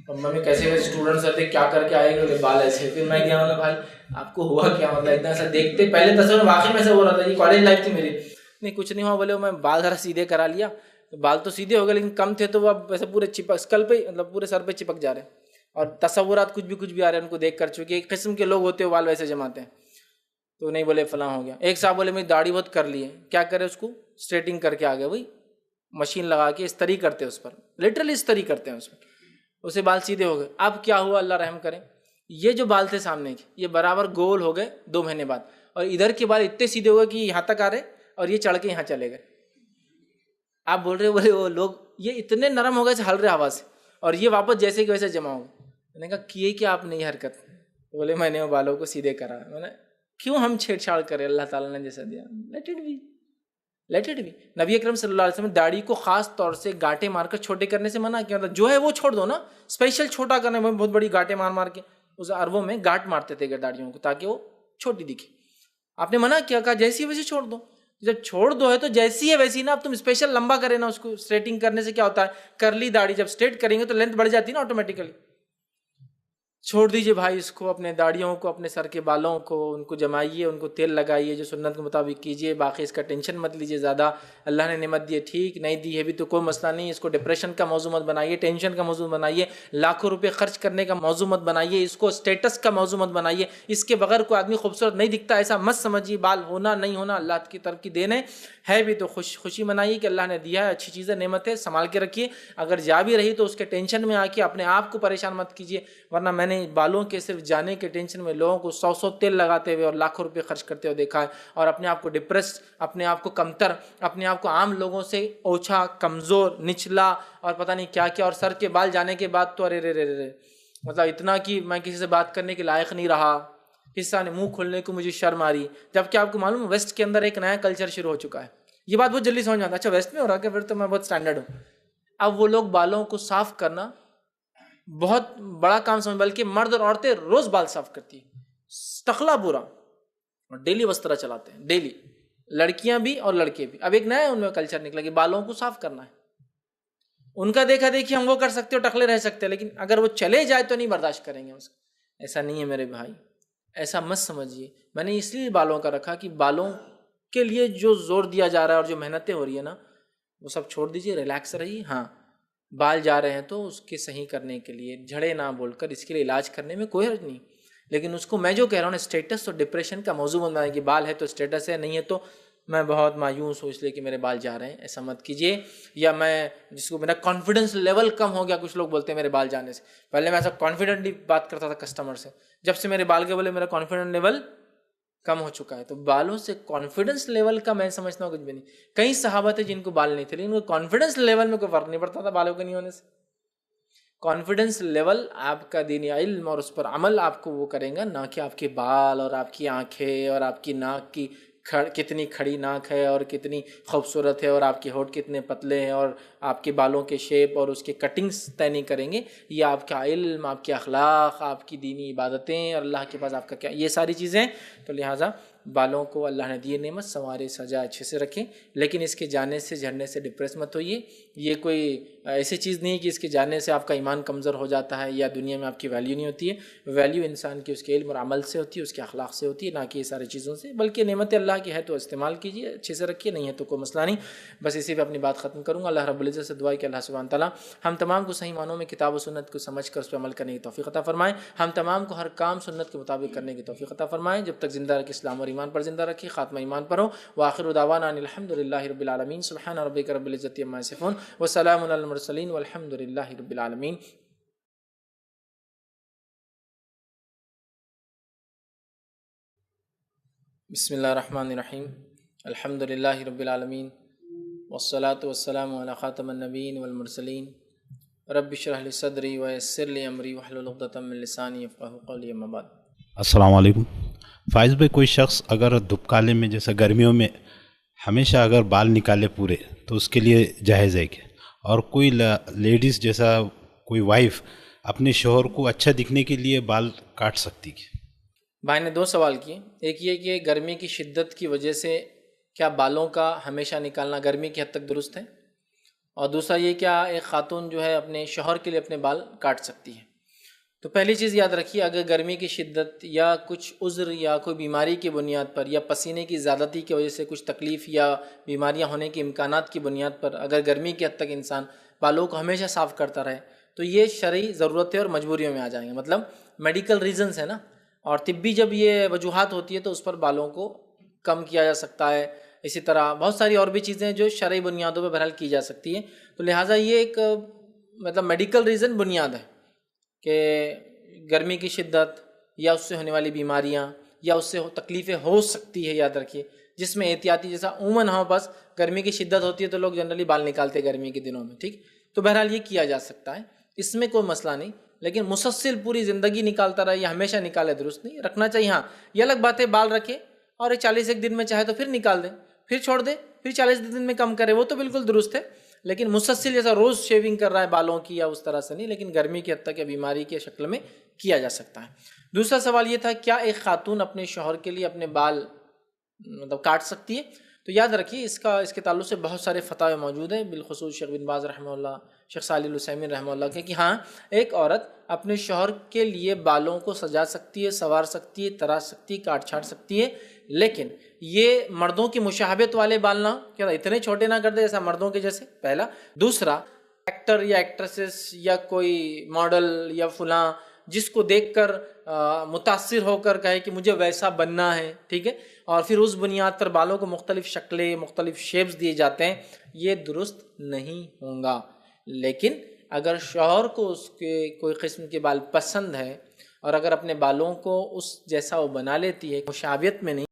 بمبئی میں کیسے اسٹوڈنٹس آتے کیا کر کے آئے گا بال ایسے. پھر میں گیا ہوں بھائی آپ کو ہوا کیا، مطلب اتنا ایسا دیکھتے پہلے تصور واقعی میں سے ہو رہا تھا. یہ کالج لائف تھی میری. نہیں کچھ نہیں ہوا، بولے میں بال ذرا سیدھے کرا لیا، بال تو سیدھے ہو گئے لیکن کم تھے تو وہ اب ویسے پورے چپک اسکل پہ، مطلب پورے سر پہ چپک جا رہے ہیں. اور تصورات کچھ بھی آ رہے ہیں ان کو دیکھ کر، چونکہ ایک قسم کے لوگ ہوتے ہیں بال ویسے جماتے ہیں. تو نہیں بولے فلاں ہو گیا. ایک صاحب بولے میری داڑھی بہت کر لی ہے، کیا کرے اس کو اسٹریٹنگ کر کے آ گئے، وہی مشین لگا کے استری کرتے اس پر، لٹرلی استری کرتے ہیں اس پر، اسے بال سیدھے ہو گئے. اب کیا ہوا اللہ رحم کرے، یہ جو بال تھے سامنے کے یہ برابر گول ہو گئے 2 مہینے بعد، اور ادھر کے بال اتنے سیدھے ہو گئے کہ یہاں تک آ رہے اور یہ چڑھ کے یہاں چلے گئے. آپ بول رہے بولے وہ لوگ یہ اتنے نرم ہو گئے سے ہل رہے ہوا سے، اور یہ واپس جیسے کہ ویسے جمع ہو گئے. میں نے کہا کیے کہ آپ نے یہ حرکت؟ بولے میں نے وہ بالوں کو سیدھے کرا. میں نے کیوں ہم چھیڑ چھاڑ کریں، اللہ تعالیٰ نے جیسا دیا لیٹ اٹ بی. نبی اکرم صلی اللہ علیہ وسلم نے داڑھی کو خاص طور سے گاٹے مار کر چھوٹے کرنے سے منع کیا تھا. جو ہے وہ چھوڑ دو نا، اسپیشل چھوٹا کرنے میں بہت بڑی گاٹیں مار کے، اس عربوں میں گاٹ مارتے تھے داڑھیوں کو تاکہ وہ چھوٹی دکھے. آپ نے منع کیا، کہا جیسی ویسی چھوڑ دو. جب چھوڑ دو ہے تو جیسی ہے ویسی نا. اب تم اسپیشل لمبا کرے نا، اس کو اسٹریٹنگ کرنے سے کیا ہوتا ہے، کرلی داڑھی جب اسٹریٹ کریں گے تو لینتھ بڑھ جاتی ہے نا آٹومیٹیکلی. چھوڑ دیجئے بھائی اس کو، اپنے داڑھیوں کو، اپنے سر کے بالوں کو، ان کو جمائیے، ان کو تیل لگائیے جو سنت کے مطابق کیجئے، باقی اس کا ٹینشن مت لیجئے زیادہ۔ اللہ نے نعمت دی ہے ٹھیک، نہیں دی ہے بھی تو کوئی مسئلہ نہیں، اس کو ڈپریشن کا موضوع مت بنائیے، ٹینشن کا موضوع بنائیے، لاکھوں روپے خرچ کرنے کا موضوع مت بنائیے، اس کو اسٹیٹس کا موضوع مت بنائیے، اس کے بغیر کوئی آدمی خوبصورت نہیں دکھتا ایسا مت سمجھیے۔ بال ہونا نہیں ہونا اللہ کی طرف کی دین ہے بھی تو خوشی منائیے کہ اللہ نے دیا ہے، اچھی چیز ہے، نعمت ہے، سنبھال کے رکھیے۔ اگر جا بھی رہی تو اس کے ٹینشن میں آ کے اپنے آپ کو پریشان مت کیجیے، ورنہ میں نے بالوں کے صرف جانے کے ٹینشن میں لوگوں کو 100 تیل لگاتے ہوئے اور لاکھوں روپے خرچ کرتے ہوئے دیکھا ہے، اور اپنے آپ کو ڈپریس، اپنے آپ کو کمتر، اپنے آپ کو عام لوگوں سے اوچھا، کمزور، نچلا اور پتہ نہیں کیا کیا، اور سر کے بال جانے کے بعد تو ارے رے رے رے مطلب اتنا کہ میں کسی سے بات کرنے کے لائق نہیں رہا، کسی نے منہ کھولنے کو مجھے شرم آ رہی۔ جبکہ آپ کو معلوم ویسٹ کے اندر ایک نیا کلچر شروع ہو چکا ہے، یہ بات بہت جلدی سمجھ میں آتا ہے، اچھا ویسٹ میں ہو رہا ہے، پھر تو میں بہت سٹینڈرڈ ہوں۔ اب وہ لوگ بالوں کو صاف کرنا بہت بڑا کام سمجھ، بلکہ مرد اور عورتیں روز بال صاف کرتی ہیں، ٹخلا پورا، اور ڈیلی وسترا چلاتے ہیں، ڈیلی، لڑکیاں بھی اور لڑکے بھی۔ اب ایک نیا ان میں کلچر نکلا کہ بالوں کو صاف کرنا ہے، ان کا دیکھا دیکھی ہم وہ کر سکتے ہو، ٹخلے رہ سکتے ہیں، لیکن اگر وہ چلے جائے تو نہیں برداشت کریں گے اس کو۔ ایسا نہیں ہے میرے بھائی، ایسا مت سمجھیے۔ میں نے اس لیے بالوں کا رکھا کہ بالوں کے لیے جو زور دیا جا رہا ہے اور جو محنتیں ہو رہی ہیں نا، وہ سب چھوڑ دیجئے، ریلیکس رہیے۔ ہاں بال جا رہے ہیں تو اس کے صحیح کرنے کے لیے جھڑے نہ بول کر اس کے لیے علاج کرنے میں کوئی حرج نہیں، لیکن اس کو میں جو کہہ رہا ہوں اسٹیٹس اور ڈپریشن کا موضوع بن رہا ہے کہ بال ہے تو اسٹیٹس ہے، نہیں ہے تو میں بہت مایوس ہوں اس لیے کہ میرے بال جا رہے ہیں، ایسا مت کیجیے۔ یا میں جس کو میرا کانفیڈنس لیول کم ہو گیا، کچھ لوگ بولتے ہیں میرے بال جانے سے، پہلے میں ایسا کانفیڈنٹلی بات کرتا تھا کسٹمر سے، جب سے میرے بال کے بولے میرا کانفیڈنس لیول کم ہو چکا ہے۔ تو بالوں سے کانفیڈنس لیول کا میں سمجھتا ہوں کچھ بھی نہیں۔ کئی صحابہ تھے جن کو بال نہیں تھے، لیکن وہ کانفیڈنس لیول میں کوئی فرق نہیں پڑتا تھا بالوں کے نہیں ہونے سے۔ کانفیڈنس لیول آپ کا دینی علم اور اس پر عمل آپ کو وہ کریں گا، نہ کہ آپ کے بال اور آپ کی آنکھیں اور آپ کی ناک کی کتنی کھڑی ناک ہے اور کتنی خوبصورت ہے اور آپ کے ہونٹ کتنے پتلے ہیں اور آپ کے بالوں کے شیپ اور اس کے کٹنگز طے نہیں کریں گے۔ یہ آپ کا علم، آپ کے اخلاق، آپ کی دینی عبادتیں اور اللہ کے پاس آپ کا کیا، یہ ساری چیزیں۔ تو لہٰذا بالوں کو اللہ نے دیے نعمت، سنوارے سجا اچھے سے رکھیں، لیکن اس کے جانے سے جھڑنے سے ڈپریس مت ہوئیے۔ یہ کوئی ایسی چیز نہیں کہ اس کے جانے سے آپ کا ایمان کمزور ہو جاتا ہے یا دنیا میں آپ کی ویلیو نہیں ہوتی ہے۔ ویلیو انسان کی اس کے علم اور عمل سے ہوتی ہے، اس کے اخلاق سے ہوتی ہے، نہ کہ یہ ساری چیزوں سے۔ بلکہ نعمت اللہ کی ہے تو استعمال کیجیے، اچھے سے رکھیے، نہیں ہے تو کوئی مسئلہ نہیں۔ بس اسی پہ اپنی بات ختم کروں گا۔ اللہ رب العزت سے دعا ہے کہ اللہ سبحانہ تعالیٰ ہم تمام کو صحیح معنوں میں کتاب و سنت کو سمجھ کر اس پہ عمل کرنے کی توفیق عطا فرمائے، ہم تمام کو ہر کام سنت کے مطابق کرنے کی توفیق عطا فرمائے، جب تک زندہ رکھے اسلام اور ایمان پر زندہ رکھے، خاتمہ ایمان پر ہو۔ وآخر دعوانا ان الحمد للہ رب العالمین، سبحان ربک رب العزت عما یصفون، وسلام علی المرسلین، والحمد للہ رب العالمین۔ بسم اللہ الرحمن الرحیم، الحمد للہ رب العالمین، والصلاة والسلام علی خاتم النبیین والمرسلین، رب اشرح لی صدری ویسر لی امری واحلل عقدۃ من لسانی یفقہوا قولی، اما بعد۔
السلام علیکم۔ فائز بھائی، کوئی شخص اگر دبکالے میں جیسے گرمیوں میں ہمیشہ اگر بال نکالے پورے تو اس کے لیے جائز ہے کیا؟ اور کوئی لیڈیز جیسا کوئی وائف اپنے شوہر کو اچھا دکھنے کے لیے بال کاٹ سکتی کیا؟
بھائی نے دو سوال کیے، ایک یہ کہ گرمی کی شدت کی وجہ سے کیا بالوں کا ہمیشہ نکالنا گرمی کی حد تک درست ہے، اور دوسرا یہ کیا ایک خاتون جو ہے اپنے شوہر کے لیے اپنے بال کاٹ سکتی ہے۔ تو پہلی چیز یاد رکھیے، اگر گرمی کی شدت یا کچھ عذر یا کوئی بیماری کی بنیاد پر یا پسینے کی زیادتی کی وجہ سے کچھ تکلیف یا بیماریاں ہونے کے امکانات کی بنیاد پر اگر گرمی کی حد تک انسان بالوں کو ہمیشہ صاف کرتا رہے تو یہ شرعی ضرورتیں اور مجبوریوں میں آ جائیں گے، مطلب میڈیکل ریزنز ہے نا، اور طبی جب یہ وجوہات ہوتی ہے تو اس پر بالوں کو کم کیا جا سکتا ہے۔ اسی طرح بہت ساری اور بھی چیزیں جو شرعی بنیادوں پہ بہرحال کی جا سکتی ہیں، تو لہٰذا یہ ایک مطلب میڈیکل ریزن بنیاد ہے کہ گرمی کی شدت یا اس سے ہونے والی بیماریاں یا اس سے تکلیفیں ہو سکتی ہے، یاد رکھیے، جس میں احتیاطی جیسا عموماً ہو، بس گرمی کی شدت ہوتی ہے تو لوگ جنرلی بال نکالتے ہیں گرمی کے دنوں میں، ٹھیک، تو بہرحال یہ کیا جا سکتا ہے، اس میں کوئی مسئلہ نہیں، لیکن مسلسل پوری زندگی نکالتا رہے یا ہمیشہ نکالے درست نہیں، رکھنا چاہیے۔ ہاں یہ الگ بات ہے بال رکھے اور 40 دن میں چاہے تو پھر نکال دیں، پھر چھوڑ دیں، پھر 40 دن میں کم کرے، وہ تو بالکل درست ہے، لیکن مسلسل جیسا روز شیونگ کر رہا ہے بالوں کی یا اس طرح سے نہیں، لیکن گرمی کی حد تک یا بیماری کے شکل میں کیا جا سکتا ہے۔ دوسرا سوال یہ تھا کیا ایک خاتون اپنے شوہر کے لیے اپنے بال مطلب کاٹ سکتی ہے؟ تو یاد رکھیے اس کے تعلق سے بہت سارے فتاوی موجود ہیں، بالخصوص شیخ بن باز رحمہ اللہ، شیخ صالح العثیمین رحمہ اللہ کے کہ ہاں ایک عورت اپنے شوہر کے لیے بالوں کو سجا سکتی ہے، سنوار سکتی ہے، تراش سکتی ہے، کاٹ چھاٹ سکتی ہے، لیکن یہ مردوں کی مشابہت والے بال نہ کیا اتنے چھوٹے نہ کر دے جیسا مردوں کے جیسے، پہلا۔ دوسرا، ایکٹر یا ایکٹریسز یا کوئی ماڈل یا فلاں جس کو دیکھ کر متاثر ہو کر کہے کہ مجھے ویسا بننا ہے، ٹھیک ہے، اور پھر اس بنیاد پر بالوں کو مختلف شکلیں، مختلف شیپس دیے جاتے ہیں، یہ درست نہیں ہوں گا۔ لیکن اگر شوہر کو اس کے کوئی قسم کے بال پسند ہے اور اگر اپنے بالوں کو اس جیسا وہ بنا لیتی ہے، مشابہت میں نہیں